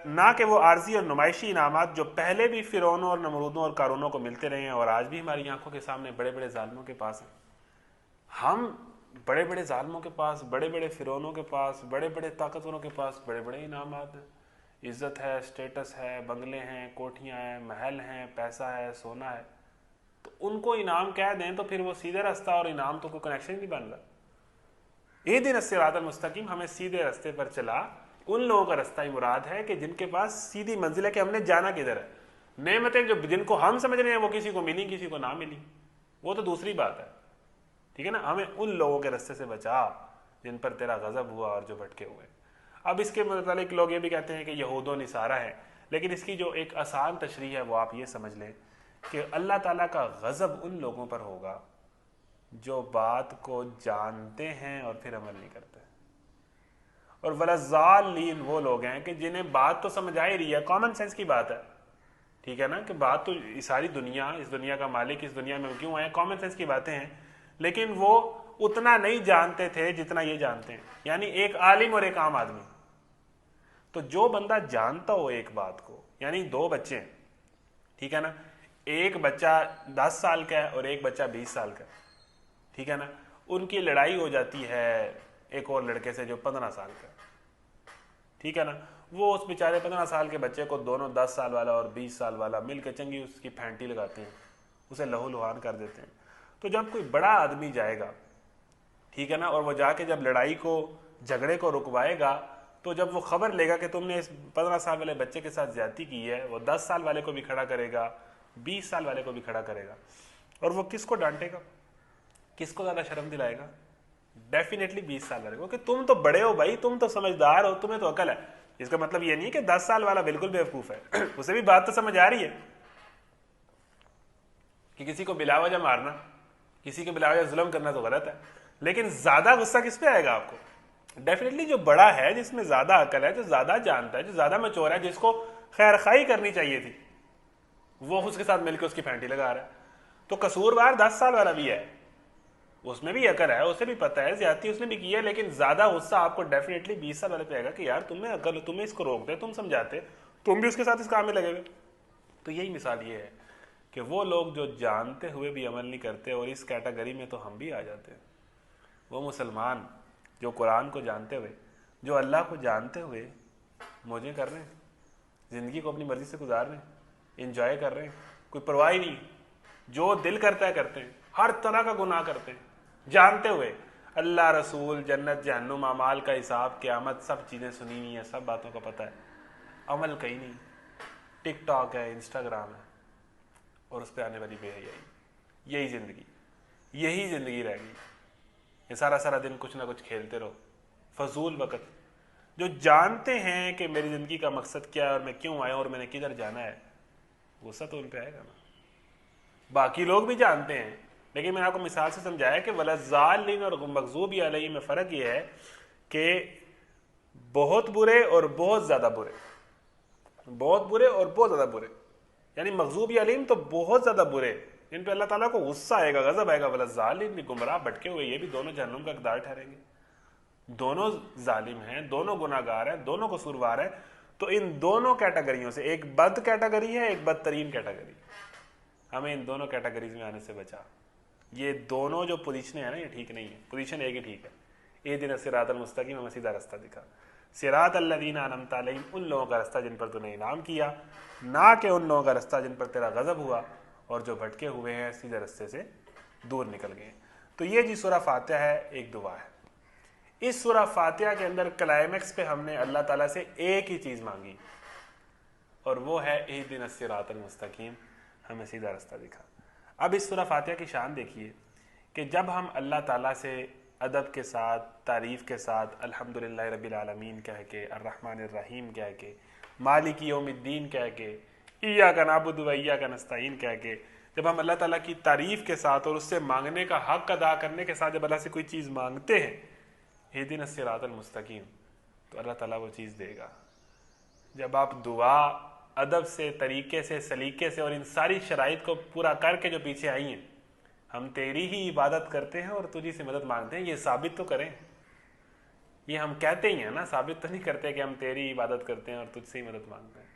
ना कि वो आर्जी और नुमाइशी इनामात जो पहले भी फिरौनों और नमरूदों और कारूनों को मिलते रहे हैं और आज भी हमारी आंखों के सामने बड़े बड़े जालिमों के पास हैं। हम बड़े बड़े जालिमों के पास, बड़े बड़े फिरौनों के पास, बड़े बड़े ताकतवरों के पास बड़े बड़े इनामात हैं। इज्जत है, स्टेटस है, बंगले हैं, कोठियाँ हैं, महल हैं, पैसा है, सोना है। तो उनको इनाम कह दें तो फिर वो सीधे रास्ता और इनाम तो कोई कनेक्शन नहीं बन रहा। इहदिन सिरातल मुस्तकीम, हमें सीधे रास्ते पर चला, उन लोगों का रास्ता ही मुराद है कि जिनके पास सीधी मंजिल है कि हमने जाना किधर है। नेमतें जो जिनको हम समझ रहे हैं वो किसी को मिली, किसी को ना मिली, वो तो दूसरी बात है। ठीक है ना, हमें उन लोगों के रास्ते से बचा जिन पर तेरा गजब हुआ और जो भटके हुए। अब इसके मुतालिक लोग ये भी कहते हैं कि यहूद और नसारा है, लेकिन इसकी जो एक आसान तशरीह है वो आप ये समझ लें कि अल्लाह ताला का गजब उन लोगों पर होगा जो बात को जानते हैं और फिर अमल नहीं करते, और वलज़्ज़ालीन वो लोग हैं कि जिन्हें बात तो समझ आ ही रही है, कॉमन सेंस की बात है। ठीक है ना, कि बात तो सारी दुनिया, इस दुनिया का मालिक इस दुनिया में क्यों है, कॉमन सेंस की बातें हैं, लेकिन वो उतना नहीं जानते थे जितना ये जानते हैं। यानी एक आलिम और एक आम आदमी। तो जो बंदा जानता हो एक बात को, यानी दो बच्चे हैं, ठीक है ना, एक बच्चा 10 साल का है और एक बच्चा 20 साल का है, ठीक है ना, उनकी लड़ाई हो जाती है एक और लड़के से जो 15 साल का है। ठीक है ना, वो उस बेचारे 15 साल के बच्चे को दोनों 10 साल वाला और 20 साल वाला मिलकर चंगी उसकी फैंटी लगाते हैं, उसे लहू लुहान कर देते हैं। तो जब कोई बड़ा आदमी जाएगा, ठीक है ना, और वो जाके जब लड़ाई को, झगड़े को रुकवाएगा, तो जब वो खबर लेगा कि तुमने इस 15 साल वाले बच्चे के साथ ज्यादती की है, वो 10 साल वाले को भी खड़ा करेगा, 20 साल वाले को भी खड़ा करेगा। और वो किसको डांटेगा, किसको ज्यादा शर्म दिलाएगा? डेफिनेटली 20 साल वाले, क्योंकि तुम तो बड़े हो भाई, तुम तो समझदार हो, तुम्हें तो अकल है। इसका मतलब ये नहीं कि 10 साल वाला बिल्कुल बेवकूफ है उसे भी बात तो समझ आ रही है कि किसी को बिला वजह मारना, किसी को बिला वजह जुल्म करना तो गलत है, लेकिन ज्यादा गुस्सा किस पे आएगा आपको? डेफिनेटली जो बड़ा है, जिसमें ज्यादा अकल है, जो ज्यादा जानता है, जो ज्यादा मैच्योर है, जिसको खैर खाई करनी चाहिए थी, वो उसके साथ मिलकर उसकी फैंटी लगा रहा है। तो कसूरवार 10 साल वाला भी है, उसमें भी अकल है, उसे भी पता है ज्यादती उसने भी की है, लेकिन ज्यादा गुस्सा आपको डेफिनेटली 20 साल वाले पे आएगा कि यार तुम्हें अकल, तुम्हें इसको रोकते, तुम समझाते, तुम भी उसके साथ इस काम में लगेगा। तो यही मिसाल ये है कि वो लोग जो जानते हुए भी अमल नहीं करते, और इस कैटेगरी में तो हम भी आ जाते हैं। वो मुसलमान जो कुरान को जानते हुए, जो अल्लाह को जानते हुए मौजें कर रहे हैं, ज़िंदगी को अपनी मर्जी से गुजार रहे हैं, इंजॉय कर रहे हैं, कोई परवाह ही नहीं, जो दिल करता है करते हैं, हर तरह का गुनाह करते हैं जानते हुए। अल्लाह, रसूल, जन्नत, जहन्नुम, अमाल का हिसाब, क़यामत, सब चीज़ें सुनी हुई हैं, सब बातों का पता है, अमल कहीं नहीं। टिकटॉक है, इंस्टाग्राम है, और उस पर आने वाली बेहयाई, यही ज़िंदगी, यही ज़िंदगी रह गई। ये सारा सारा दिन कुछ ना कुछ खेलते रहो, फजूल वक़्त। जो जानते हैं कि मेरी ज़िंदगी का मकसद क्या है और मैं क्यों आया और मैंने किधर जाना है, गुस्सा तो उन पर आएगा ना। बाकी लोग भी जानते हैं, लेकिन मैंने आपको मिसाल से समझाया कि वलज़ालिन और मग़ज़ूबी अलैहिम में फ़र्क ये है कि बहुत बुरे और बहुत ज़्यादा बुरे, बहुत बुरे और बहुत ज़्यादा बुरे, यानी मग़ज़ूबी अलैहिम तो बहुत ज़्यादा बुरे, इन पे अल्लाह ताला को गुस्सा आएगा, गज़ब आएगा। वलज़ालिन, गुमराह भटके हुए, ये भी दोनों जहन्नुम का हक़दार ठहरेंगे। दोनों जालिम हैं, दोनों गुनाहगार हैं, दोनों कसूरवार हैं। तो इन दोनों कैटेगरियों से, एक बद कैटेगरी है, एक बदतरीन कैटेगरी, हमें इन दोनों कैटेगरीज में आने से बचा। ये दोनों जो पोजीशन है ना, ये ठीक नहीं है, पोजीशन एक ही ठीक है। ए दिन सिरातल मुस्तकीम, हमें सीधा रास्ता दिखा, सिरात अल्लज़ीना अनअमता अलैहिम, उन लोगों का रास्ता जिन पर तूने इनाम किया, ना कि उन लोगों का रास्ता जिन पर तेरा गज़ब हुआ और जो भटके हुए हैं सीधे रास्ते से दूर निकल गए। तो ये जी सूरह फातिहा है, एक दुआ है। इस सूरह फातिहा के अंदर क्लाइमैक्स पे हमने अल्लाह ताला से एक ही चीज़ मांगी, और वो है इहदिना सिरातल मुस्तकीम, हमें सीधा रास्ता दिखा। अब इस सूरह फातिहा की शान देखिए कि जब हम अल्लाह ताला से अदब के साथ, तारीफ़ के साथ, अल्हम्दुलिल्लाह रब्बिल आलमीन कह के, अर्रहमानिर रहीम कह के, मालिकी यौमिद्दीन कह के, इय्याका नअबुदु व इय्याका नस्तईन कह के, जब हम अल्लाह ताला की तारीफ़ के साथ और उससे मांगने का हक़ अदा करने के साथ जब अल्लाह से कोई चीज़ मांगते हैं, इहदिना सिरातल मुस्तकीम, तो अल्लाह ताला वो चीज़ देगा। जब आप दुआ अदब से, तरीके से, सलीके से और इन सारी शराइत को पूरा करके जो पीछे आई हैं, हम तेरी ही इबादत करते हैं और तुझी से मदद मांगते हैं, ये साबित तो करें। ये हम कहते ही हैं ना, साबित तो नहीं करते कि हम तेरी इबादत करते हैं और तुझसे ही मदद मांगते हैं।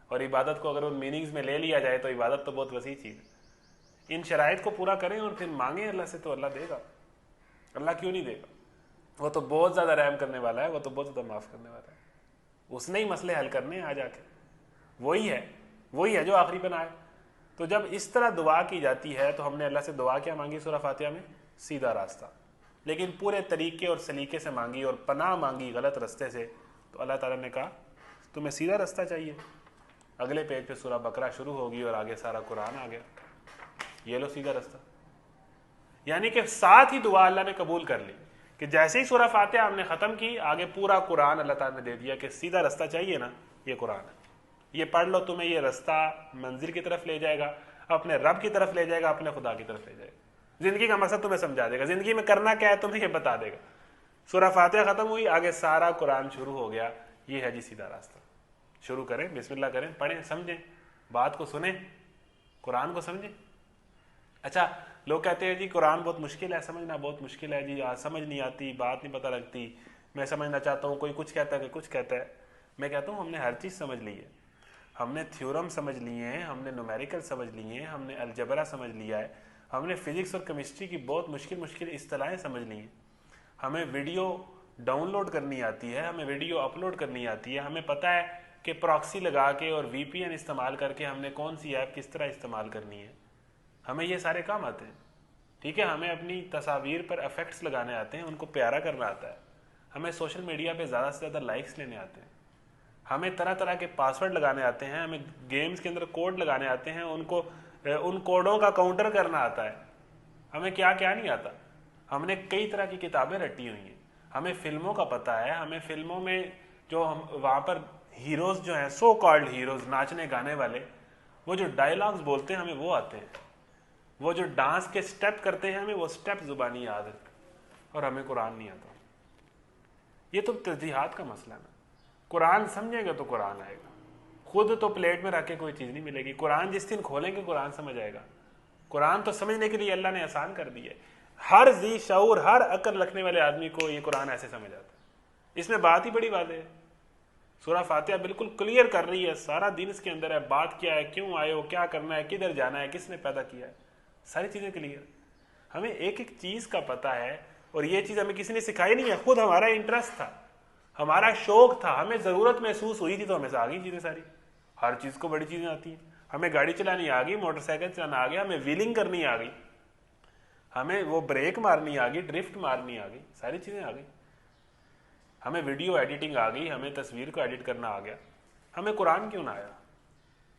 और इबादत को अगर उन मीनिंग्स में ले लिया जाए तो इबादत तो बहुत वसी चीज़ है। इन शराइत को पूरा करें और फिर मांगें अल्लाह से, तो अल्लाह देगा। अल्लाह क्यों नहीं देगा? वो तो बहुत ज़्यादा रहम करने वाला है, वो तो बहुत ज़्यादा माफ़ करने वाला है। उसने ही मसले हल करने हैं आ जाके, वही है जो आखिरी पे ना आए। तो जब इस तरह दुआ की जाती है तो हमने अल्लाह से दुआ क्या मांगी सूरह फातिहा में? सीधा रास्ता, लेकिन पूरे तरीके और सलीके से मांगी और पनाह मांगी गलत रास्ते से। तो अल्लाह ताला ने कहा तुम्हें सीधा रास्ता चाहिए, अगले पेज पे सूरह बकरा शुरू होगी और आगे सारा कुरान आ गया, ये लो सीधा रास्ता। यानी कि साथ ही दुआ अल्लाह ने कबूल कर ली कि जैसे ही सूरह फातिहा हमने ख़त्म की, आगे पूरा कुरान अल्लाह ताला ने दे दिया कि सीधा रास्ता चाहिए ना, ये कुरान है, ये पढ़ लो, तुम्हें ये रास्ता मंजिल की तरफ ले जाएगा, अपने रब की तरफ ले जाएगा, अपने खुदा की तरफ ले जाएगा, जिंदगी का मकसद तुम्हें समझा देगा, जिंदगी में करना क्या है तुम्हें ये बता देगा। सूरह फातिहा खत्म हुई, आगे सारा कुरान शुरू हो गया। ये है जी सीधा रास्ता। शुरू करें, बिस्मिल्लाह करें, पढ़ें, समझें, बात को सुने, कुरान को समझें। अच्छा, लोग कहते हैं जी कुरान बहुत मुश्किल है, समझना बहुत मुश्किल है जी, समझ नहीं आती, बात नहीं पता लगती, मैं समझना चाहता हूँ, कोई कुछ कहता है, कोई कुछ कहता है। मैं कहता हूँ हमने हर चीज़ समझ ली है, हमने थ्योरम समझ लिए हैं, हमने न्यूमेरिकल समझ लिए हैं, हमने अलजबरा समझ लिया है, हमने फिजिक्स और केमिस्ट्री की बहुत मुश्किल मुश्किल इस्तिलाहें समझ ली हैं, हमें वीडियो डाउनलोड करनी आती है, हमें वीडियो अपलोड करनी आती है, हमें पता है कि प्रॉक्सी लगा के और VPN इस्तेमाल करके हमने कौन सी ऐप किस तरह इस्तेमाल करनी है, हमें ये सारे काम आते हैं। ठीक है, हमें अपनी तस्वीर पर इफेक्ट्स लगाने आते हैं, उनको प्यारा करना आता है, हमें सोशल मीडिया पे ज़्यादा से ज़्यादा लाइक्स लेने आते हैं, हमें तरह तरह के पासवर्ड लगाने आते हैं, हमें गेम्स के अंदर कोड लगाने आते हैं, उनको उन कोडों का काउंटर करना आता है, हमें क्या क्या नहीं आता। हमने कई तरह की किताबें रटी हुई हैं, हमें फिल्मों का पता है, हमें फिल्मों में जो हम वहाँ पर हीरोज जो हैं, सो कॉल्ड हीरोज, नाचने गाने वाले, वो जो डायलॉग्स बोलते हैं हमें वो आते हैं, वो जो डांस के स्टेप करते हैं हमें वो स्टेप जुबानी याद है, और हमें कुरान नहीं आता। ये तो तरजीहात का मसला है ना। कुरान समझेंगे तो कुरान आएगा, खुद तो प्लेट में रख के कोई चीज़ नहीं मिलेगी। कुरान जिस दिन खोलेंगे कुरान समझ आएगा। कुरान तो समझने के लिए अल्लाह ने आसान कर दिया है, हर जी शऊर, हर अक्ल रखने वाले आदमी को ये कुरान ऐसे समझ आता है। इसमें बात ही बड़ी बात है। सूरह फातिहा बिल्कुल क्लियर कर रही है, सारा दिन इसके अंदर है, बात क्या है, क्यों आए हो, क्या करना है, किधर जाना है, किसने पैदा किया है, सारी चीज़ें क्लियर। हमें एक एक चीज़ का पता है, और ये चीज़ हमें किसी ने सिखाई नहीं है, खुद हमारा इंटरेस्ट था, हमारा शौक था, हमें ज़रूरत महसूस हुई थी तो हमें से आ गई चीज़ें सारी। हर चीज़ को बड़ी चीज़ें आती हैं। हमें गाड़ी चलानी आ गई, मोटरसाइकिल चलाना आ गया, हमें व्हीलिंग करनी आ गई, हमें वो ब्रेक मारनी आ गई, ड्रिफ्ट मारनी आ गई, सारी चीज़ें आ गई। हमें वीडियो एडिटिंग आ गई, हमें तस्वीर को एडिट करना आ गया। हमें कुरान क्यों ना आया?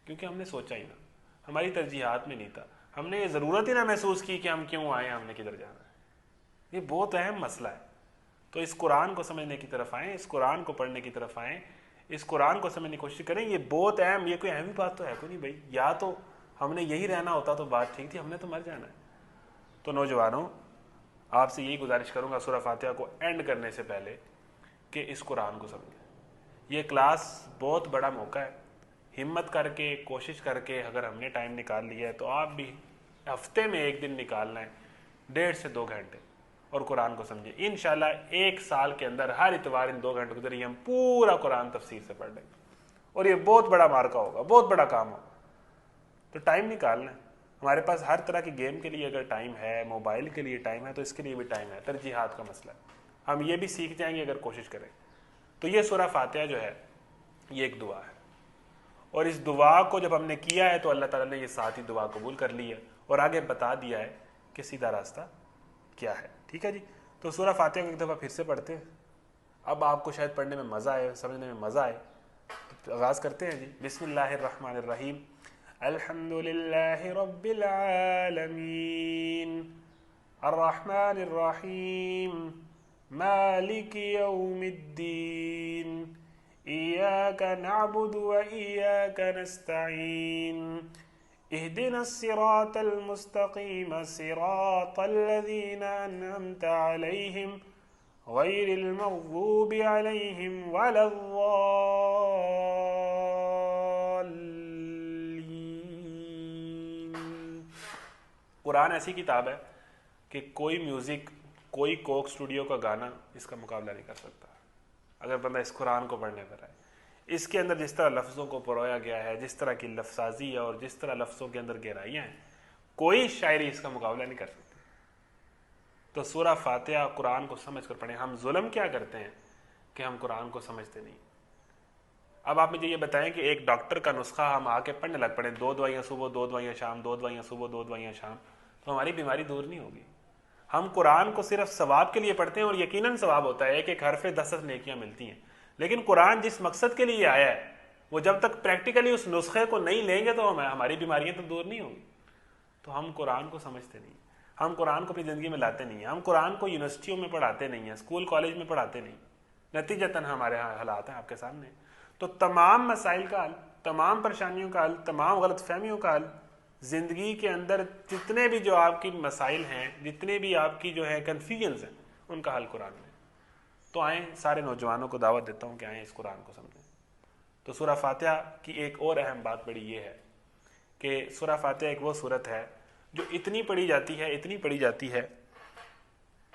क्योंकि हमने सोचा ही ना, हमारी तरजीहात में नहीं था, हमने ये ज़रूरत ही ना महसूस की कि हम क्यों आए, हमने किधर जाना है। ये बहुत अहम मसला है। तो इस कुरान को समझने की तरफ आएँ, इस कुरान को पढ़ने की तरफ आएँ, इस कुरान को समझने की कोशिश करें। ये बहुत अहम, ये कोई अहम बात तो है कोई नहीं भाई। या तो हमने यही रहना होता तो बात ठीक थी, हमने तो मर जाना है। तो नौजवानों, आपसे यही गुजारिश करूँगा सूरह फातिहा को एंड करने से पहले कि इस कुरान को समझें। ये क्लास बहुत बड़ा मौका है, हिम्मत करके, कोशिश करके अगर हमने टाइम निकाल लिया है तो आप भी हफ्ते में एक दिन निकालना है, 1.5 से 2 घंटे, और कुरान को समझें। इंशाल्लाह 1 साल के अंदर हर इतवार इन 2 घंटे के जरिए हम पूरा कुरान तफसीर से पढ़ लेंगे, और ये बहुत बड़ा मार्का होगा, बहुत बड़ा काम होगा। तो टाइम निकालना है। हमारे पास हर तरह की गेम के लिए अगर टाइम है, मोबाइल के लिए टाइम है, तो इसके लिए भी टाइम है। तरजीहात का मसला है, हम ये भी सीख जाएंगे अगर कोशिश करें। तो ये सूरह फातिहा जो है ये एक दुआ है, और इस दुआ को जब हमने किया है तो अल्लाह ताला ने ये साथ ही दुआ कबूल कर ली है और आगे बता दिया है कि सीधा रास्ता क्या है। ठीक है जी। तो सूरह फातिहा को एक दफ़ा फिर से पढ़ते हैं। अब आपको शायद पढ़ने में मज़ा आए, समझने में मज़ा आए। तो आगाज़ करते हैं जी। बिस्मिल्लाहिर्रहमानिर्रहीम। अल्हम्दुलिल्लाहि रब्बिल आलमीन, अर्रहमानिर्रहीम, मालिकि यौमिद्दीन, इय्याका नअबुदु व इय्याका नस्तईन, इहदिनस सिरातल मुस्तकीम, सिरातल लज़ीना अनअमता अलैहिम, गैरिल मग़ज़ूबि अलैहिम वलद्दाल्लीन। कुरान ऐसी किताब है कि कोई म्यूज़िक, कोई कोक स्टूडियो का गाना इसका मुकाबला नहीं कर सकता अगर बंदा इस कुरान को पढ़ने पर आए। इसके अंदर जिस तरह लफ्ज़ों को परोया गया है, जिस तरह की लफ्ज़ाजी है, और जिस तरह लफ्ज़ों के अंदर गहराइयाँ हैं, कोई शायरी इसका मुकाबला नहीं कर सकती। तो सूरह फातिहा कुरान को समझ कर पढ़ें। हम जुल्म क्या करते हैं कि हम कुरान को समझते नहीं। अब आप मुझे ये बताएं कि एक डॉक्टर का नुस्खा हम आके पढ़ने लग पड़े, 2 दवाइयाँ सुबह, 2 दवाइयाँ शाम, 2 दवाइयाँ सुबह, 2 दवाइयाँ शाम, तो हमारी बीमारी दूर नहीं होगी। हम कुरान को सिर्फ सवाब के लिए पढ़ते हैं, और यकीनन सवाब होता है, एक हरफ 10 नेकियां मिलती हैं। लेकिन कुरान जिस मकसद के लिए आया है, वो जब तक प्रैक्टिकली उस नुस्खे को नहीं लेंगे तो हमारी बीमारियां तो दूर नहीं होंगी। तो हम कुरान को समझते नहीं, हम कुरान को अपनी ज़िंदगी में लाते नहीं हैं, हम कुरान को यूनिवर्सिटियों में पढ़ाते नहीं हैं, स्कूल कॉलेज में पढ़ाते नहीं। नतीजतन हमारे यहाँ हालात हैं आपके सामने। तो तमाम मसाइल का हल, तमाम परेशानियों का हल, तमाम गलतफहमियों का हल, ज़िंदगी के अंदर जितने भी जो आपकी मसाइल हैं, जितने भी आपकी जो है कन्फ्यूजन्स हैं, उनका हल कुरान में। तो आएँ, सारे नौजवानों को दावत देता हूँ कि आएँ इस कुरान को समझें। तो सूरह फातिहा की एक और अहम बात बड़ी ये है कि सूरह फातिहा एक वो सूरत है जो इतनी पढ़ी जाती है, इतनी पढ़ी जाती है।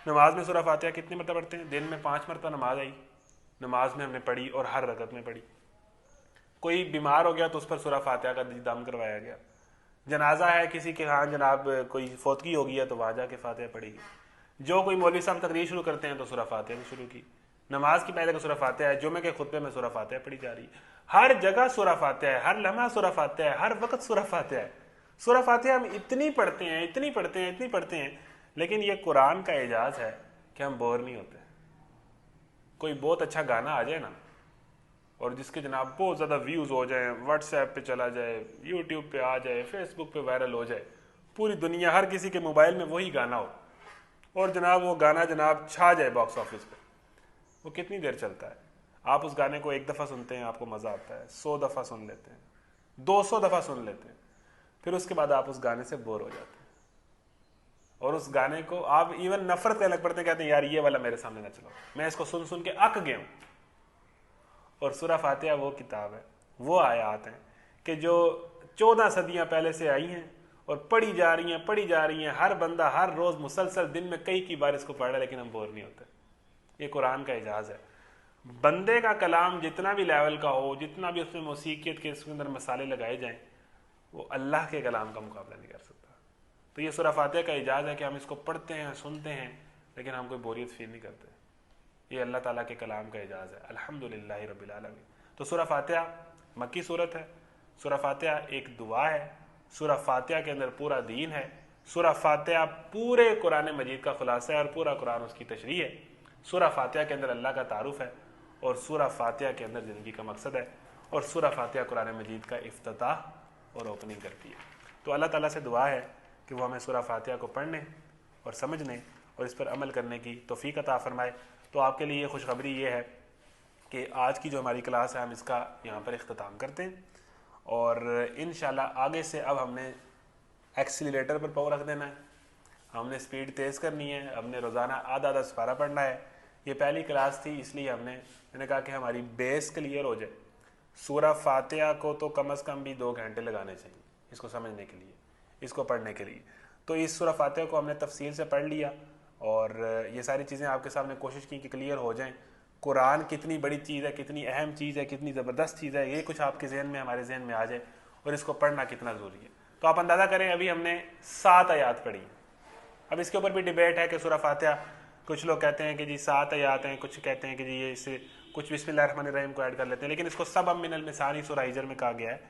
नमाज में सूरह फातिहा कितनी मरतबा पढ़ते हैं? दिन में 5 मरतबा नमाज आई, नमाज में हमने पढ़ी और हर रकत में पढ़ी। कोई बीमार हो गया तो उस पर सूरह फातिहा का दम करवाया गया। जनाजा है किसी के, हाँ जनाब कोई फौतगी हो गई है तो वहाँ जाके फातिहा पढ़ेगी। जो कोई मौलवी साहब तकरीर शुरू करते हैं तो सूरह फातिहा शुरू की। नमाज की पहले का सूरह फातिहा है, जुमे के खुतबे में सूरह फातिहा पढ़ी जा रही है। हर जगह सूरह फातिहा है, हर लम्हा सूरह फातिहा है, हर वक्त सूरह फातिहा है। सूरह फातिहा हम इतनी पढ़ते हैं, इतनी पढ़ते हैं, इतनी पढ़ते हैं, लेकिन ये कुरान का एजाज है कि हम बोर नहीं होते। कोई बहुत अच्छा गाना आ जाए ना, और जिसके जनाब बहुत ज़्यादा व्यूज़ हो जाए, व्हाट्सएप पे चला जाए, यूट्यूब पे आ जाए, फेसबुक पे वायरल हो जाए, पूरी दुनिया, हर किसी के मोबाइल में वही गाना हो, और जनाब वो गाना जनाब छा जाए बॉक्स ऑफिस पे, वो कितनी देर चलता है? आप उस गाने को एक दफ़ा सुनते हैं, आपको मज़ा आता है, 100 दफ़ा सुन लेते हैं, 200 दफ़ा सुन लेते हैं, फिर उसके बाद आप उस गाने से बोर हो जाते हैं और उस गाने को आप इवन नफरत करने लग पड़ते हैं, कहते हैं यार ये वाला मेरे सामने ना चलो, मैं इसको सुन सुन के अक गया हूं। और सूरह फातिहा वो किताब है, वो आयात हैं कि जो 14 सदियां पहले से आई हैं और पढ़ी जा रही हैं, पढ़ी जा रही हैं, हर बंदा हर रोज मुसलसल दिन में कई की बार इसको पढ़ रहा है, लेकिन हम बोर नहीं होते। ये कुरान का एजाज है। बंदे का कलाम जितना भी लेवल का हो, जितना भी उसमें मौसीकियत के इसके अंदर मसाले लगाए जाएं, वो अल्लाह के कलाम का मुकाबला नहीं कर सकता। तो ये सूरह फातिहा का एजाज है कि हम इसको पढ़ते हैं, सुनते हैं, लेकिन हम कोई बोरियत फील नहीं करते। ये अल्लाह ताला के कलाम का एजाज है। अल्हम्दुलिल्लाहि रब्बिल आलमीन। तो सूरह फातिहा मक्की सूरत है। सूरह फातिहा एक दुआ है। सूरह फातिहा के अंदर पूरा दीन है। सूरह फातिहा पूरे कुरान मजीद का खुलासा है और पूरा कुरान उसकी तशरीह है। सूरह फातिहा के अंदर अल्लाह का तारुफ है और सूरह फातिहा के अंदर ज़िंदगी का मकसद है और सूरह फातिहा कुरान मजीद का इफ्तिताह और ओपनिंग करती है। तो अल्लाह ताला से दुआ है कि वो हमें सूरह फातिहा को पढ़ने और समझने और इस पर अमल करने की तौफीक अता फरमाए। तो आपके लिए खुशखबरी ये है कि आज की जो हमारी क्लास है हम इसका यहाँ पर इख्तिताम करते हैं और इंशाल्लाह आगे से अब हमने एक्सीलरेटर पर पाँव रख देना है, हमने स्पीड तेज़ करनी है, हमने रोज़ाना आधा आधा सपारा पढ़ना है। ये पहली क्लास थी, इसलिए मैंने कहा कि हमारी बेस क्लियर हो जाए। सूरह फातिहा को तो कम से कम भी 2 घंटे लगाने चाहिए इसको समझने के लिए, इसको पढ़ने के लिए। तो इस सूरह फातिहा को हमने तफसील से पढ़ लिया और ये सारी चीज़ें आपके सामने कोशिश की कि क्लियर हो जाएं। कुरान कितनी बड़ी चीज़ है, कितनी अहम चीज़ है, कितनी ज़बरदस्त चीज़ है, ये कुछ आपके जहन में, हमारे जहन में आ जाए और इसको पढ़ना कितना ज़रूरी है। तो आप अंदाज़ा करें, अभी हमने 7 आयात पढ़ी। अब इसके ऊपर भी डिबेट है कि सूरह फातिहा, कुछ लोग कहते हैं कि जी 7 आयात हैं, कुछ कहते हैं कि जी ये इससे कुछ बिस्मिल्लाहिर्रहमानिर्रहीम को ऐड कर लेते हैं, लेकिन इसको सब मिनल मिसानी सूरह हिजर में कहा गया है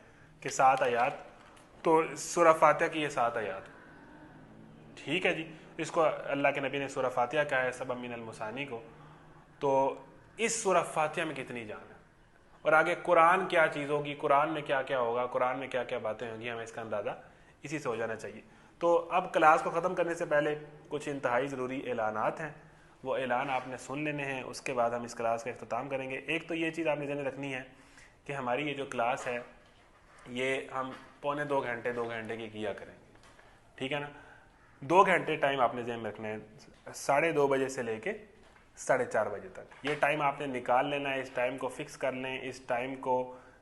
कि 7 आयात। तो सूरह फातिहा की ये 7 आयात, ठीक है जी। इसको अल्लाह के नबी ने सूरह फातिहा कहा है सब मिनल मुसानी को। तो इस सूरह फातिहा में कितनी जान है और आगे कुरान क्या चीज़ होगी, कुरान में क्या क्या होगा, कुरान में क्या क्या बातें होंगी, हमें इसका अंदाज़ा इसी से हो जाना चाहिए। तो अब क्लास को ख़त्म करने से पहले कुछ इंतहाई ज़रूरी ऐलानात हैं, वो ऐलान आपने सुन लेने हैं, उसके बाद हम इस क्लास का इख्तिताम करेंगे। एक तो ये चीज़ आपने ध्यान रखनी है कि हमारी ये जो क्लास है ये हम पौने 2 घंटे की किया करेंगे, ठीक है ना। 2 घंटे टाइम आपने ज़हन में रखना है, 2:30 बजे से लेके 4:30 बजे तक। ये टाइम आपने निकाल लेना है, इस टाइम को फिक्स कर लें, इस टाइम को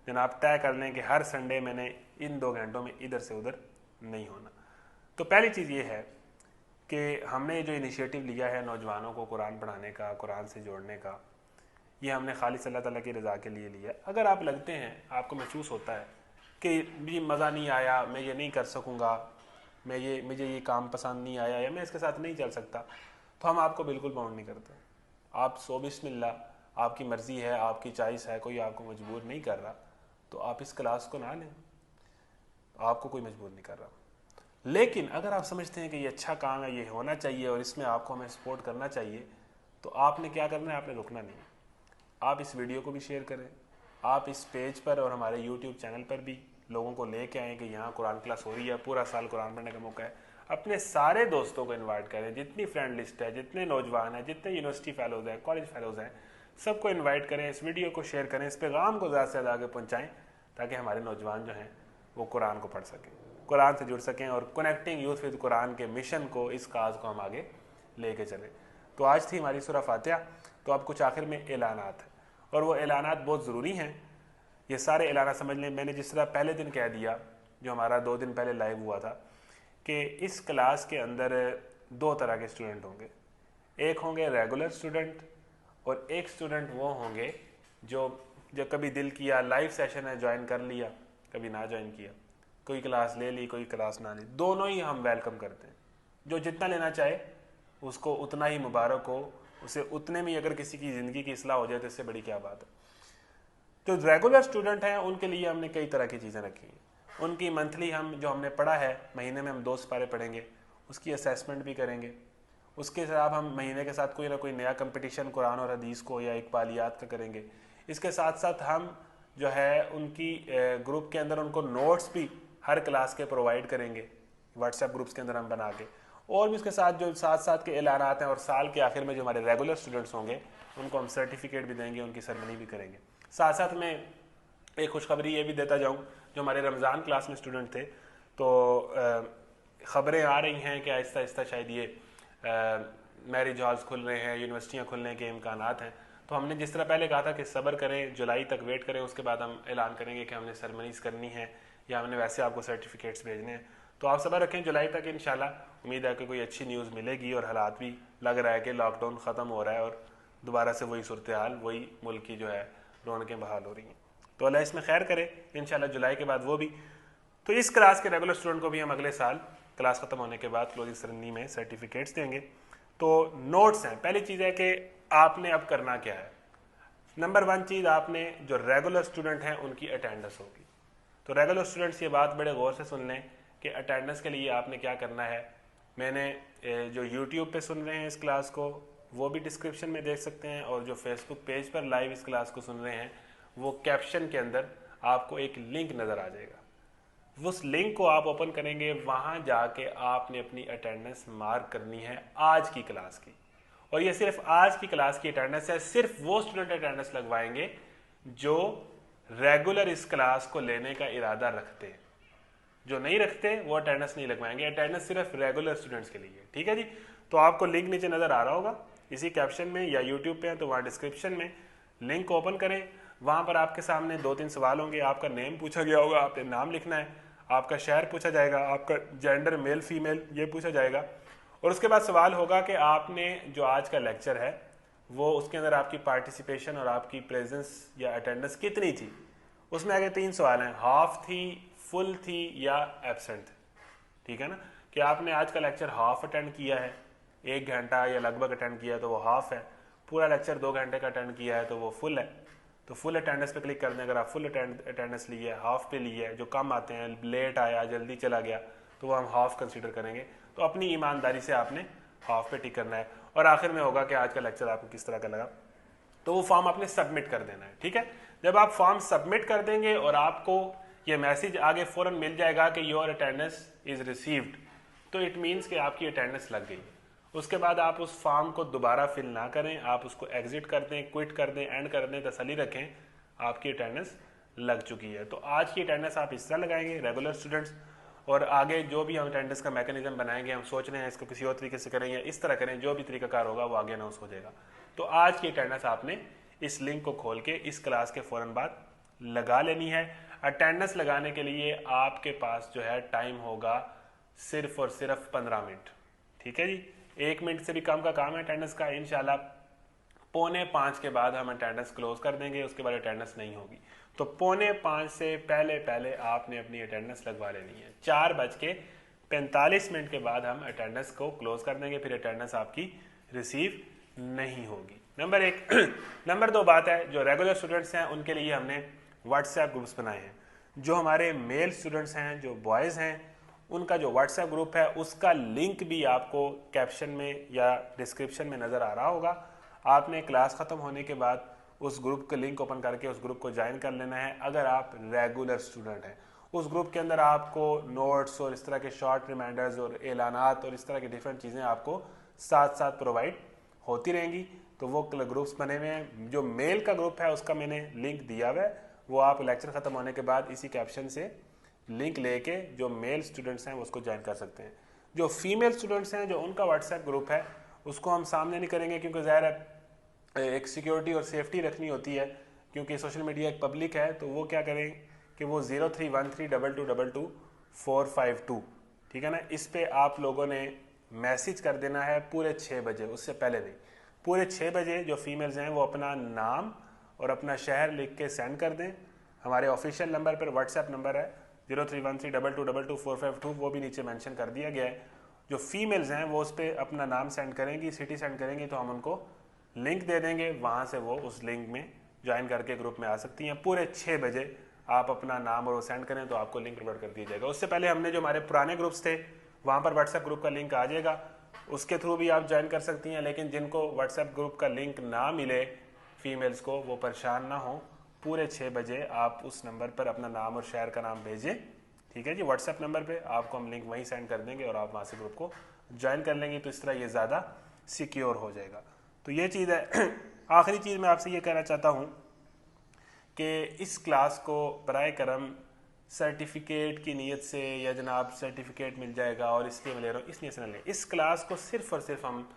जनाब तय कर लें कि हर संडे मैंने इन 2 घंटों में इधर से उधर नहीं होना। तो पहली चीज़ ये है कि हमने जो इनिशिएटिव लिया है नौजवानों को कुरान पढ़ाने का, कुरान से जोड़ने का, ये हमने खालिस अल्लाह ताला की रज़ा के लिए लिया। अगर आप लगते हैं, आपको महसूस होता है कि मुझे मज़ा नहीं आया, मैं ये नहीं कर सकूँगा, मुझे ये काम पसंद नहीं आया या मैं इसके साथ नहीं चल सकता, तो हम आपको बिल्कुल बाउंड नहीं करते। आप सो बिस्मिल्लाह, आपकी मर्ज़ी है, आपकी चॉइस है, कोई आपको मजबूर नहीं कर रहा, तो आप इस क्लास को ना लें, आपको कोई मजबूर नहीं कर रहा। लेकिन अगर आप समझते हैं कि ये अच्छा काम है, ये होना चाहिए और इसमें आपको हमें सपोर्ट करना चाहिए, तो आपने क्या करना है, आपने रुकना नहीं। आप इस वीडियो को भी शेयर करें, आप इस पेज पर और हमारे यूट्यूब चैनल पर भी लोगों को लेके आएँ कि यहाँ कुरान क्लास हो रही है, पूरा साल कुरान पढ़ने का मौका है। अपने सारे दोस्तों को इनवाइट करें, जितनी फ्रेंड लिस्ट है, जितने नौजवान हैं, जितने यूनिवर्सिटी फेलोज़ हैं, कॉलेज फेलोज़ हैं, सबको इनवाइट करें, इस वीडियो को शेयर करें, इस पैगाम को ज़्यादा से ज़्यादा आगे पहुँचाएँ ताकि हमारे नौजवान जो हैं वो कुरान को पढ़ सकें, कुरान से जुड़ सकें और कनेक्टिंग यूथ विद कुरान के मिशन को, इस काज को हम आगे लेके चलें। तो आज थी हमारी सूरह फातिहा। तो अब कुछ आखिर में ऐलानात हैं और वो ऐलानात बहुत ज़रूरी हैं। ये सारे ऐलानात समझ लें। मैंने जिस तरह पहले दिन कह दिया, जो हमारा 2 दिन पहले लाइव हुआ था, कि इस क्लास के अंदर 2 तरह के स्टूडेंट होंगे। एक होंगे रेगुलर स्टूडेंट और एक स्टूडेंट वो होंगे जो कभी दिल किया लाइव सेशन है ज्वाइन कर लिया, कभी ना ज्वाइन किया, कोई क्लास ले ली, कोई क्लास ना ली, दोनों ही हम वेलकम करते हैं। जो जितना लेना चाहे उसको उतना ही मुबारक हो, उसे उतने में अगर किसी की ज़िंदगी की इस्लाह हो जाए तो इससे बड़ी क्या बात है। जो रेगुलर स्टूडेंट हैं उनके लिए हमने कई तरह की चीज़ें रखी हैं। उनकी मंथली जो हमने पढ़ा है, महीने में हम 2 सिपारे पढ़ेंगे, उसकी असेसमेंट भी करेंगे। उसके साथ हम महीने के साथ कोई ना कोई नया कंपटीशन कुरान और हदीस को या इकबालियात का करेंगे। इसके साथ साथ हम जो है उनकी ग्रुप के अंदर उनको नोट्स भी हर क्लास के प्रोवाइड करेंगे, व्हाट्सएप ग्रुप्स के अंदर हम बना के, और भी उसके साथ जो साथ साथ के ऐलानात हैं और साल के आखिर में जो हमारे रेगुलर स्टूडेंट्स होंगे उनको हम सर्टिफिकेट भी देंगे, उनकी सेरेमनी भी करेंगे। साथ साथ में एक खुशखबरी ये भी देता जाऊँ, जो हमारे रमज़ान क्लास में स्टूडेंट थे तो ख़बरें आ रही हैं कि आहिस्ता आहिस्ता शायद ये मैरिज हॉल्स खुल रहे हैं, यूनिवर्सिटियाँ खुलने के इम्कानात हैं। तो हमने जिस तरह पहले कहा था कि सब्र करें, जुलाई तक वेट करें, उसके बाद हम ऐलान करेंगे कि हमने सेरेमनीज़ करनी है या हमने वैसे आपको सर्टिफिकेट्स भेजने हैं। तो आप सब्र रखें, जुलाई तक इंशाल्लाह उम्मीद है कि कोई अच्छी न्यूज़ मिलेगी और हालात भी लग रहा है कि लॉकडाउन ख़त्म हो रहा है और दोबारा से वही सूरत हाल, वही मुल्क की जो है रौनकें बहाल हो रही हैं। तो अल्लाह इसमें खैर करे, इंशाल्लाह जुलाई के बाद वो भी। तो इस क्लास के रेगुलर स्टूडेंट को भी हम अगले साल क्लास ख़त्म होने के बाद क्लोजिंग सेरेमनी में सर्टिफिकेट्स देंगे। तो नोट्स हैं, पहली चीज़ है कि आपने अब करना क्या है। नंबर 1 चीज़, आपने जो रेगुलर स्टूडेंट हैं उनकी अटेंडेंस होगी। तो रेगुलर स्टूडेंट्स ये बात बड़े गौर से सुन लें कि अटेंडेंस के लिए आपने क्या करना है। मैंने जो यूट्यूब पे सुन रहे हैं इस क्लास को वो भी डिस्क्रिप्शन में देख सकते हैं, और जो फेसबुक पेज पर लाइव इस क्लास को सुन रहे हैं वो कैप्शन के अंदर आपको एक लिंक नज़र आ जाएगा। उस लिंक को आप ओपन करेंगे, वहाँ जाके आपने अपनी अटेंडेंस मार्क करनी है आज की क्लास की। और ये सिर्फ आज की क्लास की अटेंडेंस है, सिर्फ वो स्टूडेंट अटेंडेंस लगवाएंगे जो रेगुलर इस क्लास को लेने का इरादा रखते हैं। जो नहीं रखते वो अटेंडेंस नहीं लगवाएंगे, अटेंडेंस सिर्फ रेगुलर स्टूडेंट्स के लिए। ठीक है जी। तो आपको लिंक नीचे नज़र आ रहा होगा इसी कैप्शन में, या यूट्यूब पे है तो वहाँ डिस्क्रिप्शन में लिंक ओपन करें। वहाँ पर आपके सामने 2-3 सवाल होंगे। आपका नेम पूछा गया होगा, आपने नाम लिखना है, आपका शहर पूछा जाएगा, आपका जेंडर मेल फीमेल ये पूछा जाएगा, और उसके बाद सवाल होगा कि आपने जो आज का लेक्चर है वो उसके अंदर आपकी पार्टिसिपेशन और आपकी प्रेजेंस या अटेंडेंस कितनी थी। उसमें आगे 3 सवाल हैं, हाफ थी, फुल थी या एब्सेंट। ठीक है ना, कि आपने आज का लेक्चर हाफ अटेंड किया है, 1 घंटा या लगभग अटेंड किया है तो वो हाफ है, पूरा लेक्चर 2 घंटे का अटेंड किया है तो वो फुल है। तो फुल अटेंडेंस पे क्लिक कर दें। अगर आप फुल अटेंडेंस ली है, हाफ पे ली है, जो कम आते हैं, लेट आया, जल्दी चला गया, तो वो हम हाफ कंसीडर करेंगे। तो अपनी ईमानदारी से आपने हाफ पे टिक करना है। और आखिर में होगा कि आज का लेक्चर आपको किस तरह का लगा, तो वो फॉर्म आपने सबमिट कर देना है। ठीक है, जब आप फॉर्म सबमिट कर देंगे और आपको ये मैसेज आगे फ़ौरन मिल जाएगा कि योर अटेंडेंस इज़ रिसीव्ड, तो इट मीन्स कि आपकी अटेंडेंस लग गई। उसके बाद आप उस फॉर्म को दोबारा फिल ना करें, आप उसको एग्जिट कर दें, क्विट कर दें, एंड कर दें, तसल्ली रखें आपकी अटेंडेंस लग चुकी है। तो आज की अटेंडेंस आप इस तरह लगाएंगे रेगुलर स्टूडेंट्स, और आगे जो भी हम अटेंडेंस का मैकेनिज्म बनाएंगे, हम सोच रहे हैं इसको किसी और तरीके से करें या इस तरह करें, जो भी तरीकाकार होगा वो आगे अनाउंस हो जाएगा। तो आज की अटेंडेंस आपने इस लिंक को खोल के इस क्लास के फ़ौरन बाद लगा लेनी है। अटेंडेंस लगाने के लिए आपके पास जो है टाइम होगा सिर्फ और सिर्फ 15 मिनट। ठीक है जी, 1 मिनट से भी कम का काम है अटेंडेंस का। इंशाल्लाह 4:45 के बाद हम अटेंडेंस क्लोज कर देंगे, उसके बाद अटेंडेंस नहीं होगी। तो 4:45 से पहले पहले आपने अपनी अटेंडेंस लगवा लेनी है। 4:45 के बाद हम अटेंडेंस को क्लोज कर देंगे, फिर अटेंडेंस आपकी रिसीव नहीं होगी। नंबर 1। नंबर 2 बात है, जो रेगुलर स्टूडेंट्स हैं उनके लिए हमने व्हाट्सएप ग्रुप्स बनाए हैं। जो हमारे मेल स्टूडेंट्स हैं, जो बॉयज़ हैं, उनका जो व्हाट्सएप ग्रुप है उसका लिंक भी आपको कैप्शन में या डिस्क्रिप्शन में नज़र आ रहा होगा। आपने क्लास ख़त्म होने के बाद उस ग्रुप का लिंक ओपन करके उस ग्रुप को ज्वाइन कर लेना है अगर आप रेगुलर स्टूडेंट हैं। उस ग्रुप के अंदर आपको नोट्स और इस तरह के शॉर्ट रिमाइंडर्स और ऐलानात और इस तरह की डिफरेंट चीज़ें आपको साथ साथ प्रोवाइड होती रहेंगी। तो वो ग्रुप्स बने हुए हैं। जो मेल का ग्रुप है उसका मैंने लिंक दिया हुआ है, वो आप लेक्चर ख़त्म होने के बाद इसी कैप्शन से लिंक लेके जो मेल स्टूडेंट्स हैं वो उसको ज्वाइन कर सकते हैं। जो फीमेल स्टूडेंट्स हैं, जो उनका व्हाट्सएप ग्रुप है उसको हम सामने नहीं करेंगे, क्योंकि ज़ाहिर है एक सिक्योरिटी और सेफ्टी रखनी होती है, क्योंकि सोशल मीडिया एक पब्लिक है। तो वो क्या करें कि वो 031322222452, ठीक है ना, इस पर आप लोगों ने मैसेज कर देना है पूरे 6 बजे, उससे पहले नहीं। पूरे 6 बजे जो फीमेल्स हैं वो अपना नाम और अपना शहर लिख के सेंड कर दें। हमारे ऑफिशियल नंबर पर व्हाट्सएप नंबर है 031322222452, वो भी नीचे मेंशन कर दिया गया है। जो फीमेल्स हैं वो उस पर अपना नाम सेंड करेंगी, सिटी सेंड करेंगी, तो हम उनको लिंक दे देंगे, वहाँ से वो उस लिंक में ज्वाइन करके ग्रुप में आ सकती हैं। पूरे 6 बजे आप अपना नाम और वो सेंड करें तो आपको लिंक प्रोवाइड कर दिया जाएगा। उससे पहले हमने जो हमारे पुराने ग्रुप्स थे वहाँ पर व्हाट्सएप ग्रुप का लिंक आ जाएगा, उसके थ्रू भी आप ज्वाइन कर सकती हैं। लेकिन जिनको व्हाट्सएप ग्रुप का लिंक ना मिले फीमेल्स को, वो परेशान ना हो, पूरे 6 बजे आप उस नंबर पर अपना नाम और शहर का नाम भेजें। ठीक है जी, व्हाट्सएप नंबर पे आपको हम लिंक वहीं सेंड कर देंगे और आप वहाँ से ग्रुप को ज्वाइन कर लेंगे तो इस तरह ये ज़्यादा सिक्योर हो जाएगा। तो ये चीज़ है। आखिरी चीज़ मैं आपसे ये कहना चाहता हूँ कि इस क्लास को बराए करम सर्टिफिकेट की नीयत से या जनाब सर्टिफिकेट मिल जाएगा और इसलिए मैं ले रहा हूँ इस नीयत से ना लें। इस क्लास को सिर्फ और सिर्फ हम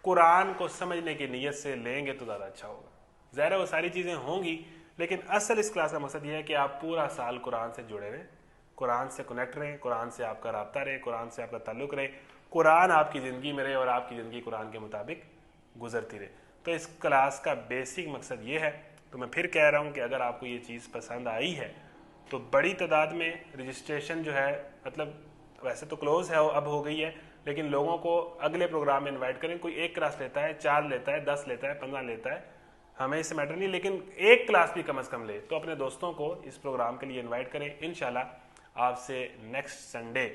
कुरान को समझने की नीयत से लेंगे तो ज़्यादा अच्छा होगा। ज़ाहिर है वो सारी चीज़ें होंगी, लेकिन असल इस क्लास का मकसद ये है कि आप पूरा साल कुरान से जुड़े रहें, कुरान से कनेक्ट रहें, कुरान से आपका राब्ता रहे, कुरान से आपका ताल्लुक़ रहे, कुरान आपकी ज़िंदगी में रहे और आपकी ज़िंदगी कुरान के मुताबिक गुजरती रहे। तो इस क्लास का बेसिक मकसद ये है। तो मैं फिर कह रहा हूँ कि अगर आपको ये चीज़ पसंद आई है तो बड़ी तादाद में रजिस्ट्रेशन जो है, मतलब वैसे तो क्लोज है अब हो गई है, लेकिन लोगों को अगले प्रोग्राम में इनवाइट करें। कोई एक क्लास लेता है, 4 लेता है, 10 लेता है, 15 लेता है, हमें इससे मैटर नहीं, लेकिन एक क्लास भी कम से कम ले। तो अपने दोस्तों को इस प्रोग्राम के लिए इन्वाइट करें। इंशाल्लाह आपसे नेक्स्ट संडे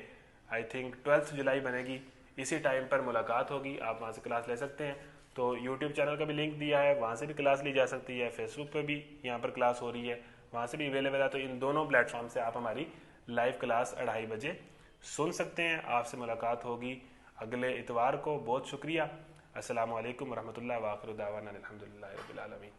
आई थिंक 12 जुलाई बनेगी, इसी टाइम पर मुलाकात होगी। आप वहाँ से क्लास ले सकते हैं। तो यूट्यूब चैनल का भी लिंक दिया है, वहाँ से भी क्लास ली जा सकती है। फेसबुक पे भी यहाँ पर क्लास हो रही है, वहाँ से भी अवेलेबल है। तो इन दोनों प्लेटफॉर्म से आप हमारी लाइव क्लास 2:30 बजे सुन सकते हैं। आपसे मुलाकात होगी अगले इतवार को। बहुत शुक्रिया। अस्सलामु अलैकुम वरहमतुल्लाहि व आखिरु दावाना अनिल हम्दुलिल्लाहि रब्बिल आलमीन।